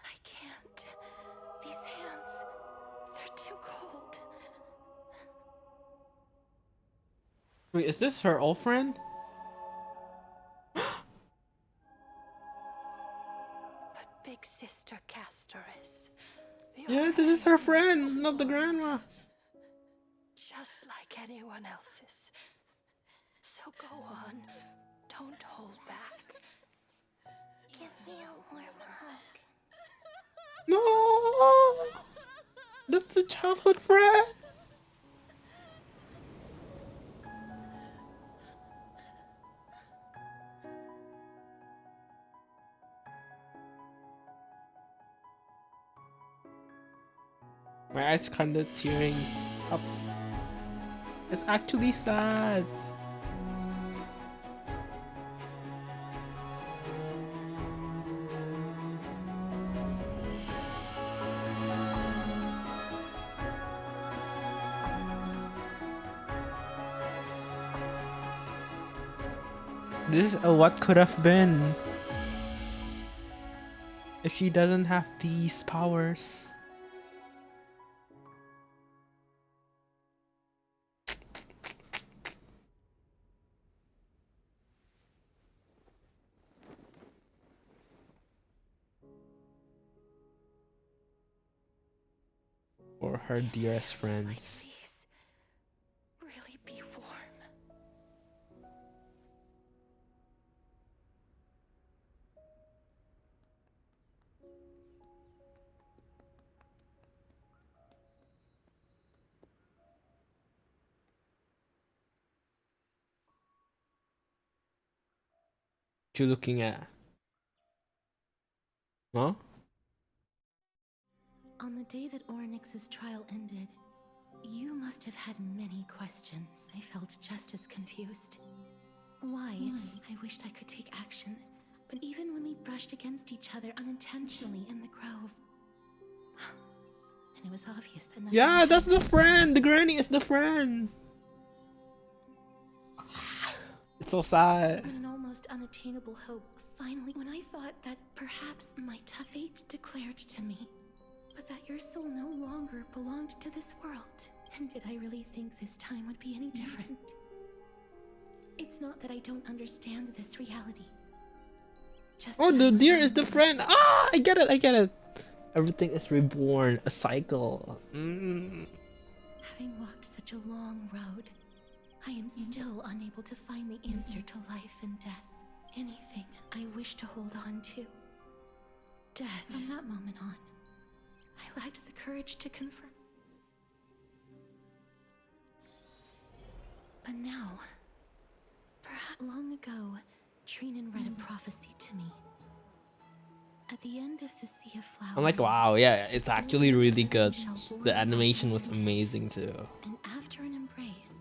I can't. These hands, they're too cold. Wait, is this her old friend? But big sister Castorice. Yeah, this is her friend, not the grandma. Just like anyone else's. So go on. Don't hold back. Give me a warm hug. No! That's the childhood friend! My eyes kinda tearing up. It's actually sad. This is a what could have been if she doesn't have these powers. Or her dearest friends. Really be warm. What you looking at? Huh? On the day that Oryx's trial ended, you must have had many questions. I felt just as confused. Why? I wished I could take action, but even when we brushed against each other unintentionally in the grove, and it was obvious that nothing. Yeah, that's the friend. The granny is the friend. It's so sad. When it almost almost unattainable hope finally, when I thought that perhaps my tough fate declared to me, but that your soul no longer belonged to this world. And did I really think this time would be any different? It's not that I don't understand this reality. Just Oh, that the I'm deer unwilling is the to friend. accept Ah, I get it. I get it. Everything is reborn. A cycle. Having walked such a long road, I am still unable to find the answer to life and death. Anything I wish to hold on to. Death, from that moment on, I lacked the courage to confront. But now, perhaps long ago, Trinan read a prophecy to me. At the end of the Sea of Flowers, I'm like, wow, yeah, it's the actually souls of really living good. shall born The of animation was life and amazing too. death, and after an embrace,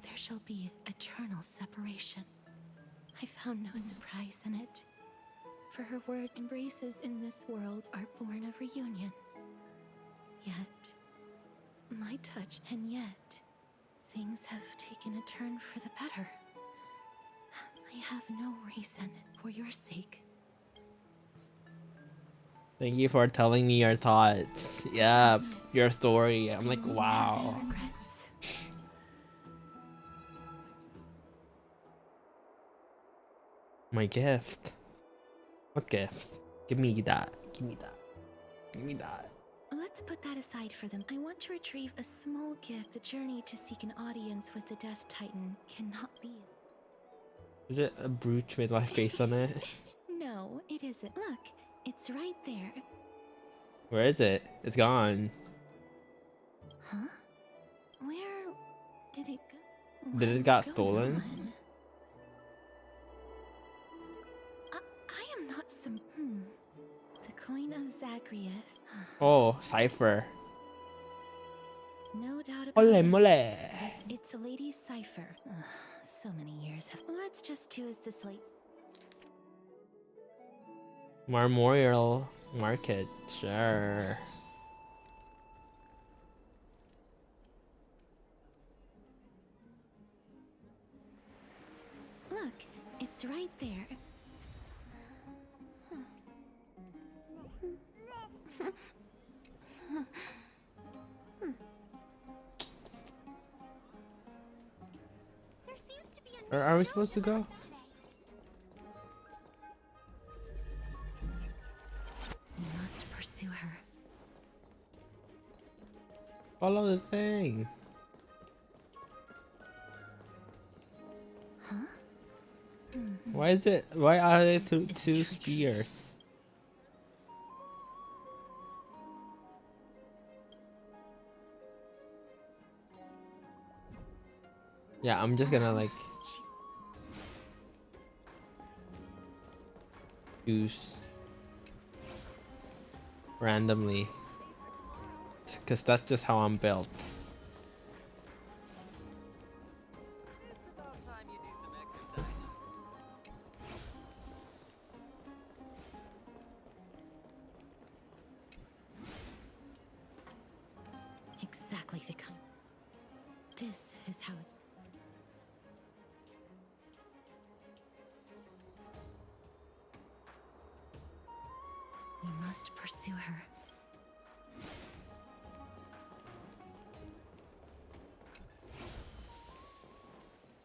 there shall be eternal separation. I found no surprise in it, for her word, embraces in this world are born of reunions. Yet, my touch, and yet, things have taken a turn for the better. I have no reason, for your sake. Thank you for telling me your thoughts. Yeah, your story. I'm like, wow. My gift. What gift? Give me that. Give me that. Give me that. Let's put that aside for them. I want to retrieve a small gift. The journey to seek an audience with the Death Titan cannot be. Is it a brooch with my face on it? No, it isn't. Look, it's right there. Where is it? It's gone. Huh? Where did it go? Did it What's got going stolen? on? I am not some. The coin of Zagreus. Oh, cipher. No doubt about Ole it. mole. Yes, it's a lady's cipher. So many years have. Let's just do as the slate. Memorial Market. Sure. Look, it's right there. There seems to be a Where are we supposed to go? We must pursue her. Follow the thing. Huh? Why is it? Why are they two spears? Yeah, I'm just gonna like choose randomly, cause that's just how I'm built. It's about time you do some exercise. Exactly the kind. This is how it. We must pursue her.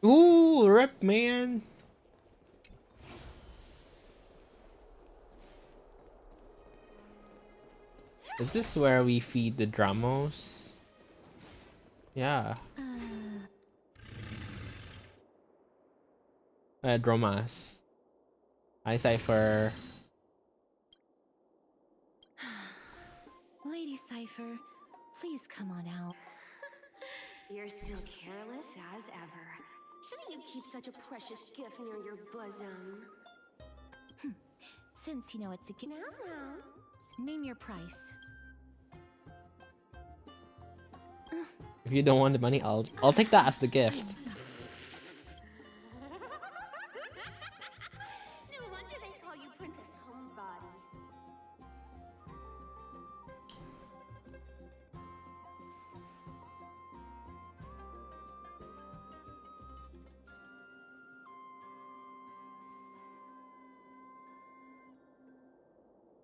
Ooh, rip, man. Is this where we feed the Dramos? Yeah. Dromas. Hi, Cypher. Lady Cipher, please come on out. You're still careless as ever. Shouldn't you keep such a precious gift near your bosom? Since you know it's a gift. Name your price. If you don't want the money, I'll take that as the gift. No wonder they call you Princess Homebody.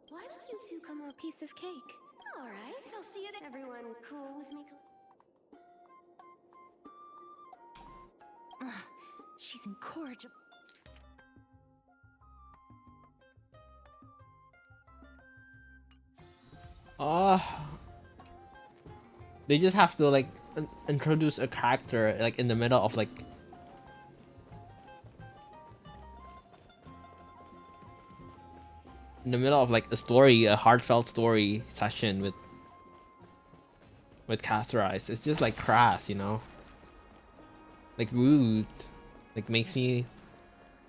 Why don't you two come a piece of cake? All right, I'll see you. Everyone cool with me? Ugh, she's incorrigible. They just have to like introduce a character like in the middle of like a story, a heartfelt story session with Castorice. It's just like crass, you know, like rude, like makes me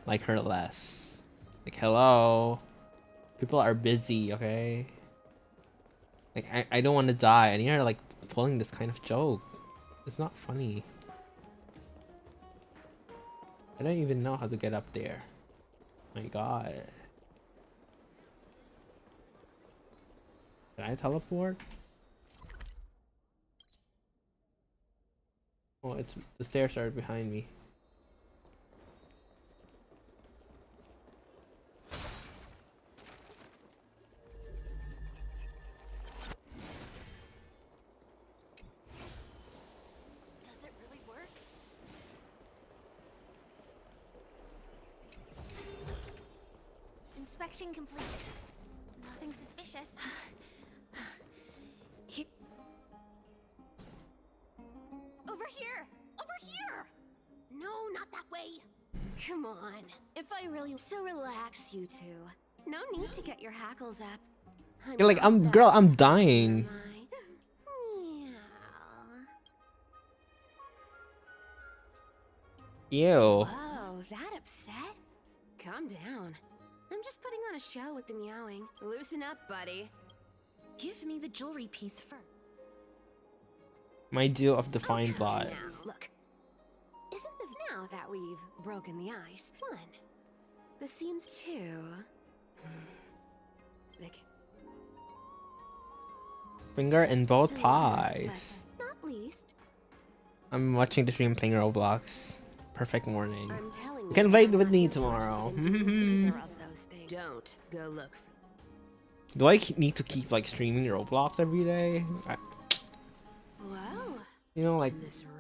like her less. Like, hello, people are busy, okay? Like I don't want to die, and you're like pulling this kind of joke. It's not funny. I don't even know how to get up there. My god. Can I teleport? Oh, it's the stairs are behind me. Does it really work? Inspection complete. Nothing suspicious. Over here! Over here! No, not that way. Come on. If I really so relax, you two. No need to get your hackles up. You're like, I'm dying. Ew. Whoa, that upset? Calm down. I'm just putting on a show with the meowing. Loosen up, buddy. Give me the jewelry piece first. My deal of defined blood. Now, look. Isn't the now that we've broken the ice? One. This seems two. Like, Finger in both pies. not least. I'm watching the stream playing Roblox. Perfect morning. I'm telling You can play with me tomorrow. Don't go look. Do I need to keep like streaming Roblox every day? Wow. You know, like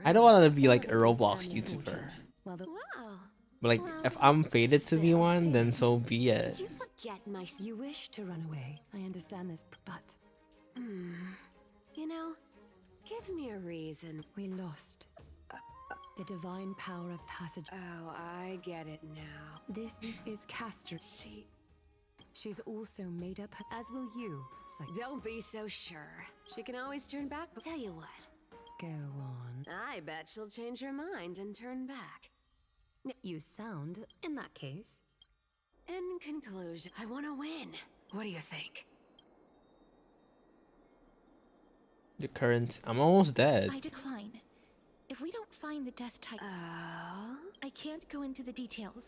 I don't want to be like a Roblox YouTuber. Wow. But like if I'm fated to be one, then so be it. Did you forget my? You wish to run away. I understand this, but you know, give me a reason. We lost the divine power of passage. Oh, I get it now. This is Castorice. She's also made up, as will you. So don't be so sure. She can always turn back. Tell you what. Go on. I bet she'll change her mind and turn back. You sound, in that case. In conclusion, I want to win. What do you think? The current. I'm almost dead. I decline. If we don't find the death type, I can't go into the details.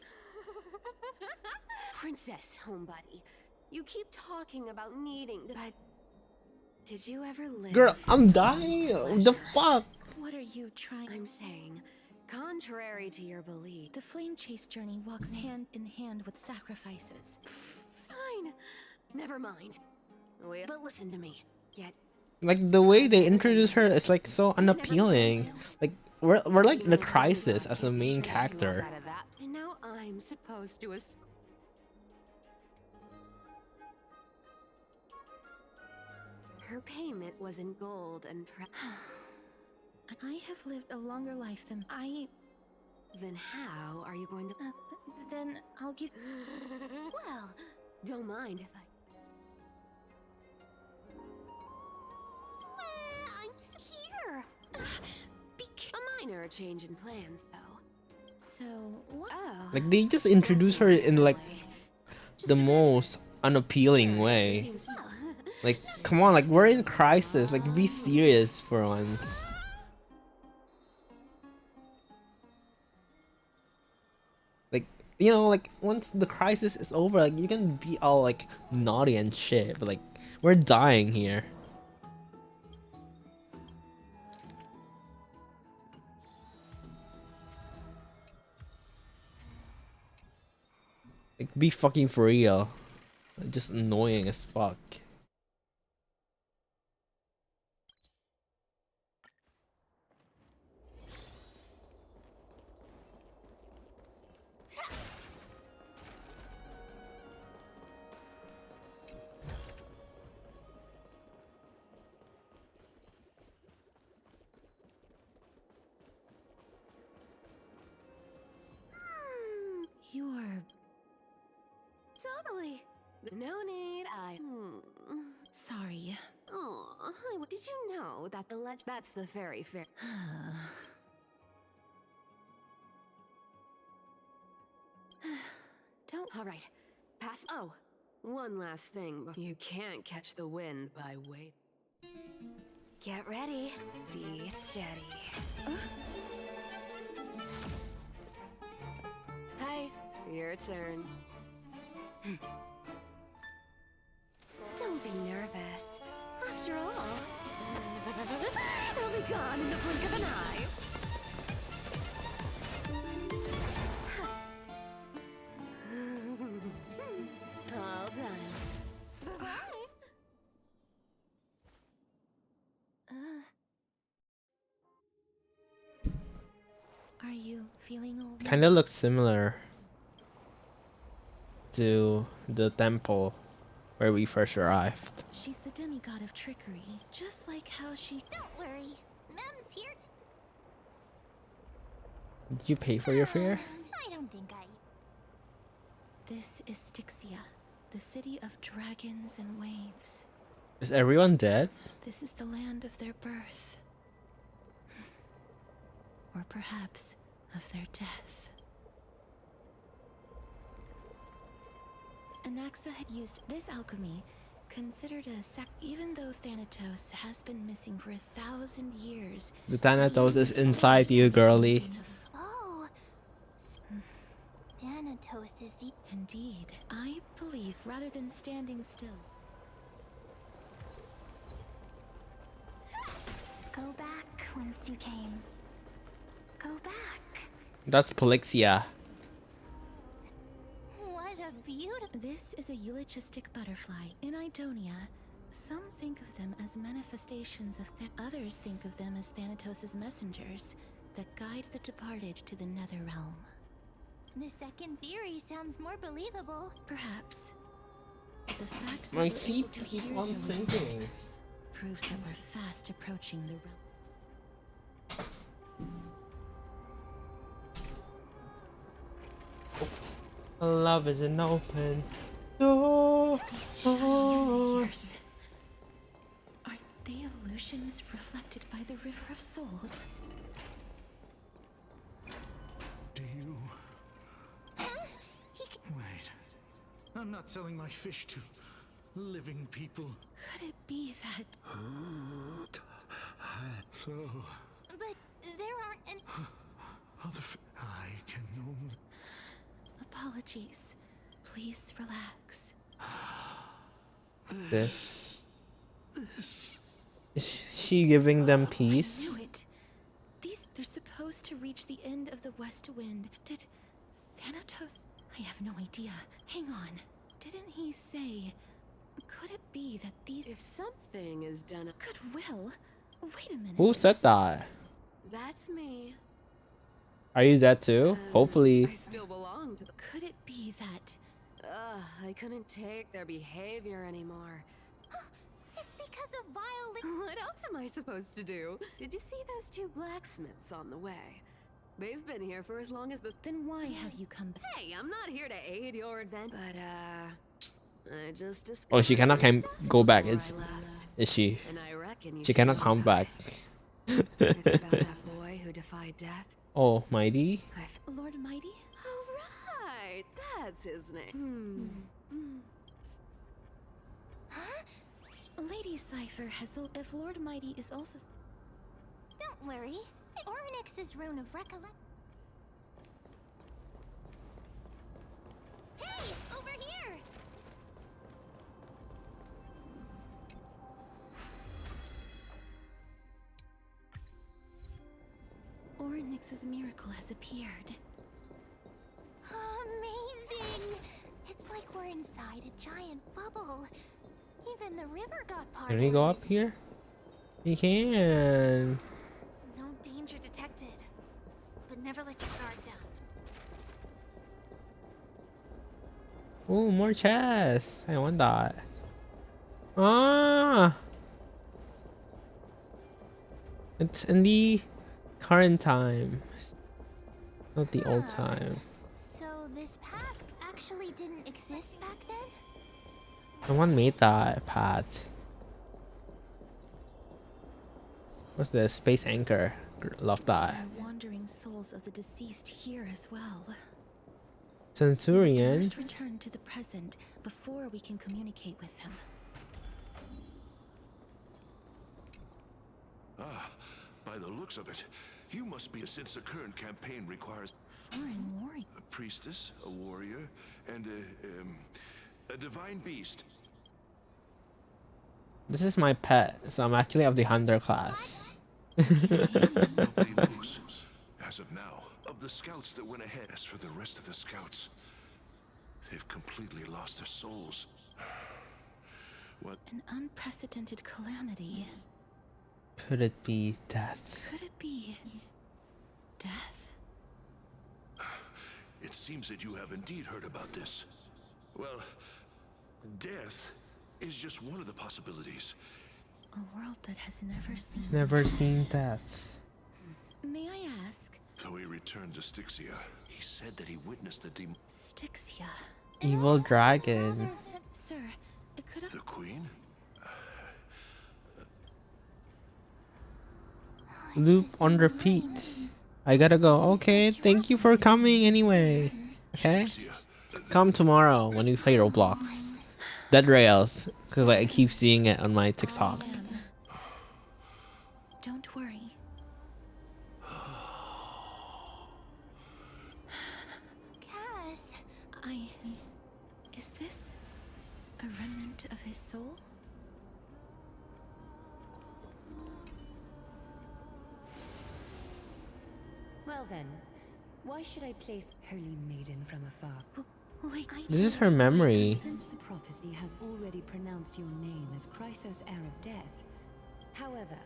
Princess, homebuddy, you keep talking about needing to, but did you ever live? Girl, I'm dying. The fuck? What are you trying? I'm saying, contrary to your belief, the flame chase journey walks hand in hand with sacrifices. Fine, never mind. But listen to me. Yet, like the way they introduce her is like so unappealing. Like we're like in a crisis as the main character. And now I'm supposed to her payment was in gold and I have lived a longer life than I. Then how are you going to? Then I'll give. Well, don't mind if I. I'm here. A minor change in plans, though. So what? Oh. Like they just introduce her in like the most unappealing way. Like, come on, like we're in crisis. Like, be serious for once. Like, you know, like once the crisis is over, like you can be all like naughty and shit, but like we're dying here. Like, be fucking for real. Just annoying as fuck. You're totally. No need. Sorry. Oh, did you know that the that's the very fair. Don't. All right. Pass. Oh, one last thing. You can't catch the wind by wait. Get ready. Be steady. Hi. Your turn. Don't be nervous. After all, it'll be gone in the blink of an eye. All done. Are you feeling all right? Kind of looks similar to the temple where we first arrived. She's the demigod of trickery, just like how she. Don't worry, Mem's here. Did you pay for your fare? I don't think I. This is Styxia, the city of dragons and waves. Is everyone dead? This is the land of their birth. Or perhaps of their death. Anaxa had used this alchemy, considered a even though Thanatos has been missing for 1,000 years. The Thanatos is inside you, girly. Oh, Thanatos is the. Indeed, I believe rather than standing still. Go back whence you came. Go back. That's Polixia. What a beautiful. This is a eulogistic butterfly. In Idonia, some think of them as manifestations of others think of them as Thanatos' messengers that guide the departed to the nether realm. The second theory sounds more believable. Perhaps. The fact that My we're feet able to keep hear on their sinking. whispers proves that we're fast approaching the realm. Love is an open door. Are they illusions reflected by the River of Souls? Do you... Wait. I'm not selling my fish to living people. Could it be that... So... But there aren't an... I can only... Apologies. Please relax. This. Is she giving them peace? I knew it. They're supposed to reach the end of the west wind. Did Thanatos? I have no idea. Hang on. Didn't he say... Could it be that these... If something is done... Goodwill? Wait a minute. Who said that? That's me. Are you that too? Hopefully. I still belong to the... Could it be that... I couldn't take their behavior anymore. It's because of vile... What else am I supposed to do? Did you see those two blacksmiths on the way? They've been here for as long as the... Then why have you come back? Hey, I'm not here to aid your adventure. But, I just discovered... Oh, she cannot go back. Is she? And I reckon you She cannot come back. It's about that boy who defied death. Oh, Mighty? Lord Mighty? Oh, right. That's his name. Huh? Lady Cypher has... If Lord Mighty is also... Don't worry. Ornix's rune of recollect... Hey! Over here! Ornix's miracle has appeared. Amazing! It's like we're in inside a giant bubble. Even the river got parted. Can we go up here? We can. No danger detected. But never let your guard down. Oh, more chests. I want that. Ah! It's in the current time, not the old time. So this path actually didn't exist back then? Someone made that path. What's this? Space anchor. Love that. There are wandering souls of the deceased here as well. Centurion. We must return to the present before we can communicate with them. Ah, by the looks of it, you must be, since the current campaign requires Foreign warrior. a priestess, a warrior, and a divine beast. This is my pet, so I'm actually of the hunter class. Nobody knows, as of now, of the scouts that went ahead. As for the rest of the scouts, they've completely lost their souls. What? An unprecedented calamity. Could it be death? Could it be death? It seems that you have indeed heard about this. Well, death is just one of the possibilities. A world that has never seen Never seen death. May I ask? So he returned to Styxia. He said that he witnessed the demon. Styxia. Evil dragon. Sir, it could have. The queen? Loop on repeat. I gotta go. Okay, thank you for coming anyway. Okay? Come tomorrow when we play Roblox. Dead Rails. Cause like I keep seeing it on my TikTok. Don't worry. Cass. Is this a remnant of his soul? Well then, why should I place Holy Maiden from afar? Wait, This is her memory. Since the prophecy has already pronounced your name as Chrysos, heir of death. However,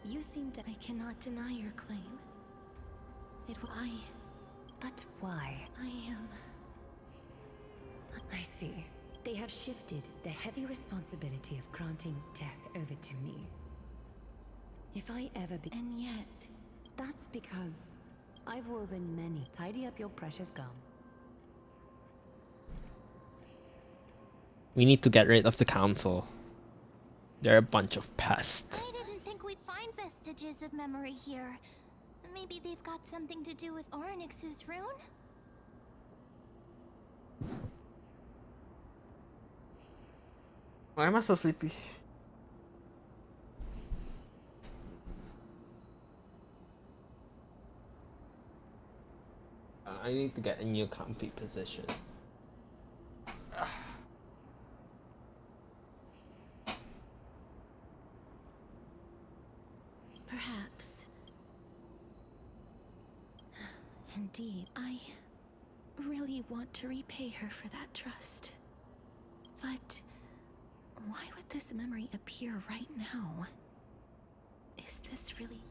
you seem to... I cannot deny your claim. But why? I am... I see. They have shifted the heavy responsibility of granting death over to me. If I ever be... And yet... That's because I've woven many. Tidy up your precious gum. We need to get rid of the council. They're a bunch of pests. I didn't think we'd find vestiges of memory here. Maybe they've got something to do with Ornyx's rune? Why am I so sleepy? I need to get a new comfy position. Perhaps. Indeed, I really want to repay her for that trust. But why would this memory appear right now? Is this really...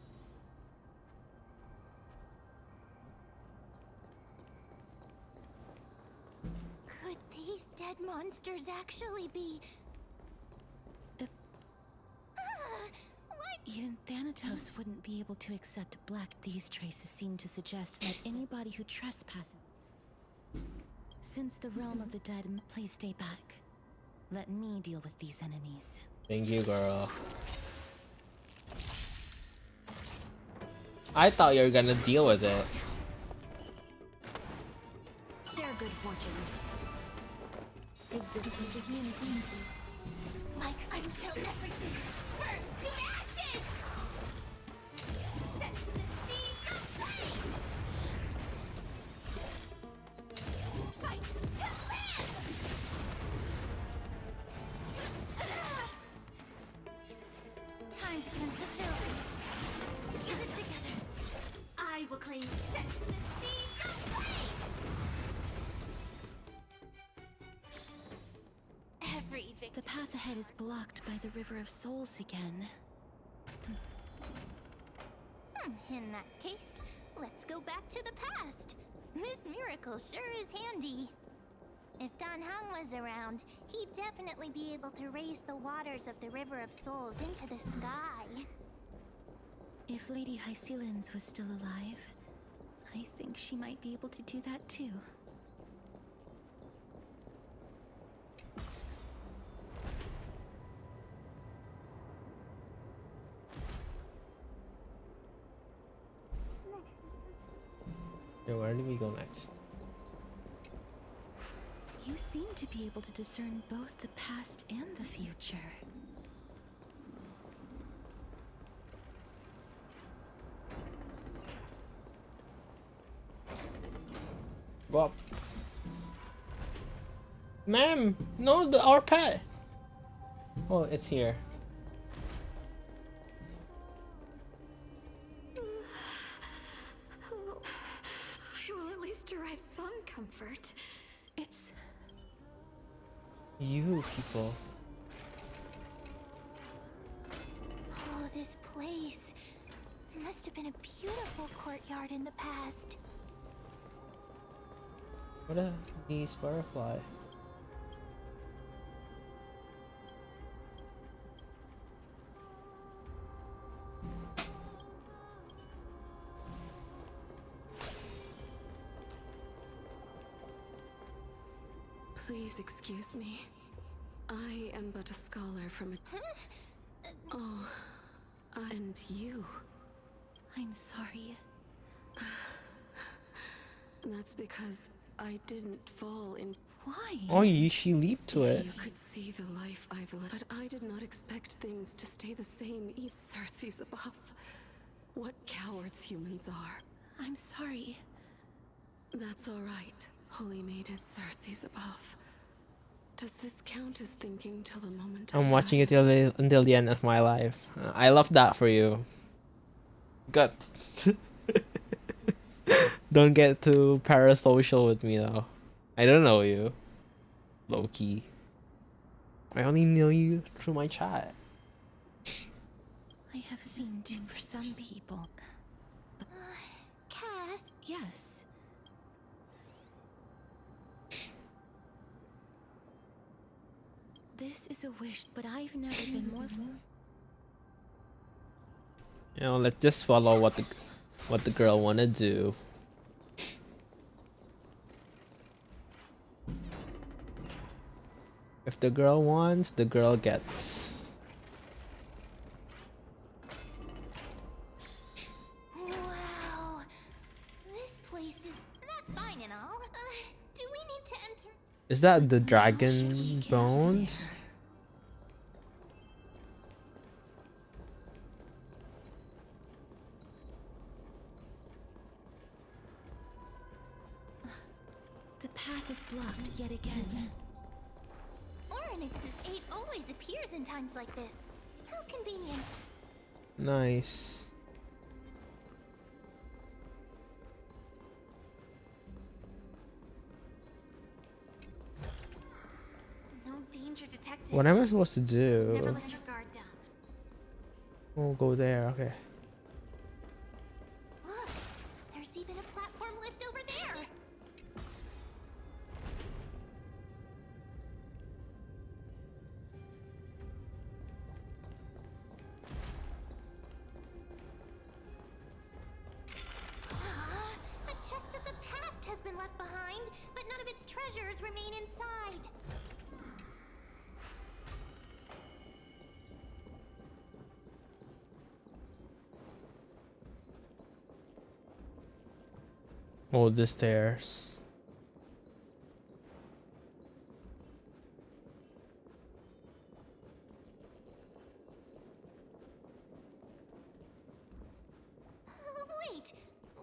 Could these dead monsters actually be... Even Thanatos wouldn't be able to accept black. These traces seem to suggest that anybody who trespasses... Since the realm of the dead, please stay back. Let me deal with these enemies. Thank you, girl. I thought you were gonna deal with it. Share good fortunes. Existence is unity. Like until everything burns to ashes! Set the seas aflame! Fight to live! Time to cleanse the children. Get it together. I will claim set the seas aflame! The path ahead is blocked by the River of Souls again. In that case, let's go back to the past. This miracle sure is handy. If Dan Heng was around, he'd definitely be able to raise the waters of the River of Souls into the sky. If Lady Hycelens was still alive, I think she might be able to do that too. Yeah, where do we go next? You seem to be able to discern both the past and the future. Go up. Ma'am! No, our pet! Oh, it's here. I will at least derive some comfort. It's... You people. Oh, this place must have been a beautiful courtyard in the past. What are these butterfly? Please excuse me. I am but a scholar from a... Oh, and you. I'm sorry. That's because I didn't fall in... Why? Oh, she leaped to it. You could see the life I've led, but I did not expect things to stay the same. Cersei's above. What cowards humans are. I'm sorry. That's all right. Holy Maiden, Cersei's above. Does this count as thinking till the moment I'm watching it until the end of my life. I love that for you. Good. Don't get too parasocial with me though. I don't know you. Low-key. I only know you through my chat. I have seen too for some people. Cass? Yes. This is a wish, but I've never been more... You know, let's just follow what the girl wanna do. If the girl wants, the girl gets. Wow. This place is... That's fine and all. Do we need to enter? Is that the dragon bones? The path is blocked yet again. Oryx's 8 always appears in times like this. How convenient. Nice. No danger detected. What am I supposed to Never do? let your guard down. We'll go there, okay. Look, there's even a platform lift over there. A chest of the past has been left behind, but none of its treasures remain inside. Oh, the stairs. Wait,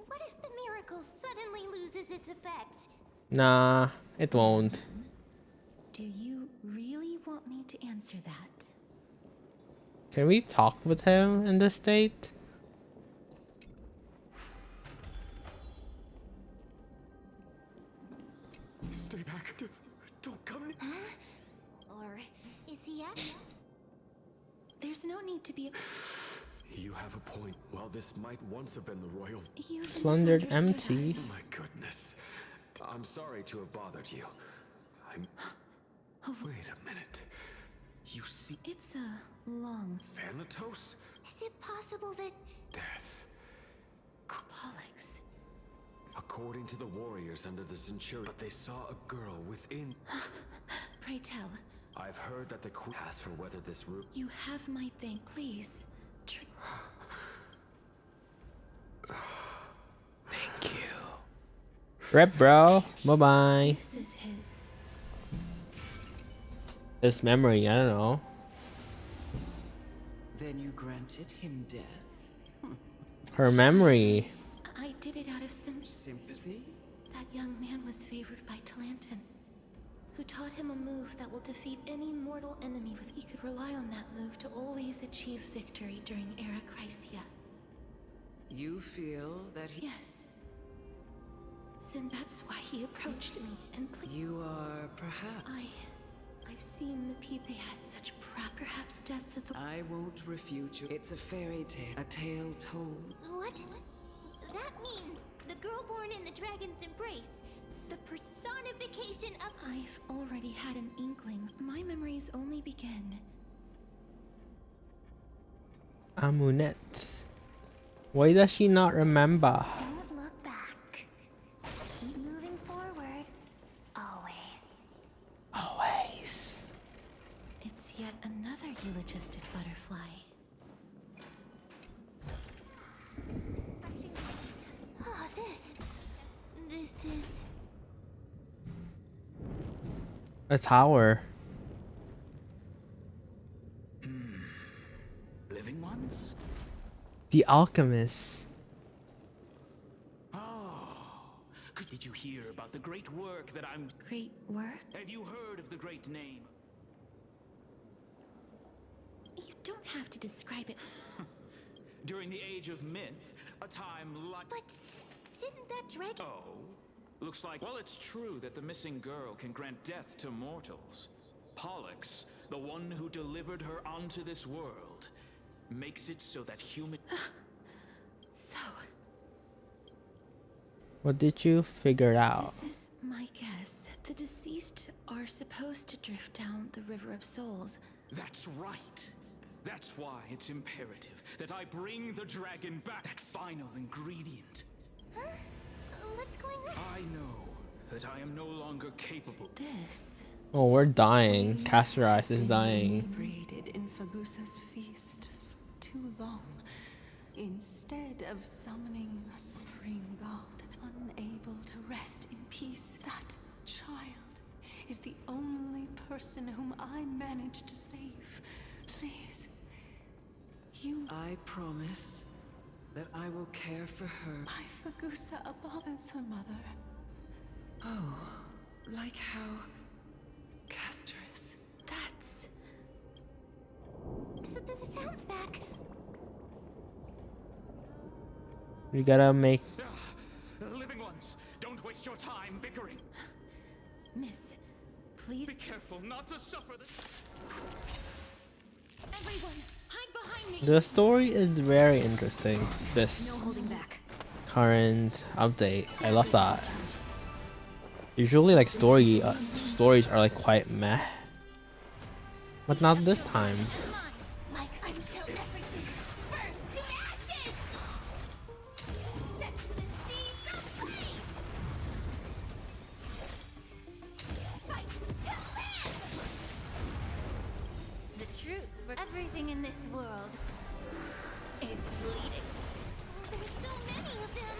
what if the miracle suddenly loses its effect? Nah, it won't. Do you really want me to answer that? Can we talk with him in this state? Stay back. Don't come. Huh? Or is he There's no need to be. You have a point. Well, this might once have been the royal. Plundered empty. My goodness. I'm sorry to have bothered you. Wait a minute. You see. It's a long. Thanatos? Is it possible that. Death. Pollux. According to the warriors under the Centurion, but they saw a girl within. Pray tell. I've heard that the queen asked for whether this route. You have my thing, please. Thank you. Rep, bro. Bye bye. This is his. This memory, I don't know. Then you granted him death? Her memory. I did it out of sympathy. That young man was favored by Talantin, who taught him a move that will defeat any mortal enemy with. He could rely on that move to always achieve victory during Era Chrysia. You feel that he... Yes. Since that's why he approached me and You are perhaps... I've seen the people. They had such perhaps deaths at the... I won't refute you. It's a fairy tale. A tale told. What? That means the girl born in the dragon's embrace. The personification of... I've already had an inkling. My memories only begin. Amunet. Why does she not remember? Don't look back. Keep moving forward. Always. Always. It's yet another eulogistic butterfly. Oh, this is... A tower. Living ones? The alchemist. Did you hear about the great work that I'm... Great work? Have you heard of the great name? You don't have to describe it. During the age of myth, a time like... But didn't that dragon... Oh, looks like... Well, it's true that the missing girl can grant death to mortals. Pollux, the one who delivered her onto this world, makes it so that human... So... What did you figure out? This is my guess. The deceased are supposed to drift down the River of Souls. That's right. That's why it's imperative that I bring the dragon back. That final ingredient. Huh? What's going on? I know that I am no longer capable. This... Oh, we're dying. Castorice is dying. Braided in Fagusa's feast for too long. Instead of summoning a supreme god, unable to rest in peace, that child is the only person whom I managed to save. Please, you... I promise that I will care for her. My Fagusa abhors her mother. Oh, like how... Castorice. That's... The sound's back. We gotta make... Living ones, don't waste your time bickering. Miss, please... Be careful not to suffer the... Everyone, hide behind me. The story is very interesting. This No holding back. current update. I love that. Usually like stories are like quite meh. But not this time. Like until everything burns to ashes. Set the seas aflame. Fight to live. The truth for everything in this world is bleeding. There's so many of them.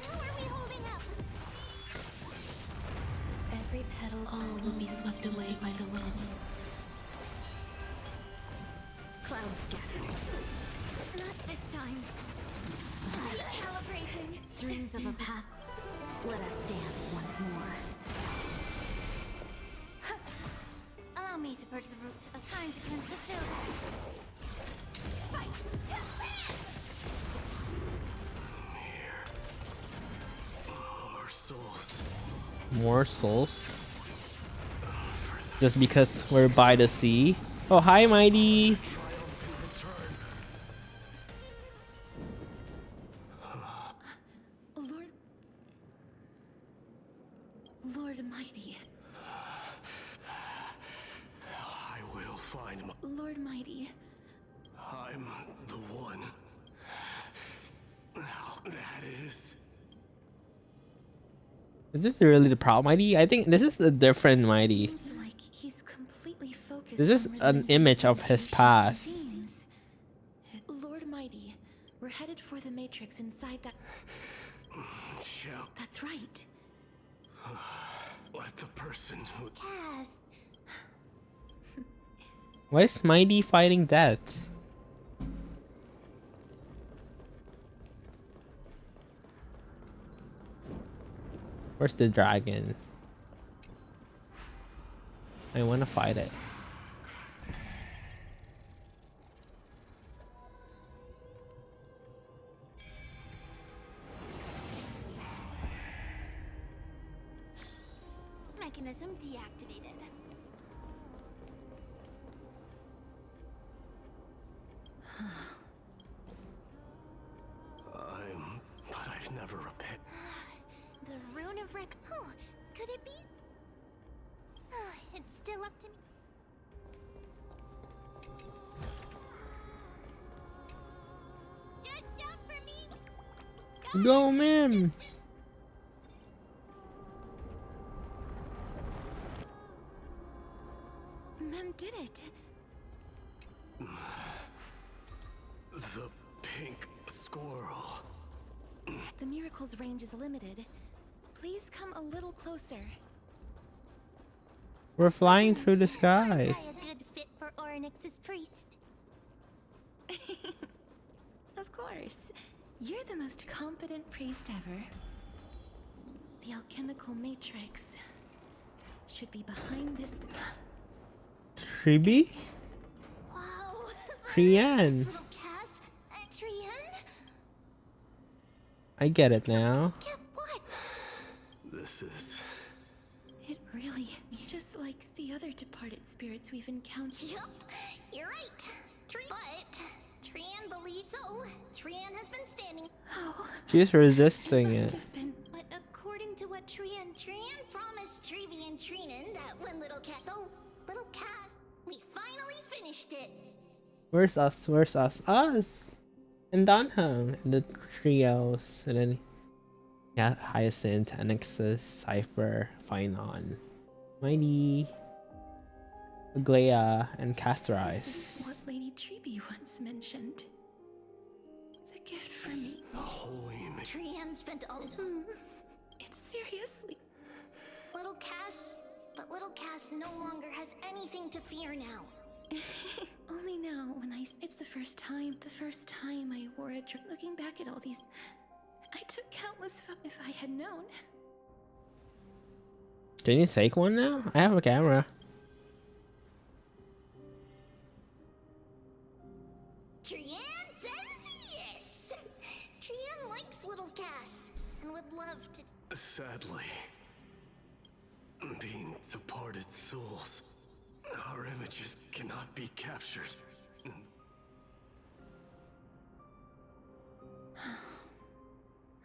How are we holding up? Every petal will be swept away by the wind. Clouds scattered. Not this time. Recalibrating. Dreams of a past. Let us dance once more. Allow me to purge the root. A time to cleanse the children. Fight to live! More souls. More souls? Just because we're by the sea? Oh, hi, Mighty. Lord Mighty. I will find my... Lord Mighty. I'm the one. That is... Is this really the problem, Mighty? I think this is a different Mighty. Seems like he's completely focused This is on an image of his past. Seems. Lord Mighty, we're headed for the Matrix inside that... Shall... That's right. Let the person who... Cass. Why is Mighty fighting death? Where's the dragon? I want to fight it. Mechanism deactivated. But I've never repaired. The rune of Rick. Oh, could it be? It's still up to me. Just shout for me. Go, man. Mem did it. The pink squirrel. The miracle's range is limited. Please come a little closer. We're flying through the sky. A good fit for Orynyx's priest. Of course. You're the most competent priest ever. The alchemical matrix should be behind this. Tribi? Wow. Trian. Little Cass. Trian? I get it now. What? This is... It really, just like the other departed spirits we've encountered. Yup, you're right. But Trian believes so. Trian has been standing. Oh, She's resisting it. But according to what Trian promised Trevi and Trinan that when little Cass, we finally finished it. Where's us? Where's us? Us! And Dunham. And the trios. And then... yeah, Hyacinth, Annexus, Cypher, Finon, Mighty, Aglaya, and Castorice. This is what Lady Trebi once mentioned. The gift for me. The holy... Trian spent all... It's seriously... Little Cass... But little Cass no longer has anything to fear now. Only now, when it's the first time I wore a dress. Looking back at all these... I took countless if I had known. Can you take one now? I have a camera. Trian says yes! Trian likes little Cass and would love to... Sadly, being departed souls, our images cannot be captured.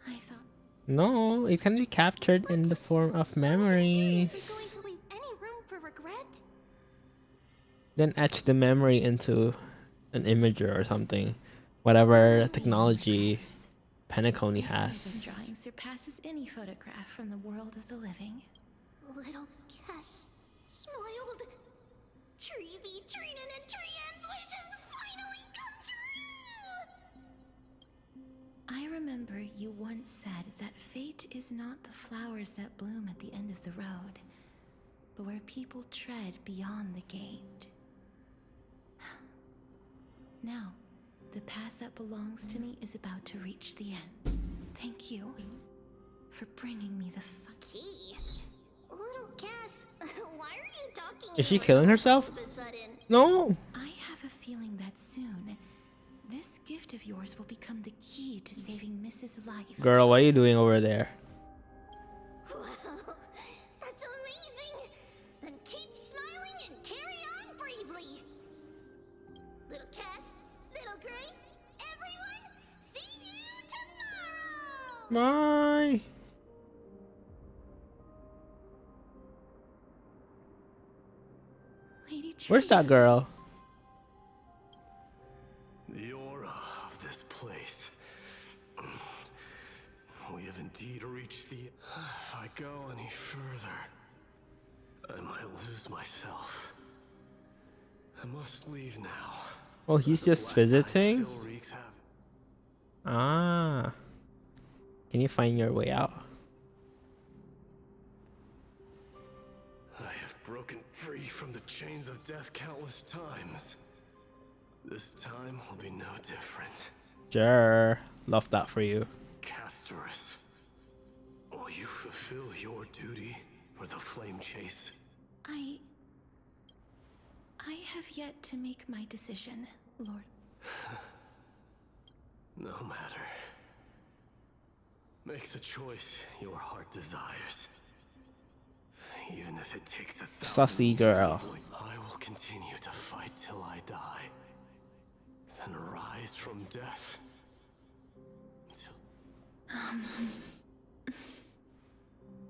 I thought... No, it can be captured in the form of memories. Going to leave any room for regret? Then etch the memory into an imager or something. Whatever technology Penacony has. Drawing surpasses any photograph from the world of the living. Little Cass smiled. Trevi, Trinan, and Trian's wishes finally come true! I remember you once said that fate is not the flowers that bloom at the end of the road, but where people tread beyond the gate. Now, the path that belongs to me is about to reach the end. Thank you for bringing me the key. Little Cass, why are you talking? Is she killing herself? All of a sudden? No. I have a feeling that soon, this gift of yours will become the key to saving Mrs. Life. Girl, what are you doing over there? Wow, that's amazing! Then keep smiling and carry on bravely! Little Cass, Little Gray, everyone, see you tomorrow! Bye. Lady Where's that girl? The aura of this place. We have indeed reached the... If I go any further, I might lose myself. I must leave now. Oh, he's just visiting? Still wreaks havoc. Ah. Can you find your way out? I have broken free from the chains of death countless times. This time will be no different. Sure. Love that for you. Castorice, will you fulfill your duty for the flame chase? I have yet to make my decision, Lord. No matter. Make the choice your heart desires. Even if it takes 1,000 Sussy years girl. of void, I will continue to fight till I die. Then rise from death.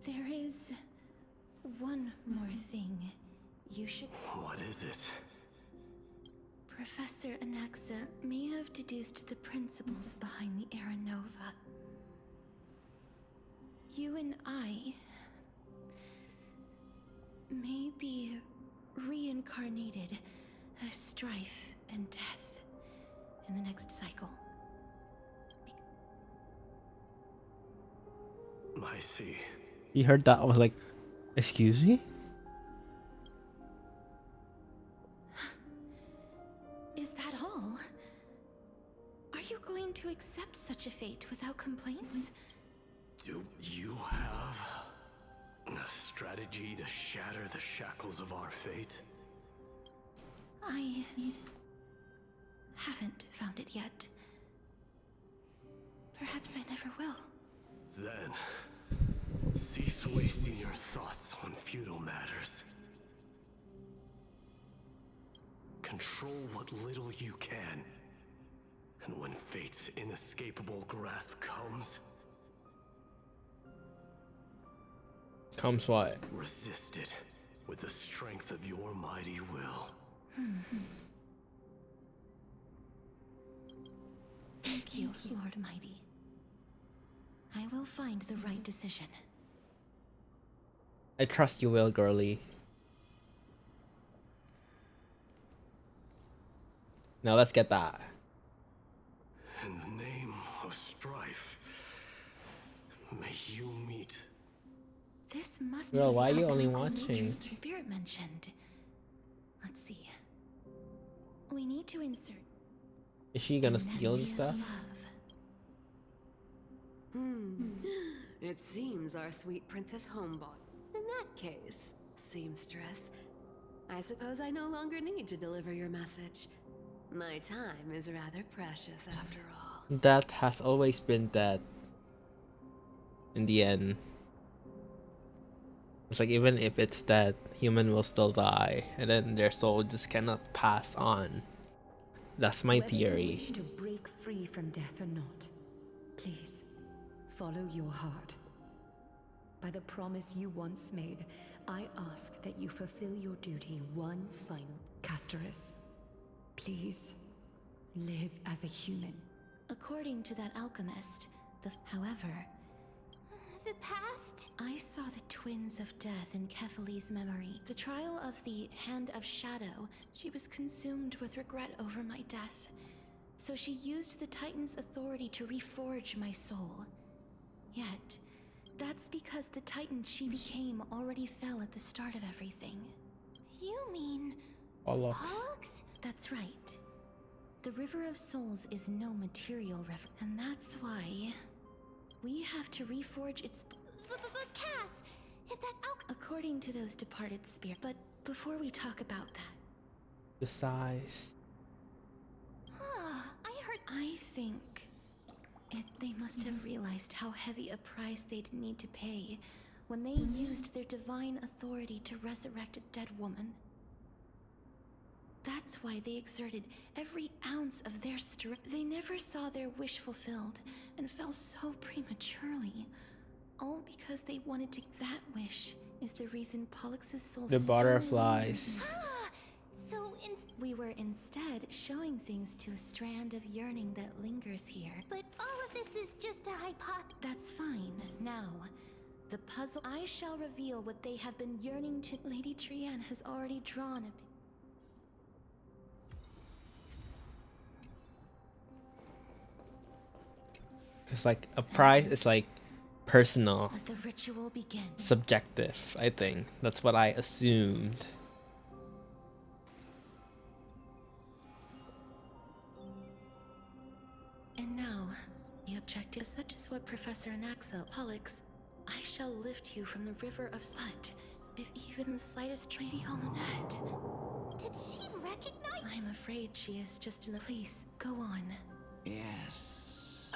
There is one more thing you should... What is it? Professor Anaxa may have deduced the principles behind the Era Nova. You and I may be reincarnated as strife and death in the next cycle. I see. He heard that. I was like, excuse me? Is that all? Are you going to accept such a fate without complaints? Do you have a strategy to shatter the shackles of our fate? I haven't found it yet. Perhaps I never will. Then, cease wasting your thoughts on futile matters. Control what little you can. And when fate's inescapable grasp comes... Comes what? Resist it with the strength of your mighty will. Thank you, Lord Mighty. I will find the right decision. I trust you will, girly. Now let's get that. In the name of strife, may you meet... This must Girl, be why are you the only alchemical watching? natures the spirit mentioned. Let's see. We need to insert... Is she gonna steal the stuff? It seems our sweet Princess Homebot. In that case, seamstress, I suppose I no longer need to deliver your message. My time is rather precious after all. That has always been that. In the end. It's like even if it's dead, human will still die, and then their soul just cannot pass on. That's my Whether theory. you wish to break free from death or not, please follow your heart. By the promise you once made, I ask that you fulfill your duty one final. Castorice, please live as a human. According to that alchemist, however, The past? I saw the twins of death in Kefali's memory. The trial of the Hand of Shadow, she was consumed with regret over my death. So she used the Titan's authority to reforge my soul. Yet, that's because the Titan she became already fell at the start of everything. You mean... Bollocks. That's right. The River of Souls is no material river, and that's why we have to reforge its... But Cass, if that according to those departed spirits. But before we talk about that... The size. I think they must have realized how heavy a price they'd need to pay when they used their divine authority to resurrect a dead woman. That's why they exerted every ounce of their strength. They never saw their wish fulfilled and fell so prematurely. All because they wanted to. That wish is the reason Pollux's soul. The butterflies. So we were instead showing things to a strand of yearning that lingers here. But all of this is just a hypothesis. That's fine. Now, the puzzle. I shall reveal what they have been yearning to. Lady Trianne has already drawn a. It's like a prize is like personal. Let the ritual begin. Subjective, I think. That's what I assumed. And now, the objective, such as what Professor Anaxa, Pollux, I shall lift you from the river of Slut, if even the slightest. Lady Almanette. Did she recognize? I'm afraid she is just in a. Please, go on. Yes.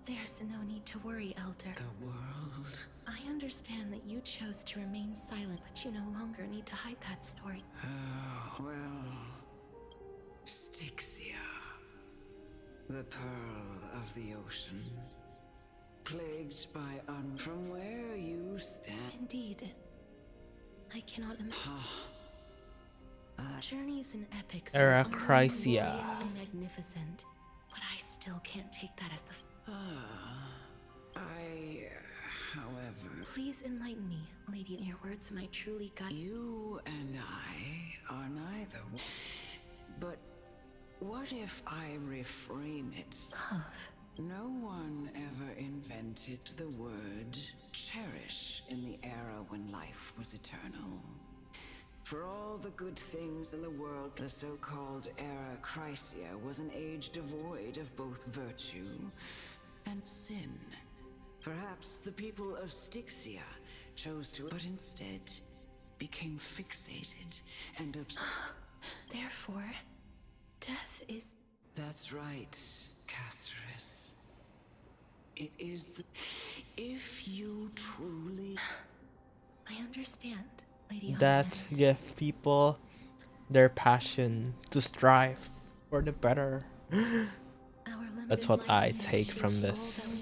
There's no need to worry, Elder. The world? I understand that you chose to remain silent, but you no longer need to hide that story. Well, Styxia, the pearl of the ocean, plagued by from where you stand. Indeed. I cannot imagine. Journeys and epics are glorious and magnificent, but I still can't take that as the. However... Please enlighten me, lady. Your words might truly guide. You and I are neither. But what if I reframe it? Love. No one ever invented the word cherish in the era when life was eternal. For all the good things in the world, the so-called era Chrysia was an age devoid of both virtue and sin. Perhaps the people of Styxia chose to, but instead became fixated and Therefore, death is. That's right, Castorice. It is the. If you truly. I understand, Lady. That give people their passion to strive for the better. That's what I take from this.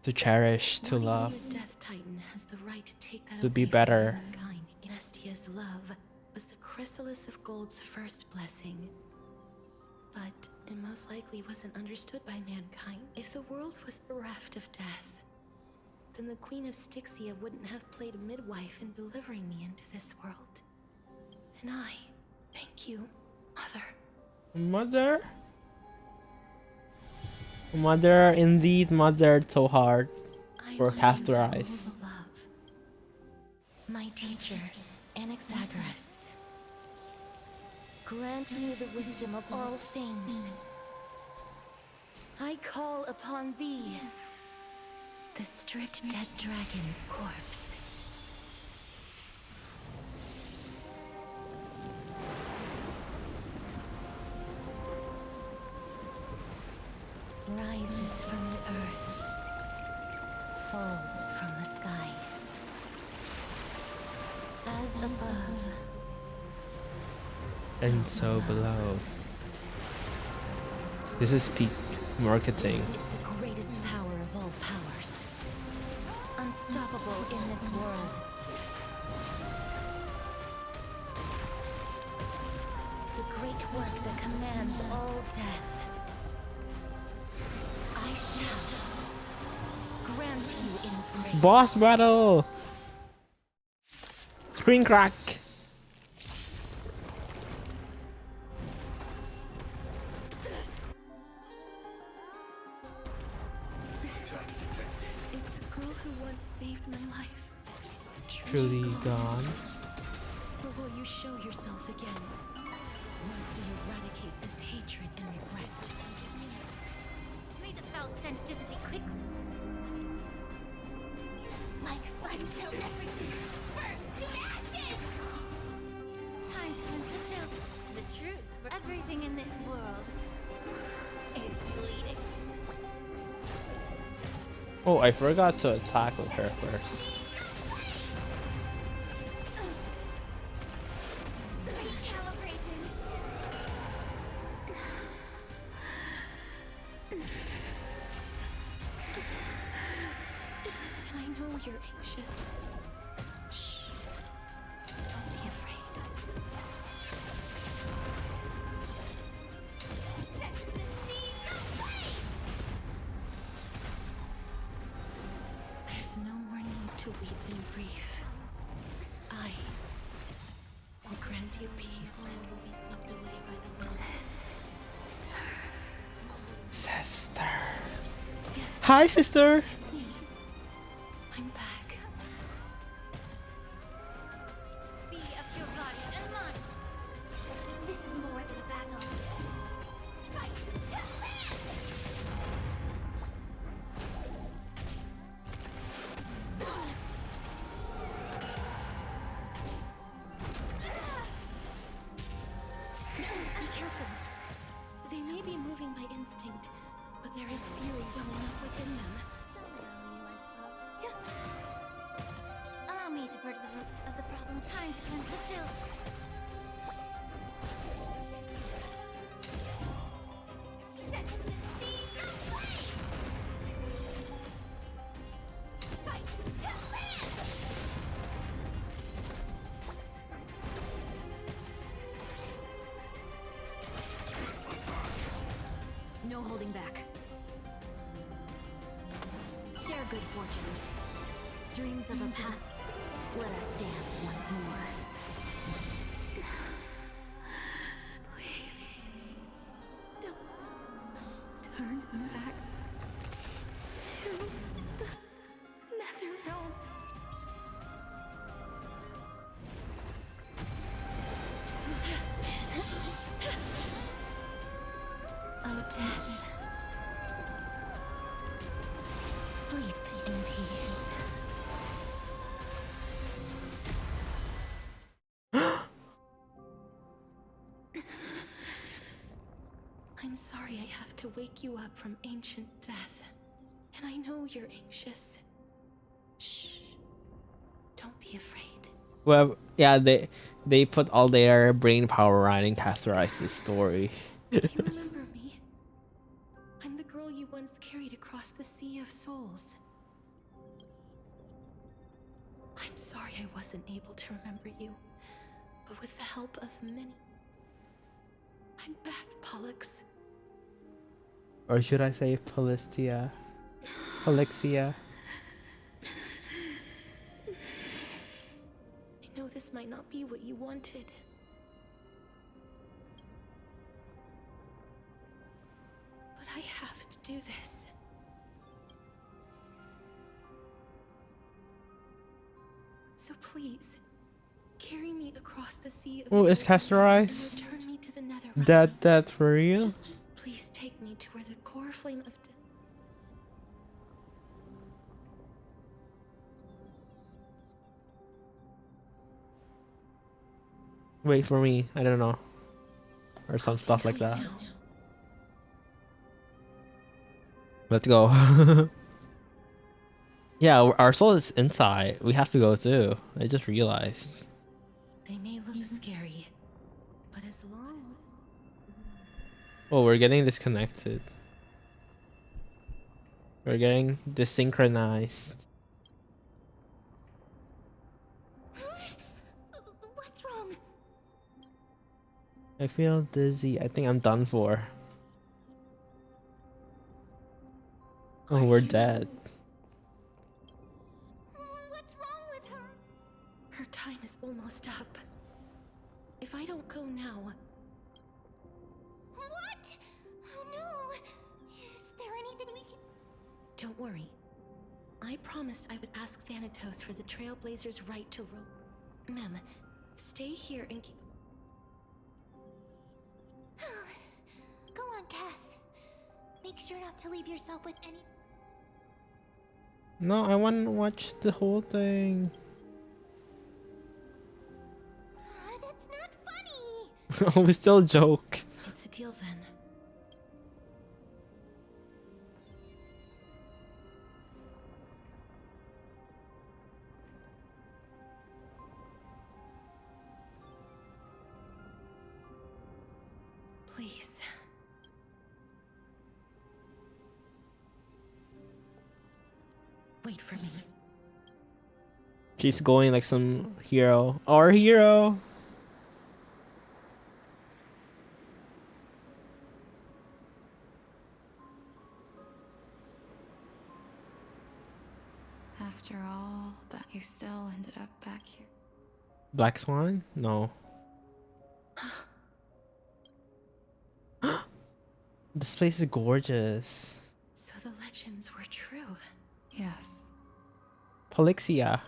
To cherish, to love, Death Titan has the right to take that to be away from better. mankind. Inestia's love was the chrysalis of Gold's first blessing. But it most likely wasn't understood by mankind. If the world was bereft of death, then the Queen of Styxia wouldn't have played midwife in delivering me into this world. And I thank you, Mother. Mother? Mother, indeed, mother, so hard for Castorice. My teacher, Anaxagoras, grant me the wisdom of all things. I call upon thee, the stripped dead dragon's corpse. Rises from the earth, falls from the sky. As above, And so below. This is peak marketing. This is the greatest power of all powers. Unstoppable in this world. The great work that commands all death. I shall grant you in grace. Boss battle! Screen crack! Is the girl who once saved my life Truly gone. or will you show yourself again once we eradicate this hatred and regret? May the foul stench dissipate quickly. Like fire till everything burns to ashes! Time to cleanse the filth. The truth for everything in this world is bleeding. Oh, I forgot to attack with her first. you're anxious. Shh. Don't be afraid. Set the seas aflame! There's no more need to weep in grief. I will grant you peace. The land will be swept away by the wind. Sister. Yes. Hi, sister. It's me. I'm back. Be of your body and mind. This is more than a battle. Fight to land! Be careful. They may be moving by instinct, but there is fury welling up within them. Allow me to purge the root of the problem. Time to cleanse the filth. Set the seas aflame! Fight to land! No holding back. Share good fortunes. Dreams of a path. Let us dance once more. Please. Don't turn back to the nether realm. Oh, death. Sleep in peace. I'm sorry I have to wake you up from ancient death. And I know you're anxious. Shh. Don't be afraid. Well, yeah, they put all their brain power writing Castorice's story. Do you remember me? I'm the girl you once carried across the Sea of Souls. I'm sorry I wasn't able to remember you, but with the help of many, I'm back, Pollux. Or should I say Polixia? Polixia? I know this might not be what you wanted. But I have to do this. So please, carry me across the Sea of Oh, is Souls Castorice and return me to the Nether. that for real? Just please take me to where the core flame of Wait for me, I don't know. Or some stuff like that. Let's go. Yeah, our soul is inside. We have to go too. I just realized. They may look scary, but as long Oh, we're getting disconnected. We're getting desynchronized. What's wrong? I feel dizzy. I think I'm done for. Oh, we're dead. What's wrong with her? her time is almost up. If I don't go now... What? Oh no! Is there anything we can... Don't worry. I promised I would ask Thanatos for the Trailblazers' right to roam. Mem, stay here and keep... Go on, Cass. Make sure not to leave yourself with any... No, I want to watch the whole thing. That's not funny! Oh, we still joke. It's a deal then. Please. Wait for me. She's going like some hero. Our hero. After all that, you still ended up back here. Black Swan? No. This place is gorgeous. So the legends were true. Yes. Polixia.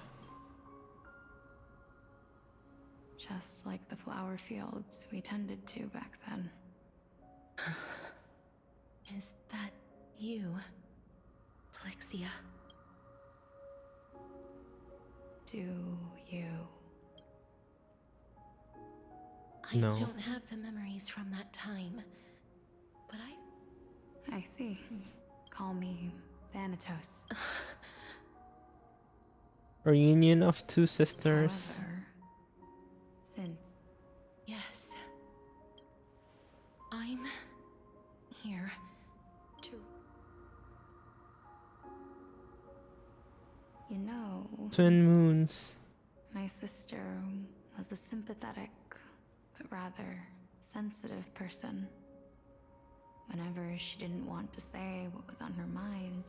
Just like the flower fields we tended to back then. Is that you, Polixia? Do you? No. I don't have the memories from that time, but I see. Call me Thanatos. Reunion of two sisters. However, since... Yes. I'm here to... You know... Twin moons. My sister was a sympathetic, but rather sensitive person. Whenever she didn't want to say what was on her mind,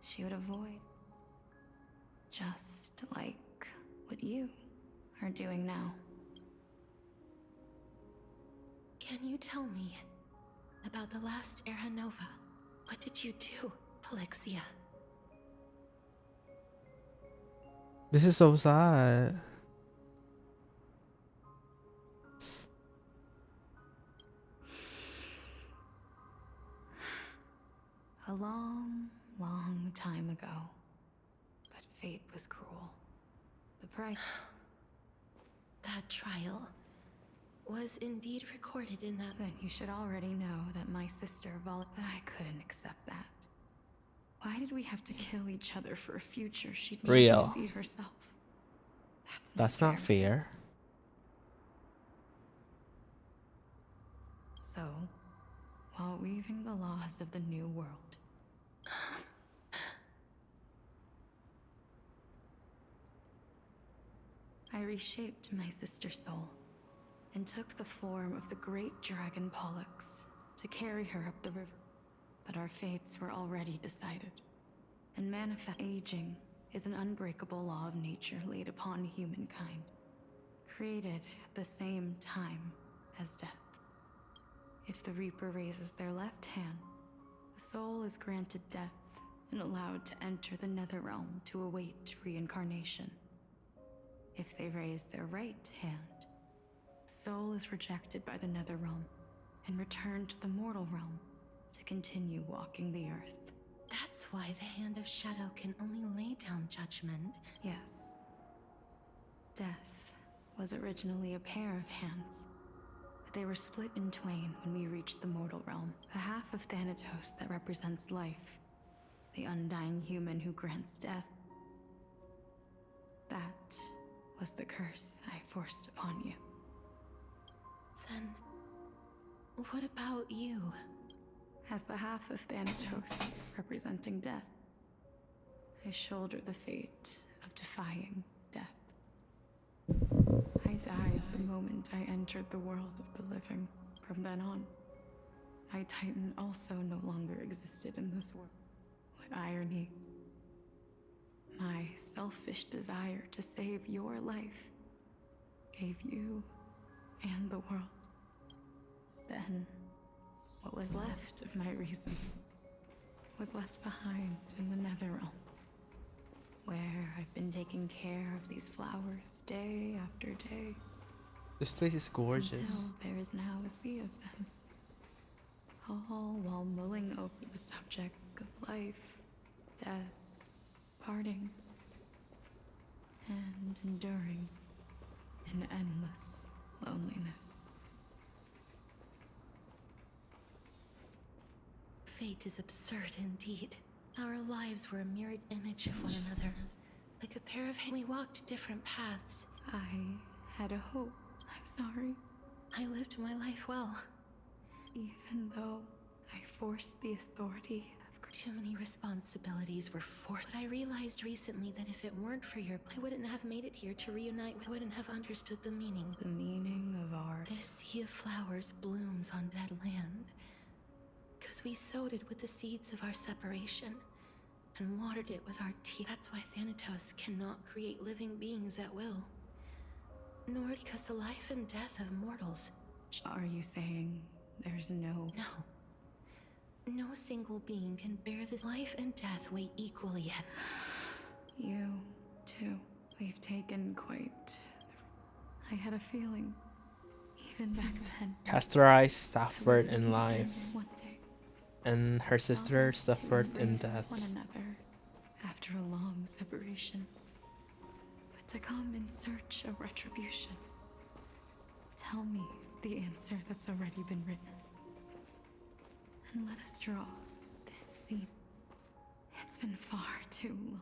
she would avoid. Just like what you are doing now. Can you tell me about the last Era Nova? What did you do, Polixia? This is so sad. A long, long time ago. But fate was cruel. The price... That trial was indeed recorded in that... Then you should already know that my sister But I couldn't accept that. Why did we have to kill each other for a future she'd never Real. see herself? That's not fair. So, while weaving the laws of the new world, I reshaped my sister's soul and took the form of the great dragon Pollux to carry her up the river. But our fates were already decided, and manifest aging is an unbreakable law of nature laid upon humankind, created at the same time as death. If the Reaper raises their left hand, the soul is granted death and allowed to enter the Netherrealm to await reincarnation. If they raise their right hand, the soul is rejected by the Netherrealm and returned to the mortal realm to continue walking the earth. That's why the Hand of Shadow can only lay down judgment. Yes. Death was originally a pair of hands, but they were split in twain when we reached the mortal realm. The half of Thanatos that represents life, the undying human who grants death. That was the curse I forced upon you. Then, what about you? As the half of Thanatos, representing death, I shoulder the fate of defying death. I died the moment I entered the world of the living. From then on, my Titan also no longer existed in this world. What irony. My selfish desire to save your life gave you and the world. Then, what was left of my reasons was left behind in the Netherrealm, where I've been taking care of these flowers day after day. This place is gorgeous. Until there is now a sea of them. All while mulling over the subject of life, death, parting, and enduring an endless loneliness. Fate is absurd indeed. Our lives were a mirrored image of one another. Like a pair of hands, we walked different paths. I had a hope. I'm sorry. I lived my life well. Even though I forced the authority Too many responsibilities were forced. But I realized recently that if it weren't for your, I wouldn't have made it here to reunite. I wouldn't have understood the meaning. The meaning of our... This sea of flowers blooms on dead land. Because we sowed it with the seeds of our separation and watered it with our tears. That's why Thanatos cannot create living beings at will. Nor because the life and death of mortals. Are you saying there's no... No. No single being can bear this. Life and death weigh equally. You, too. We've taken quite... I had a feeling, even back then. Castorice suffered in life, One day, and her sister suffered in death. one another after a long separation, but to come in search of retribution. Tell me the answer that's already been written, and let us draw this scene. It's been far too long.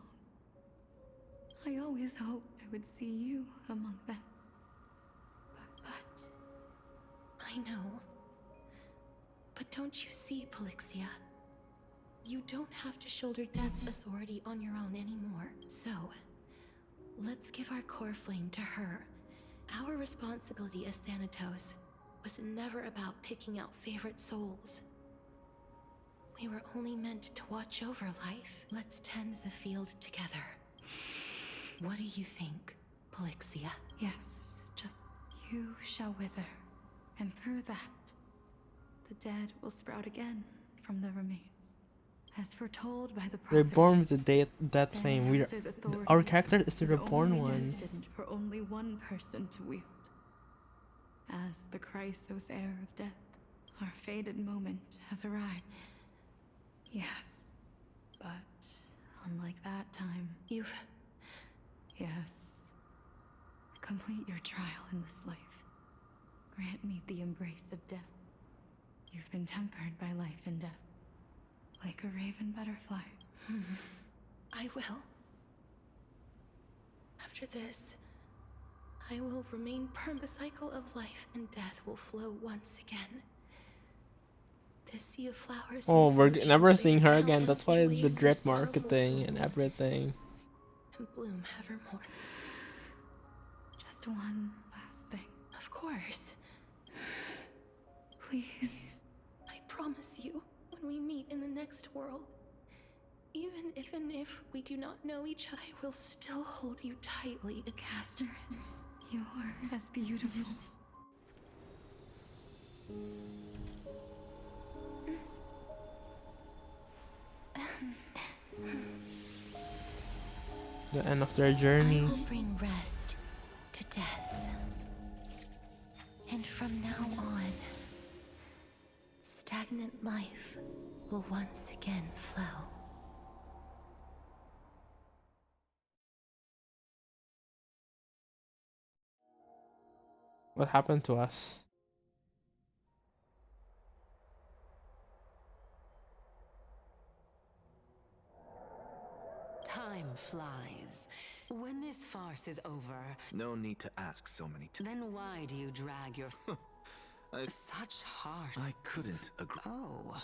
I always hoped I would see you among them. But I know. But don't you see, Polixia? You don't have to shoulder death's authority on your own anymore. So, let's give our core flame to her. Our responsibility as Thanatos was never about picking out favorite souls. We were only meant to watch over life. Let's tend the field together. What do you think, Polixia? yes, just you shall wither, and through that, the dead will sprout again from the remains. As foretold by the prophecies, Reborn with the death flame. Thanatos' authority Our character is the is reborn only one. destined for only one person to wield. As the Chrysos heir of death, our fated moment has arrived. Yes, but unlike that time, you've... Yes. Complete your trial in this life. Grant me the embrace of death. You've been tempered by life and death, like a raven butterfly. I will. After this, I will remain the cycle of life and death will flow once again. This sea of flowers. Oh, we're so never gently seeing her countless again. That's why the joys drip through sorrowful marketing and souls, everything. and bloom evermore. Just one last thing. Of course. Please. I promise you, when we meet in the next world, even if we do not know each other, I will still hold you tightly. Castorice, you're as beautiful. The end of their journey. I will bring rest to death. And from now on, stagnant life will once again flow. What happened to us? Time flies. When this farce is over, No need to ask so many times. then why do you drag your... Such harsh... I couldn't agree. Oh.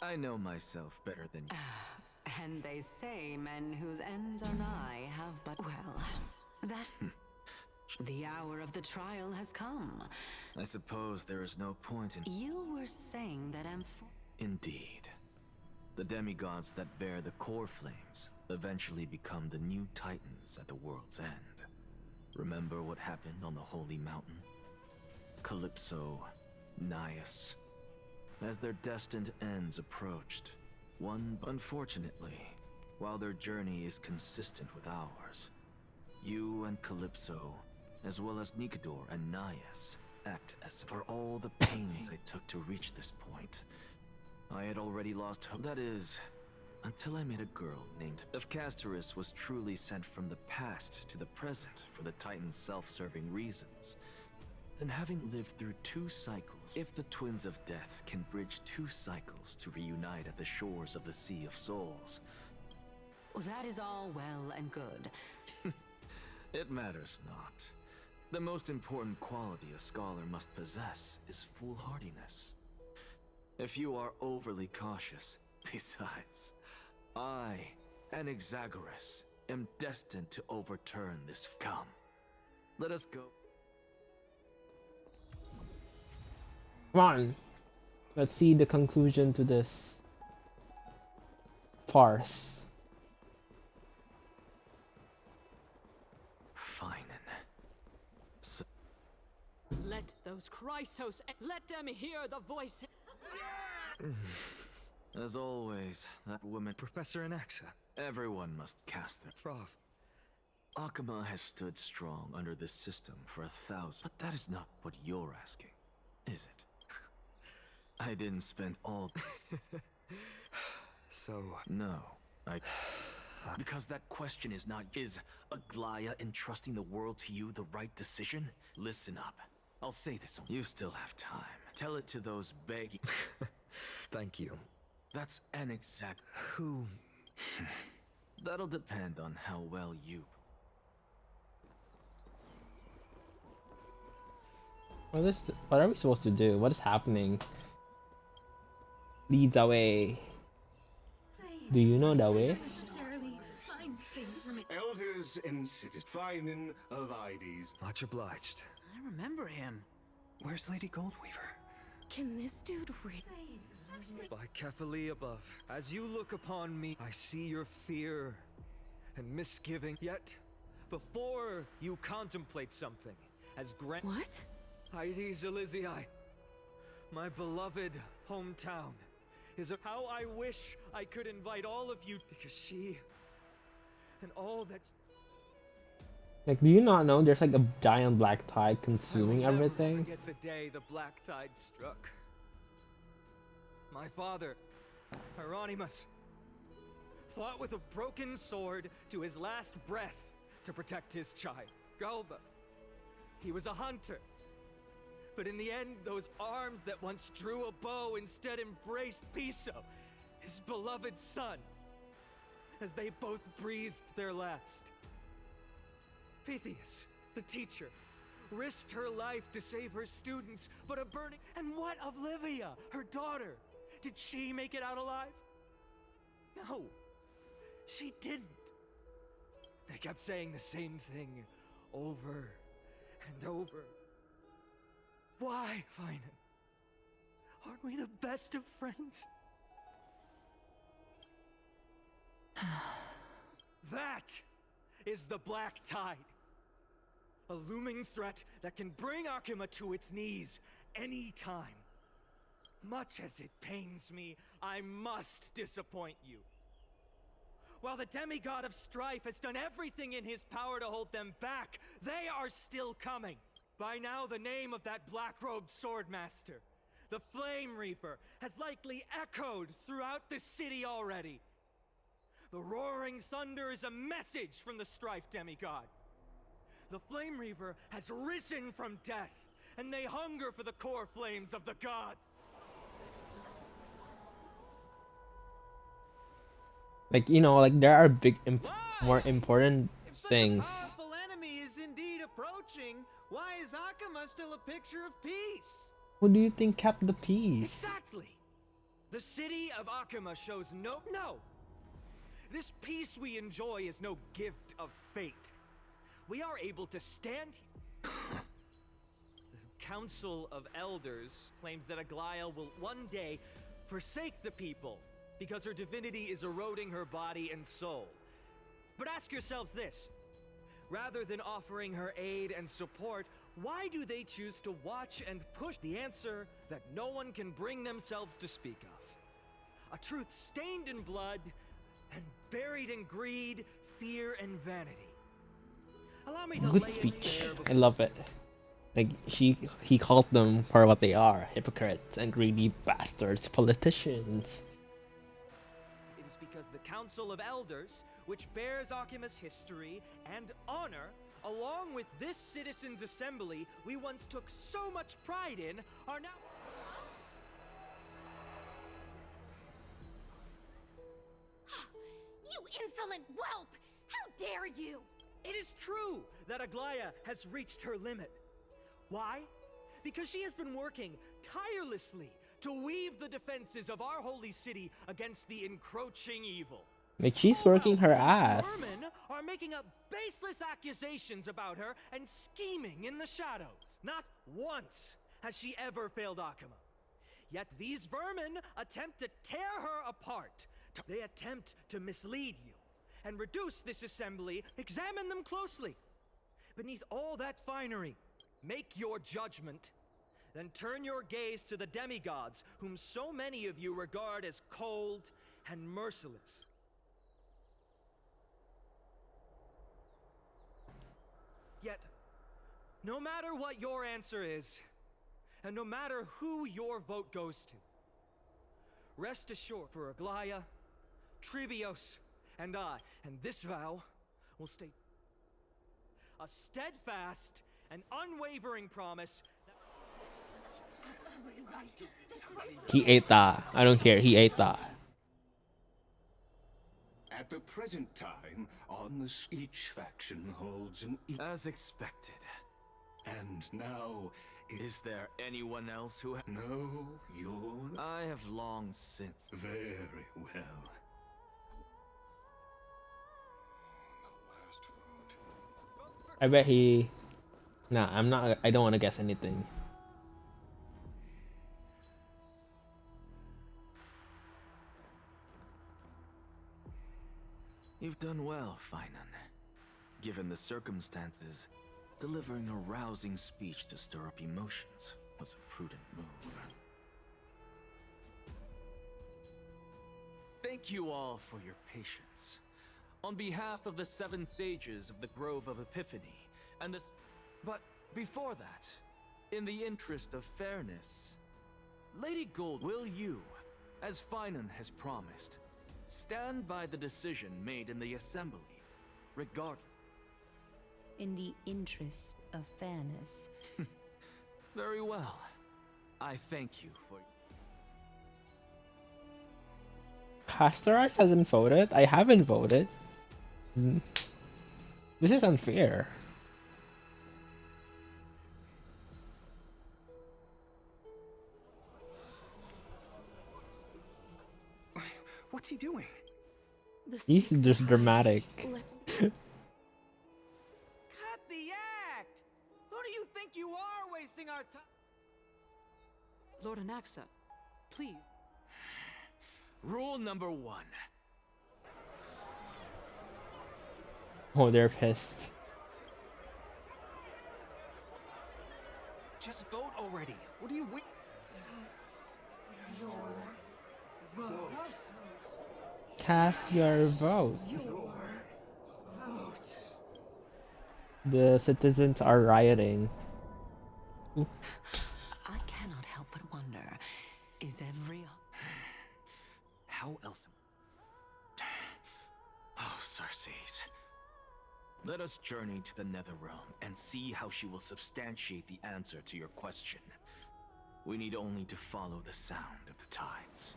I know myself better than you. And they say men whose ends are nigh have but... Well, that... The hour of the trial has come. I suppose there is no point in... You were saying that Indeed. The demigods that bear the core flames eventually become the new titans at the world's end. Remember what happened on the Holy Mountain? Calypso, Naias. As their destined ends approached, one, unfortunately, while their journey is consistent with ours, you and Calypso, as well as Nikador and Naias, act as for all the pains I took to reach this point. I had already lost hope. That is, until I met a girl named... If Castorice was truly sent from the past to the present for the Titan's self-serving reasons, then having lived through 2 cycles, if the Twins of Death can bridge 2 cycles to reunite at the shores of the Sea of Souls... That is all well and good. It matters not. The most important quality a scholar must possess is foolhardiness. If you are overly cautious, Besides, I, an Exagoras, am destined to overturn this. Come, let us go. Come on. Let's see the conclusion to this farce. Fine. So Let those Chrysos, let them hear the voice. as always, that woman, Professor Anaxa. everyone must cast it. Prof. Akuma has stood strong under this system for 1,000. But that is not what you're asking, is it? I didn't spend all. So. No, because that question is not. Is Aglaya entrusting the world to you the right decision? Listen up. I'll say this. You still have time. Tell it to those begging. Thank you. That's an exact. Who? That'll depend on how well you. What are we supposed to do? What is happening? Lead the way. Do you know the way? Elders insisted finding of IDs. Much obliged. I remember him. Where's Lady Goldweaver? Can this dude read? By Kephalie above, as you look upon me, I see your fear and misgiving. Yet, before you contemplate something, as grant. What? Ides Elysiae, my beloved hometown, is how I wish I could invite all of you, because she and all that. Like, do you not know there's like a giant black tide consuming everything? Forget the day the black tide struck. My father, Hieronymus, fought with a broken sword to his last breath to protect his child, Galba. He was a hunter. But in the end, those arms that once drew a bow instead embraced Piso, his beloved son, as they both breathed their last. Pythias, the teacher, risked her life to save her students, but a burning... And what of Livia, her daughter? Did she make it out alive? No, she didn't. They kept saying the same thing over and over. Why, Finan? Aren't we the best of friends? That is the black tide. A looming threat that can bring Akuma to its knees any time. Much as it pains me, I must disappoint you. While the demigod of strife has done everything in his power to hold them back, they are still coming. By now, the name of that black-robed swordmaster, the Flame Reaper, has likely echoed throughout the city already. The roaring thunder is a message from the strife demigod. The Flame Reaper has risen from death, and they hunger for the core flames of the gods. Like, you know, like there are more important things. If such a powerful enemy is indeed approaching, why is Akuma still a picture of peace? Who do you think kept the peace? Exactly. The city of Akuma shows no. This peace we enjoy is no gift of fate. We are able to stand here. The Council of Elders claims that Aglaya will one day forsake the people because her divinity is eroding her body and soul. But ask yourselves this. Rather than offering her aid and support, why do they choose to watch and push? The answer that no one can bring themselves to speak of. A truth stained in blood and buried in greed, fear, and vanity. Allow me to Good lay it speech. bare I love it. Like he called them for what they are, hypocrites and greedy bastards, politicians. It is because the Council of Elders, which bears Akima's history and honor, along with this citizens' assembly we once took so much pride in, are now... You insolent whelp! How dare you! It is true that Aglaya has reached her limit. Why? Because she has been working tirelessly to weave the defenses of our holy city against the encroaching evil. Like, she's working her ass. Vermin are making up baseless accusations about her and scheming in the shadows. Not once has she ever failed Akuma. Yet these vermin attempt to tear her apart. They attempt to mislead you and reduce this assembly. Examine them closely. Beneath all that finery, make your judgment. Then turn your gaze to the demigods, whom so many of you regard as cold and merciless. Yet, no matter what your answer is, and no matter who your vote goes to, rest assured for Aglaya, Tribios, and I, and this vow will stay a steadfast and unwavering promise that He ate that. I don't care. He ate that. At the present time, each faction holds an As expected. And now, is there anyone else who No, you're... I have long since... Very well. I bet he... Nah, I'm not... I don't want to guess anything. You've done well, Finan. Given the circumstances, delivering a rousing speech to stir up emotions was a prudent move. Thank you all for your patience. On behalf of the 7 sages of the Grove of Epiphany, and the... But before that, in the interest of fairness, Lady Gold, will you, as Finan has promised, stand by the decision made in the assembly, regardless? In the interest of fairness. Very well. I thank you for... Castorice hasn't voted. I haven't voted. This is unfair. What's he doing? He's just dramatic. Cut the act! Who do you think you are, wasting our time? Lord Anaxa, please. Rule number 1. Oh, they're pissed. Just vote already. What do you wait? Cast your vote. The citizens are rioting. Ooh. I cannot help but wonder, is every... How else... Oh, Circes. Let us journey to the Netherrealm and see how she will substantiate the answer to your question. We need only to follow the sound of the tides.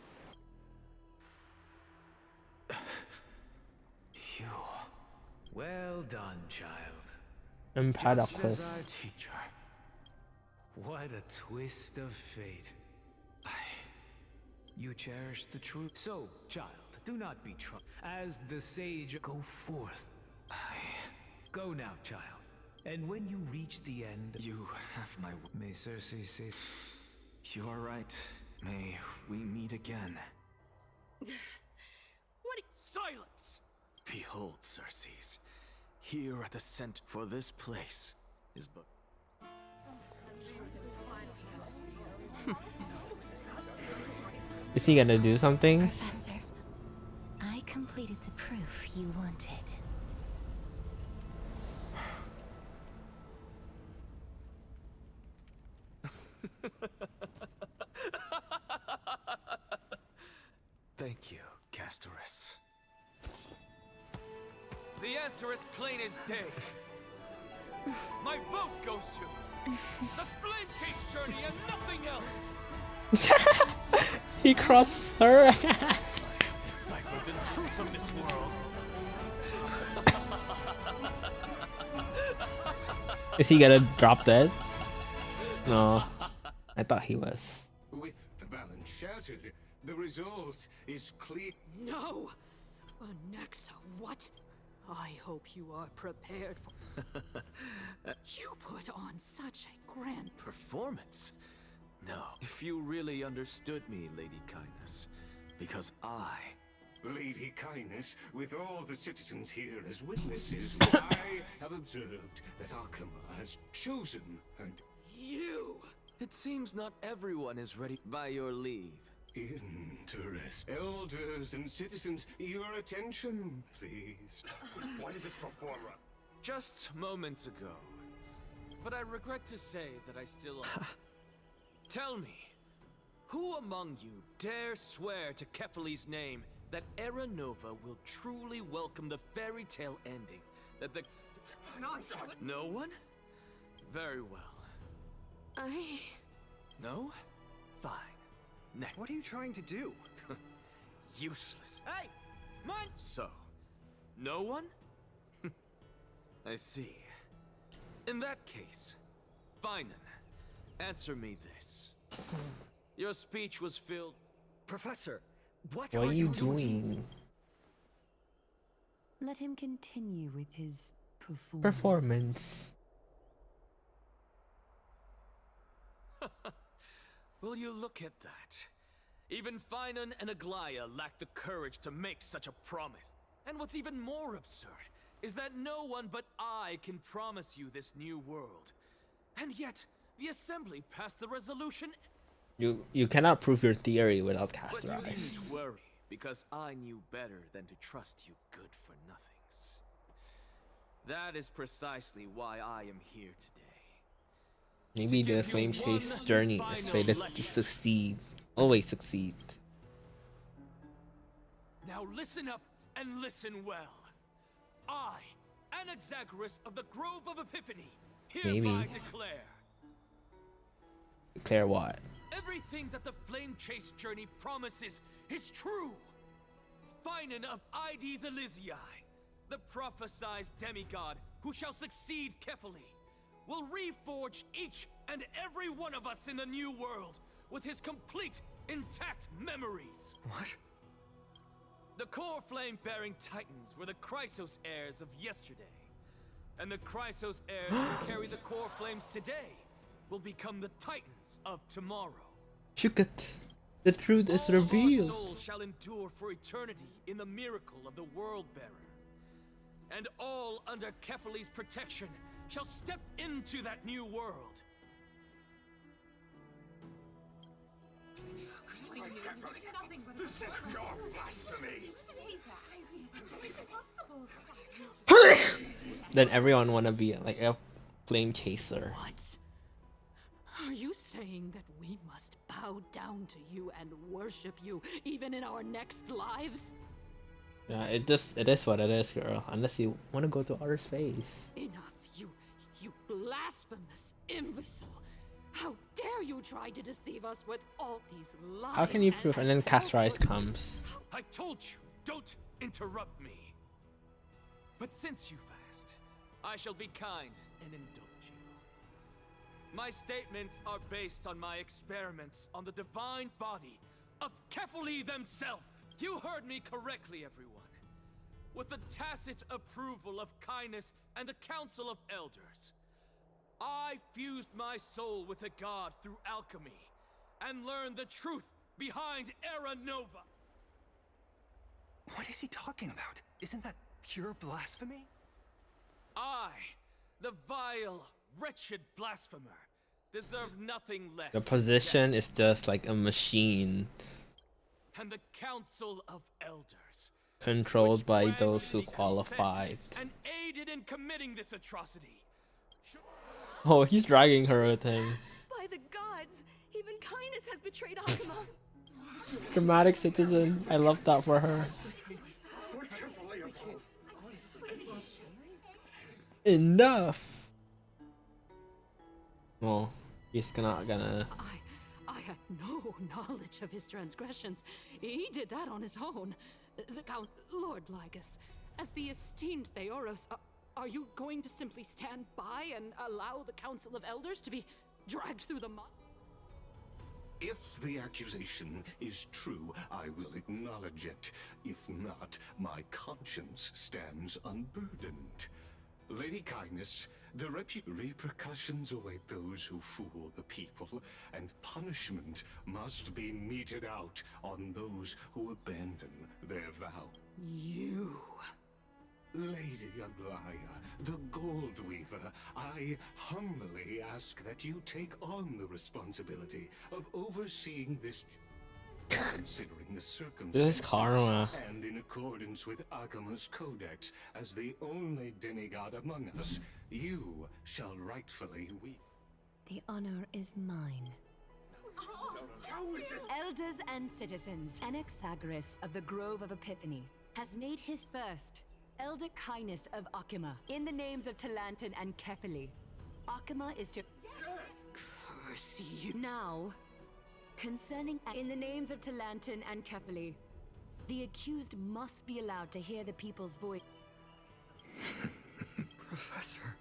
You. Well done, child. Empedocles. Just as our teacher. What a twist of fate. You cherish the truth. So, child, do not be troubled. As the sage, go forth. Go now, child. And when you reach the end, You have my... may Circe say... You are right. May we meet again. What? Silence! Behold, Circes. Here at the center for this place is but... Is he gonna do something? Professor, I completed the proof you wanted. Thank you, Castorice. The answer is plain as day. My vote goes to the Flame Chase journey and nothing else. He crossed her. Decipher the truth of this world. Is he gonna drop dead? No, I thought he was. With the balance shattered. The result is clear. No! Anexa, what? I hope you are prepared for... You put on such a grand... Performance? No. If you really understood me, Lady Kindness. Because I... Lady Kindness, with all the citizens here as witnesses, I have observed that Akuma has chosen and... You! It seems not everyone is ready. By your leave. Interest. Elders and citizens, your attention, please. What is this performer? Just moments ago. But I regret to say that I still... Tell me, who among you dare swear to Kefali's name that Era Nova will truly welcome the fairy tale ending? That the... Nonsense! No one? Very well. No? Fine. Next. What are you trying to do? Useless. Hey! Man! So, no one? I see. In that case, Finan, answer me this. Your speech was filled... Professor, what are you doing? Let him continue with his Performance. Will you look at that? Even Finan and Aglaya lack the courage to make such a promise. And what's even more absurd is that no one but I can promise you this new world. And yet, the Assembly passed the resolution. You cannot prove your theory without But you Castorice. needn't worry, because I knew better than to trust you good-for-nothings. That is precisely why I am here today. Maybe the Flame Chase journey is fated to succeed. Always succeed. Now listen up and listen well. I, Anaxagoras of the Grove of Epiphany, hereby Maybe. declare Declare what? everything that the Flame Chase journey promises is true. Finan of Ides Elysiae, the prophesied demigod who shall succeed Kefali, will reforge each and every one of us in the new world with his complete, intact memories. What? The core flame-bearing titans were the Chrysos heirs of yesterday. And the Chrysos heirs who carry the core flames today will become the titans of tomorrow. Shukut. The truth is revealed. Our souls shall endure for eternity in the miracle of the World-Bearer. And all under Kefali's protection shall step into that new world. This is your blasphemy! Then everyone wanna be like a flame chaser. What? Are you saying that we must bow down to you and worship you even in our next lives? Yeah, it is what it is, girl. Unless you wanna go to outer space. Enough, you blasphemous imbecile! How dare you try to deceive us with all these lies? How can you prove? And then Castorice comes. I told you, don't interrupt me. But since you've asked, I shall be kind and indulge you. My statements are based on my experiments on the divine body of Kefali themselves. You heard me correctly, everyone. With the tacit approval of Kindness and the Council of Elders, I fused my soul with a god through alchemy and learned the truth behind Era Nova. What is he talking about? Isn't that pure blasphemy? I, the vile, wretched blasphemer, deserve nothing less. The position is just like a machine And the Council of Elders, controlled by those who qualified. and aided in committing this atrocity. Oh, he's dragging her with him. By the gods, even Kindness has betrayed Akuma. Dramatic citizen. I love that for her. Enough. Well, he's gonna. I had no knowledge of his transgressions. He did that on his own. The Count, Lord Ligus, as the esteemed Theoros, are you going to simply stand by and allow the Council of Elders to be dragged through the mud? If the accusation is true, I will acknowledge it. If not, my conscience stands unburdened. Lady Kindness, the repercussions await those who fool the people, and punishment must be meted out on those who abandon their vow. You... Lady Aglaya, the Gold Weaver, I humbly ask that you take on the responsibility of overseeing this considering the circumstances, This is karma. and in accordance with Akima's codex, as the only demigod among us, you shall rightfully weep. The honor is mine. Elders and citizens, Anaxagoras of the Grove of Epiphany has made his first Elder Kindness of Akima in the names of Talantan and Kefili. Akima is to curse you now. Concerning in the names of Talantan and Kefili, the accused must be allowed to hear the people's voice. Professor.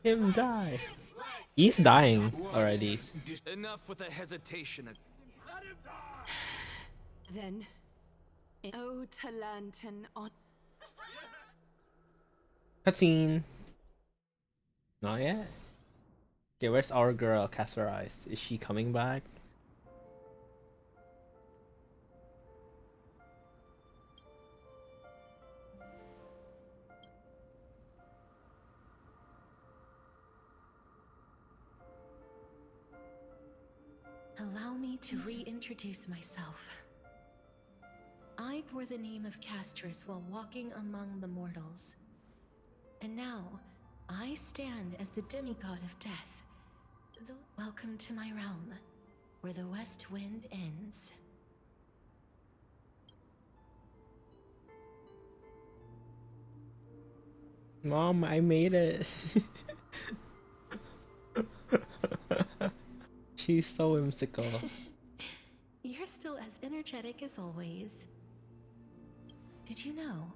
Him die. He's dying already. Enough with the hesitation. Then, oh Talantan on. Cutscene. Not yet. Okay, where's our girl, Castorice? Is she coming back? Allow me to reintroduce myself. I bore the name of Castorice while walking among the mortals. And now, I stand as the demigod of death. Welcome to my realm, where the west wind ends. Mom, I made it. She's so whimsical. You're still as energetic as always. Did you know?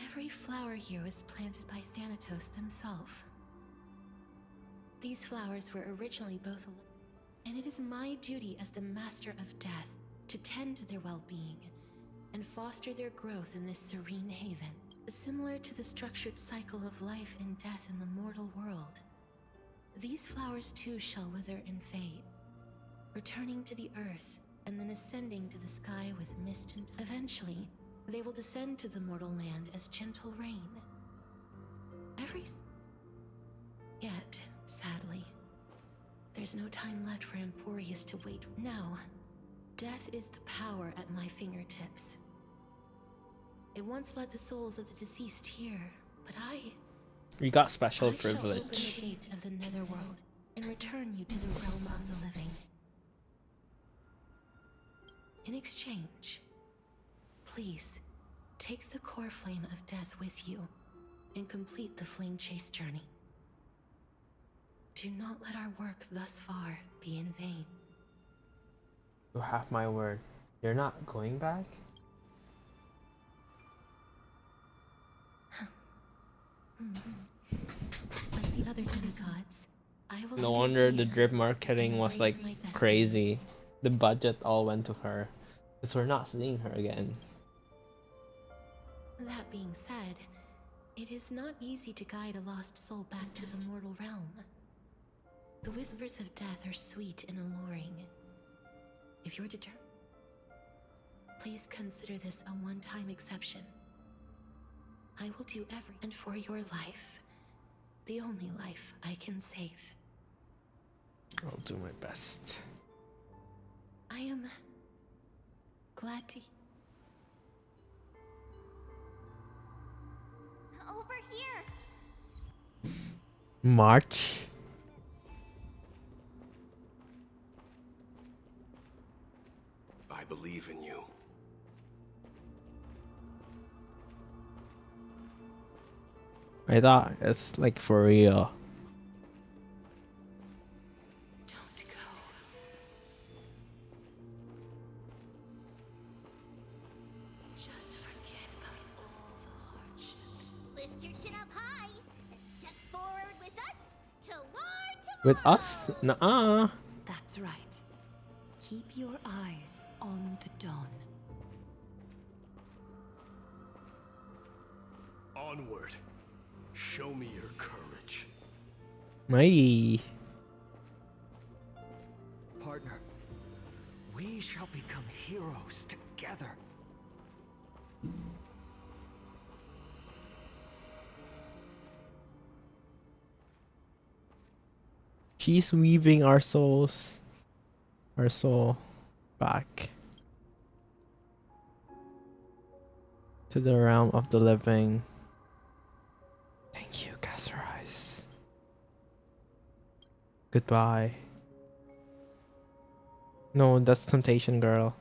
Every flower here was planted by Thanatos themselves. These flowers were originally both alive, and it is my duty as the Master of Death to tend to their well-being and foster their growth in this serene haven, similar to the structured cycle of life and death in the mortal world. These flowers too shall wither and fade, returning to the earth and then ascending to the sky with mist, and eventually they will descend to the mortal land as gentle rain. Yet, sadly, there's no time left for Emphorius to wait. Now, death is the power at my fingertips. It once led the souls of the deceased here, but You got special I shall open privilege. the gate of the netherworld and return you to the realm of the living. In exchange, please take the core flame of death with you and complete the flame chase journey. Do not let our work thus far be in vain. You have my word. You're not going back? Just like the other demigods, I will No stay wonder the here drip marketing and was like embrace my destiny. crazy. The budget all went to her. Because we're not seeing her again. That being said, it is not easy to guide a lost soul back to the mortal realm. The whispers of death are sweet and alluring. If you're determined, please consider this a one-time exception. I will do and for your life, the only life I can save. I'll do my best. I am glad to. Over here! March? I believe in you. I thought it's like for real. Don't go. Just forget about all the hardships. Lift your chin up high and step forward with us toward With us? Nuh-uh. That's right. Keep your eyes on the dawn. Onward. Show me your courage. Mighty. Partner, we shall become heroes together. She's weaving our soul back to the realm of the living. Thank you, Castorice. Goodbye. No, that's temptation, girl.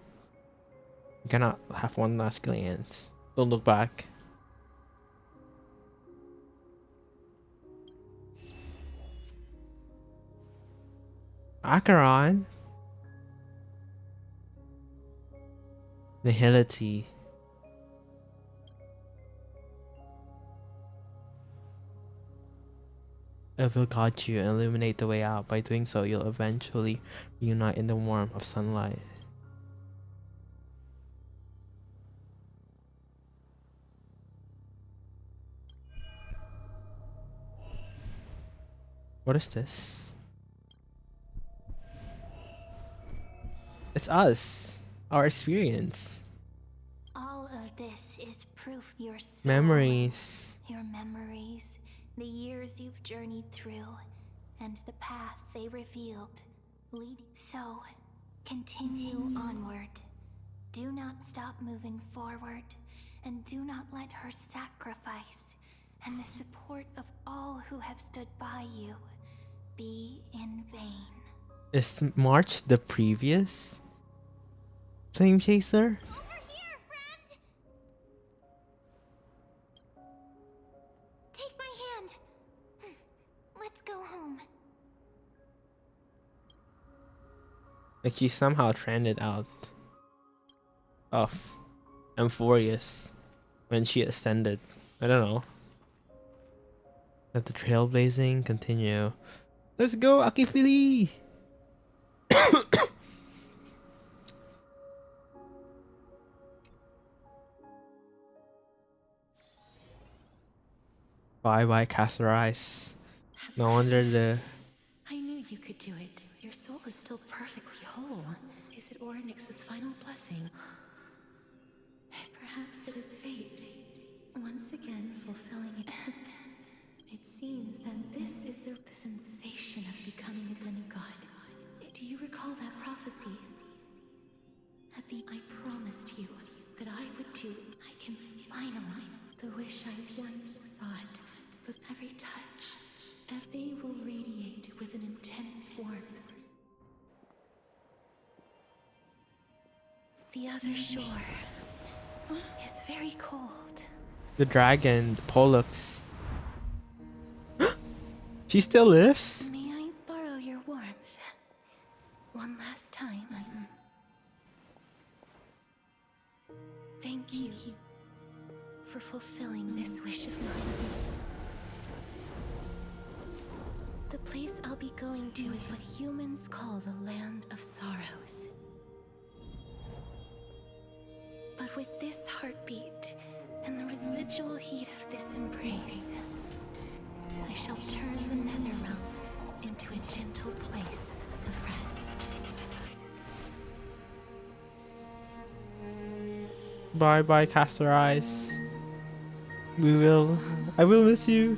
You cannot have one last glance. Don't look back. Acheron. Nihility. It will guide you and illuminate the way out. By doing so, you'll eventually reunite in the warmth of sunlight. What is this? It's us. Our experience. All of this is proof your soul, Memories. your memories, the years you've journeyed through, and the path they revealed. So, continue onward. Do not stop moving forward, and do not let her sacrifice and the support of all who have stood by you be in vain. Is March the previous Flame Chaser? Over here, friend! Take my hand. Let's go home. Like she somehow trended out of Amphorius when she ascended. I don't know. Let the trailblazing continue. Let's go, Akifili! Bye bye, Castorice. No wonder the. I knew you could do it. Your soul is still perfectly whole. Is it Oryx's final blessing? Perhaps it is fate. Once again fulfilling it. It seems that this is the sensation of becoming a demigod. Do you recall that prophecy? I promised you that I would do. I can finally. The wish I once sought. But every touch, they will radiate with an intense warmth. The other shore is very cold. The dragon, the Pollux. She still lives? May I borrow your warmth? One last time. Thank you for fulfilling this wish of mine. The place I'll be going to is what humans call the Land of Sorrows. But with this heartbeat and the residual heat of this embrace, I shall turn the nether realm into a gentle place of rest. Bye bye, Castorice. I will miss you.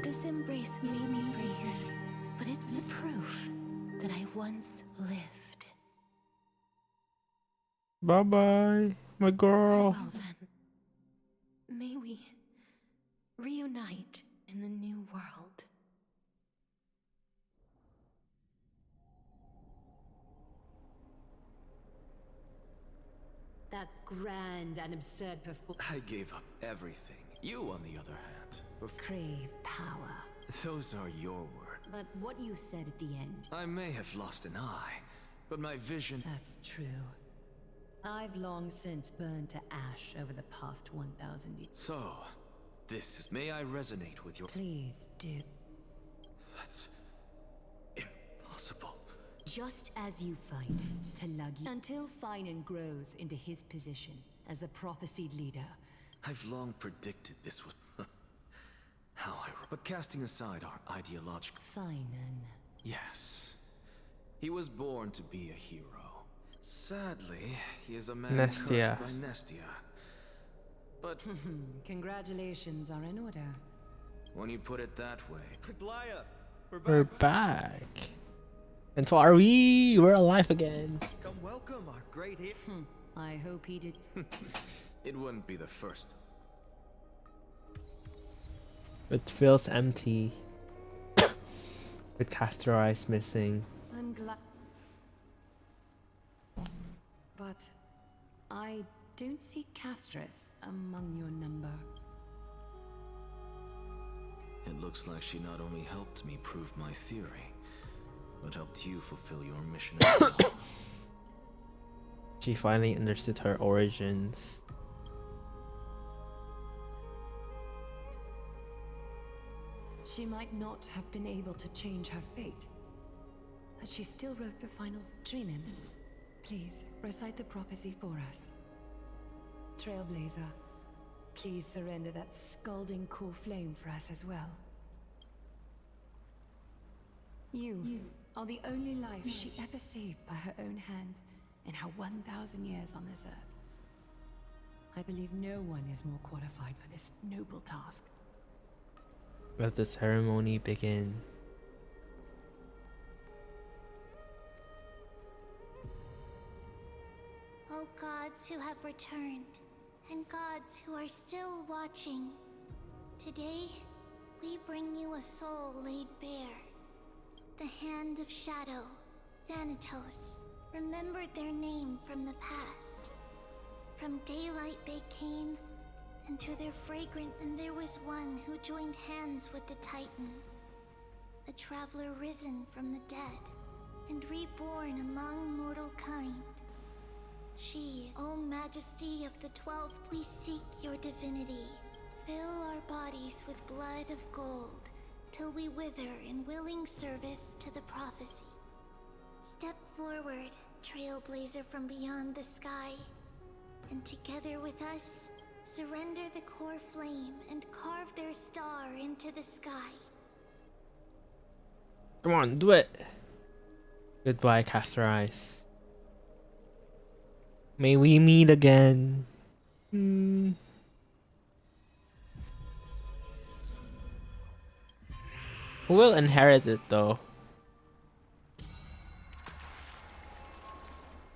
This embrace may be brief, but it's the proof that I once lived. Bye bye, my girl. Well then, may we reunite in the new world. That grand and absurd performance. I gave up everything. You, on the other hand, Crave power. those are your words. But what you said at the end. I may have lost an eye, but my vision. That's true. I've long since burned to ash over the past 1,000 years. So, This is... May I resonate with your... Please do. That's... impossible. Just as you fight Telagi until Finan grows into his position as the prophesied leader. I've long predicted this was... how I... But casting aside our ideological... Finan. Yes. He was born to be a hero. Sadly, he is a man Nestia. cursed by Nestia. But... Congratulations are in order. when you put it that way... Aglaya, We're back. And so are we. We're alive again. Come welcome our great hero. I hope he did. It wouldn't be the first. It feels empty. With Castorice missing. I'm glad. But I don't see Castorice among your number. It looks like she not only helped me prove my theory, but helped you fulfill your mission as well. She finally understood her origins. She might not have been able to change her fate, but she still wrote the final dream. Please, recite the prophecy for us. Trailblazer, please surrender that scalding core flame for us as well. You are the only life she ever saved by her own hand in her 1,000 years on this earth. I believe no one is more qualified for this noble task. Let the ceremony begin. O gods who have returned, and gods who are still watching, today we bring you a soul laid bare. The Hand of Shadow, Thanatos, remembered their name from the past. From daylight they came, and to their fragrant, and there was one who joined hands with the Titan. A traveler risen from the dead, and reborn among mortal kind. She is, O Majesty of the 12th, we seek your divinity. Fill our bodies with blood of gold, till we wither in willing service to the prophecy. Step forward, trailblazer from beyond the sky, and together with us, surrender the core flame and carve their star into the sky. Come on, do it. Goodbye, Castorice. May we meet again. Who will inherit it though?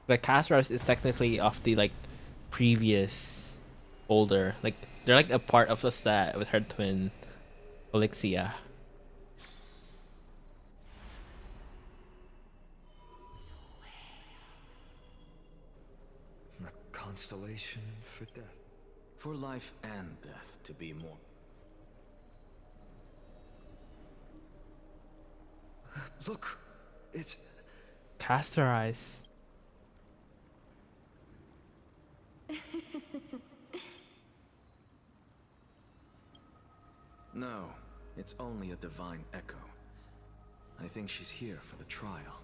The Castorice is technically of the like previous older, like they're like a part of the set with her twin Elixia. A constellation for death. For life and death, to be more. Look, it's Castorice. No, it's only a divine echo. I think she's here for the trial.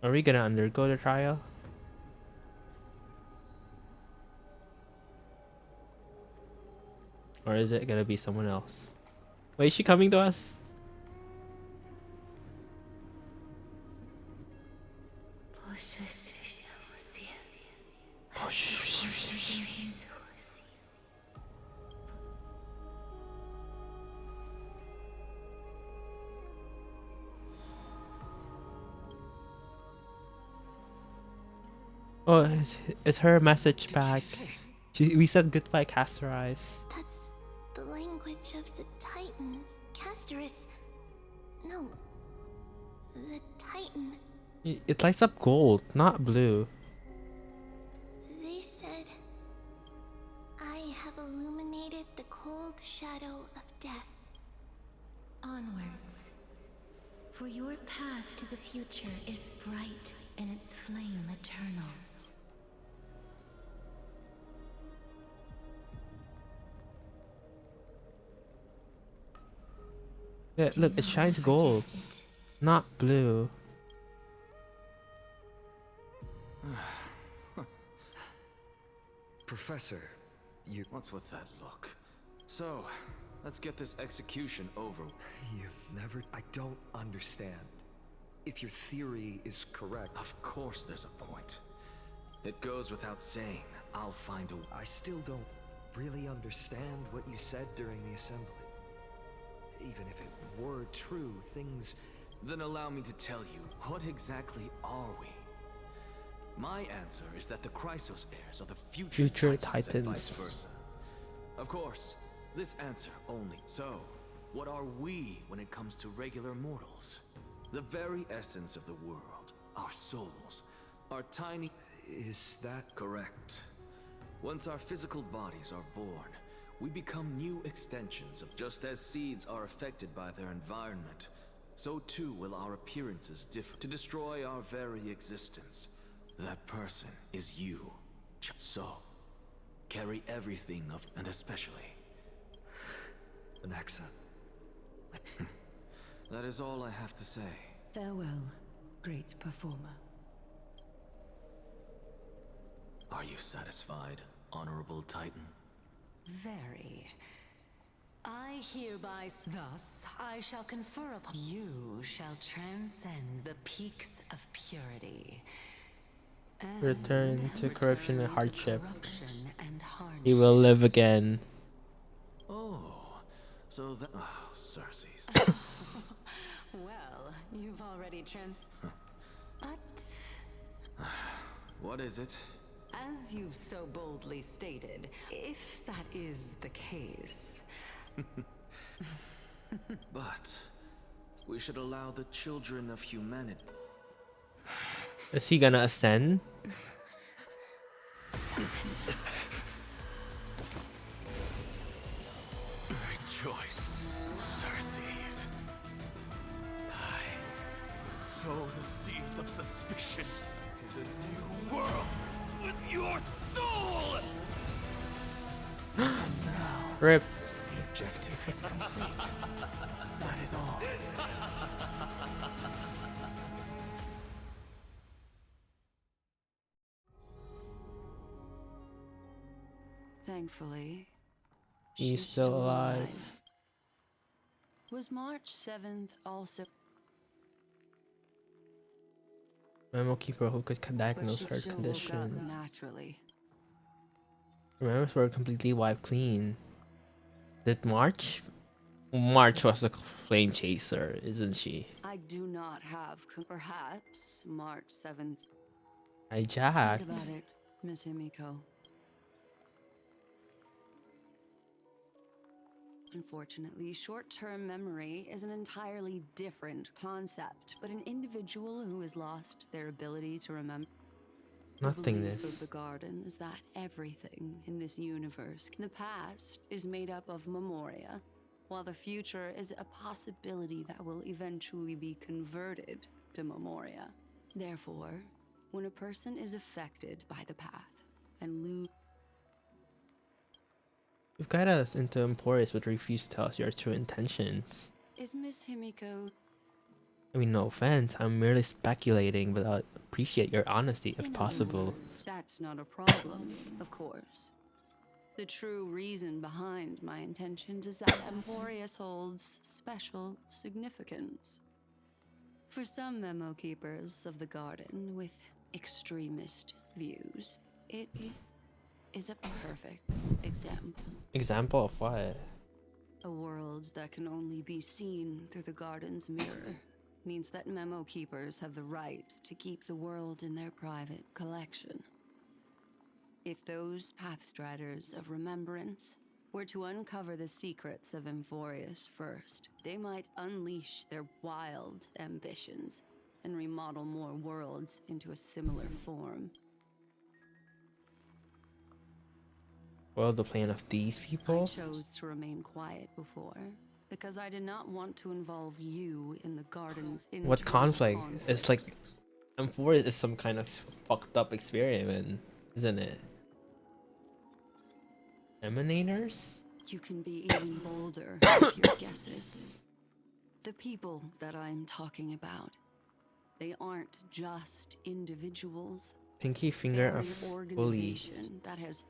Are we gonna undergo the trial? Or is it gonna be someone else? Wait, is she coming to us? Oh, it's her message back. We said goodbye, Castorice. That's the language of the Titans. Castorice. No. The Titan. It lights up gold, not blue. They said, I have illuminated the cold shadow of death. Onwards. For your path to the future is bright and its flame eternal. Yeah, look, it shines gold, not blue. Professor, you... What's with that look? So, let's get this execution over. You never... I don't understand. If your theory is correct... Of course there's a point. It goes without saying, I'll find a... I still don't really understand what you said during the assembly. Even if it were true, things... Then allow me to tell you, what exactly are we? My answer is that the Chrysos heirs are the future Titans and vice versa. Of course, this answer only. So, what are we when it comes to regular mortals? The very essence of the world, our souls, our tiny... Is that correct? Once our physical bodies are born, we become new extensions of... Just as seeds are affected by their environment, so too will our appearances differ to destroy our very existence. That person is you. So, carry everything of... and especially... Anaxa. That is all I have to say. Farewell, great performer. Are you satisfied, Honorable Titan? Very. I hereby thus I shall confer upon you shall transcend the peaks of purity. Return to corruption and hardship. Hardship. You will live again. Oh, so that... Oh, Cersei's. Well, you've already But... What is it? As you've so boldly stated, if that is the case... But... we should allow the children of humanity... Is he gonna ascend? Rejoice, Cersei's. I sow the seeds of suspicion in the new world with your soul! And now, Rip. the objective is complete. That is all. Thankfully, He's still alive. Was March 7th also... Memo keeper who could diagnose her condition. Remembers were completely wiped clean. Did March? March was a flame chaser, isn't she? I do not have... Perhaps March 7th. Hijacked. Think about it, Miss Himiko. Unfortunately, short-term memory is an entirely different concept, but an individual who has lost their ability to remember... Nothingness. The belief of the garden is that everything in this universe, the past, is made up of memoria, while the future is a possibility that will eventually be converted to memoria. Therefore, when a person is affected by the path and lose... You've got us into Emporius but refuse to tell us your true intentions. Is Miss Himiko... I mean, no offense, I'm merely speculating, but I'd appreciate your honesty if possible. That's not a problem, of course. The true reason behind my intentions is that Emporius holds special significance. For some memo keepers of the garden with extremist views, it is a perfect example. Example of what? A world that can only be seen through the garden's mirror means that memo keepers have the right to keep the world in their private collection. If those pathstriders of remembrance were to uncover the secrets of Emporius first, they might unleash their wild ambitions and remodel more worlds into a similar form. Well, the plan of these people? I chose to remain quiet before, because I did not want to involve you in the garden's internal What conflict? conflicts. It's like Emporius is some kind of fucked up experiment, isn't it? Emanators? You can be even bolder with your guesses. The people that I'm talking about, they aren't just individuals. Pinky finger They're of an fully. organization that has.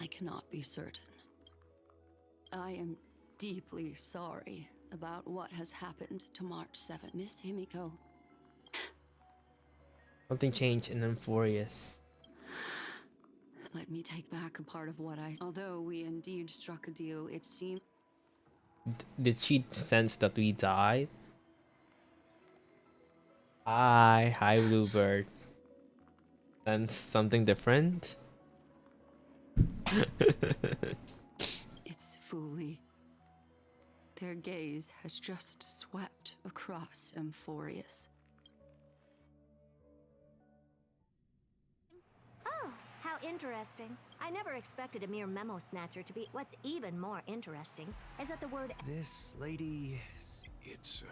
I cannot be certain. I am deeply sorry about what has happened to March 7th. Miss Himiko. Something changed in Euphorious. Let me take back a part of what I. Although we indeed struck a deal, it seemed. Did she sense that we died? Hi, Bluebird. Sense something different? It's fully. Their gaze has just swept across Euphorious. Oh, how interesting. I never expected a mere memo snatcher to be. What's even more interesting is that the word. This lady. It's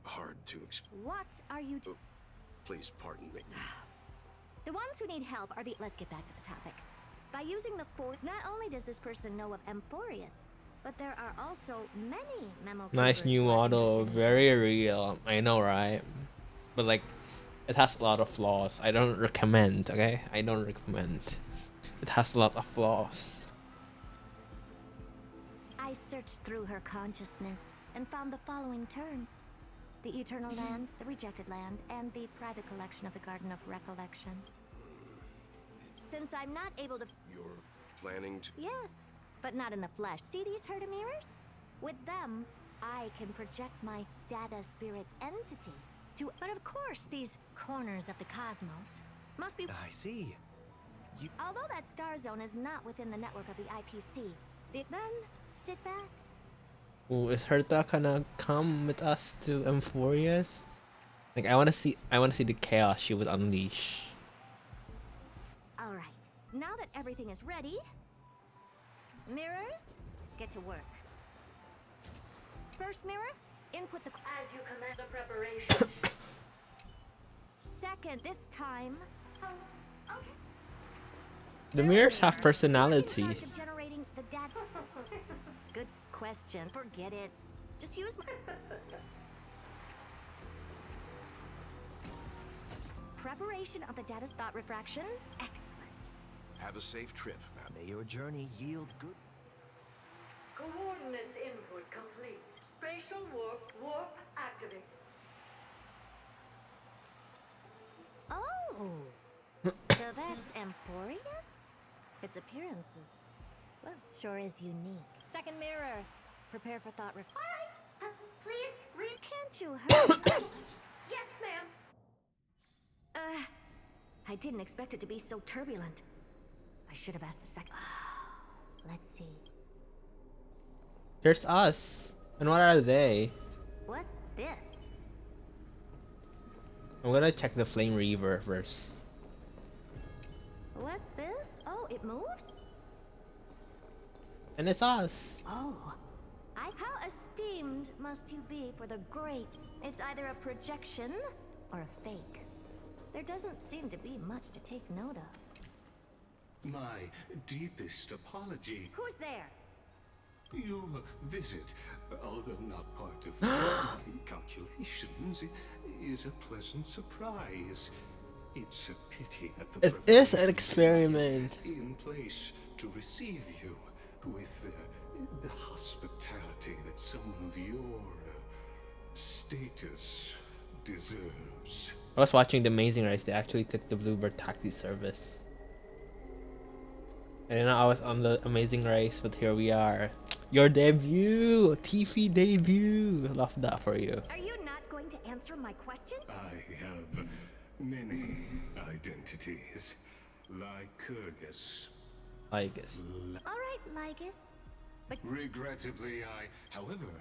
hard to explain. What are you? Please pardon me. The ones who need help are the. Let's get back to the topic. By using the four, not only does this person know of Emporius, but there are also many memo. Nice new model, very real. I know, right? But like, it has a lot of flaws. I don't recommend. Okay, I don't recommend. It has a lot of flaws. I searched through her consciousness and found the following terms: the Eternal Land, the Rejected Land, and the private collection of the Garden of Recollection. Since I'm not able to. You're planning to. Yes, but not in the flesh. See these Herda mirrors? With them, I can project my data spirit entity to. But of course, these corners of the cosmos must be. I see. Although that star zone is not within the network of the IPC, then sit back. Ooh, is Herta gonna come with us to Euphorious? Like, I wanna see the chaos she would unleash. All right. Now that everything is ready, mirrors, get to work. First mirror, input the. As you command the preparation. Second, this time. Okay. The mirrors have personality. In charge of generating the data. Good question. Forget it. Just use my. Preparation of the data's thought refraction. Excellent. Have a safe trip, ma'am. May your journey yield good. Coordinates input complete. Spatial warp activated. Oh, so that's Emporius? Its appearance is, well, sure is unique. Second mirror, prepare for thought All right, please read. Can't you hurry? Yes, ma'am. I didn't expect it to be so turbulent. I should have asked the second. Let's see. There's us. And what are they? What's this? I'm gonna check the Flame Reaver first. What's this? Oh, it moves? And it's us. Oh. How esteemed must you be for the great? It's either a projection or a fake. There doesn't seem to be much to take note of. My deepest apology. Who's there? Your visit, although not part of my calculations, is a pleasant surprise. It's a pity that the It is an experiment in place to receive you with the hospitality that someone of your status deserves. I was watching The Amazing Race. They actually took the Bluebird taxi service. I didn't know I was on The Amazing Race, but here we are. Your debut! TV debut! Love that for you. Are you not going to answer my question? I have many identities. Lycurgus. Lycurgus. Alright, Lycus. But Regrettably, however,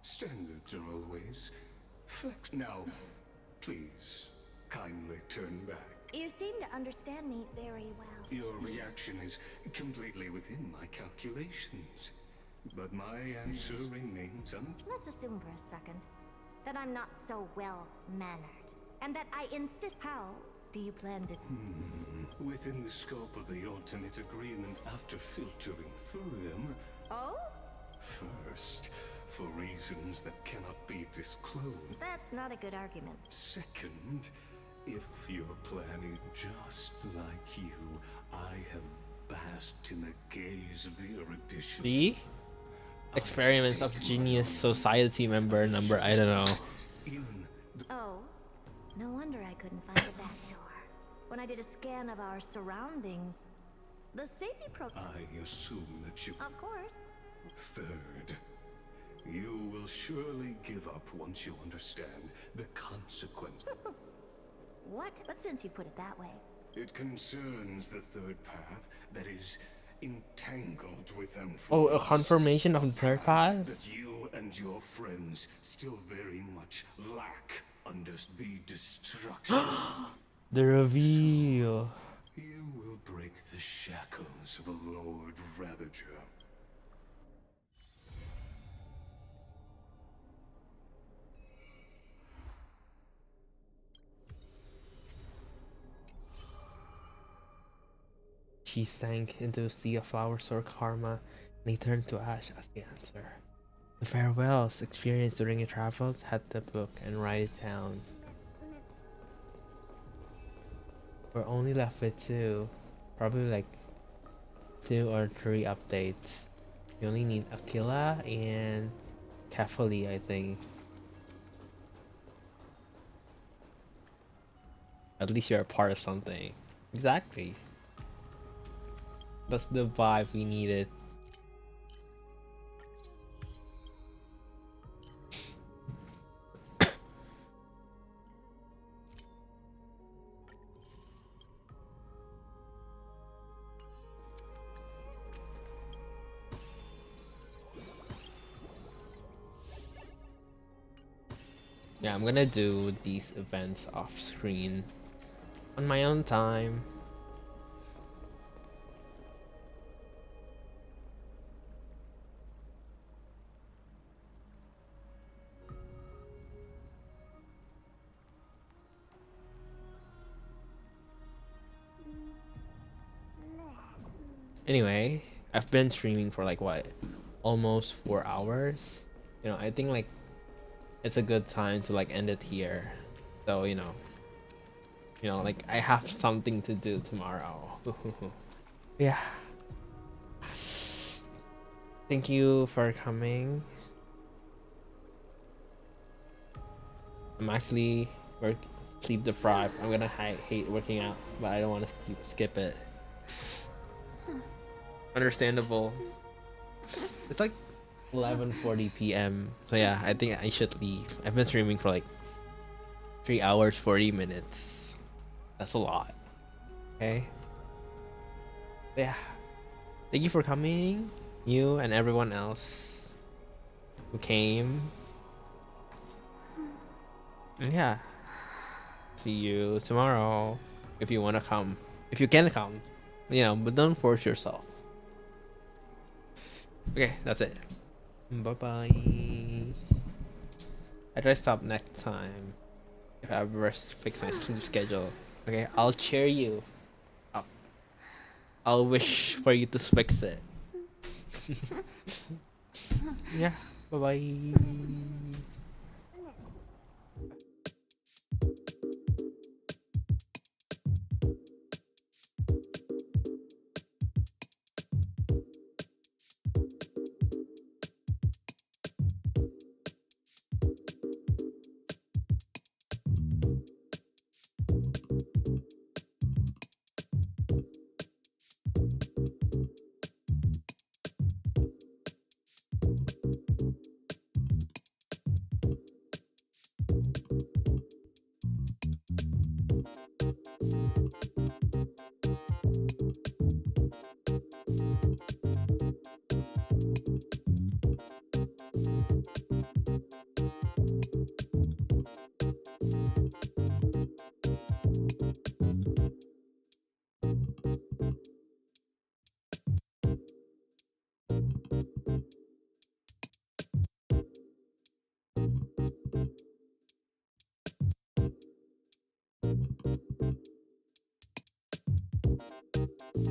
standards are always flex. Now, please, kindly turn back. you seem to understand me very well. Your reaction is completely within my calculations. But my answer remains Let's assume for a second that I'm not so well-mannered, and that I insist. How do you plan to... Within the scope of the ultimate agreement, after filtering through them... Oh? First, for reasons that cannot be disclosed. That's not a good argument. Second, if you're planning just like you, I have basked in the gaze of the erudition. The experiments of genius society member number, I don't know. Oh, no wonder I couldn't find the back door. When I did a scan of our surroundings, the safety I assume that you... Of course. Third, you will surely give up once you understand the consequence. What? But since you put it that way. It concerns the third path that is entangled with them. Oh, a confirmation of the third path? That you and your friends still very much lack under the destruction. The reveal. You will break the shackles of a Lord Ravager. She sank into a sea of flowers or karma, and he turned to ash as the answer. The farewells experienced during your travels had the book and write it down. We're only left with two, probably like 2 or 3 updates. You only need Aquila and Kefali, I think. At least you're a part of something. Exactly. That's the vibe we needed. Yeah, I'm gonna do these events off screen on my own time. Anyway, I've been streaming for like what, almost 4 hours. You know, I think like it's a good time to like end it here. So you know, like I have something to do tomorrow. Yeah. Thank you for coming. I'm actually sleep deprived. I'm gonna hate working out, but I don't want to skip it. Understandable. It's like 11:40 p.m. So yeah, I think I should leave. I've been streaming for like 3 hours 40 minutes. That's a lot. Okay. Yeah. Thank you for coming, you and everyone else who came. And yeah. See you tomorrow if you wanna come. If you can come. You know, but don't force yourself. Okay, that's it. Bye bye. I try to stop next time if I ever fix my sleep schedule. Okay, I'll cheer you up. I'll wish for you to fix it. Yeah, bye bye.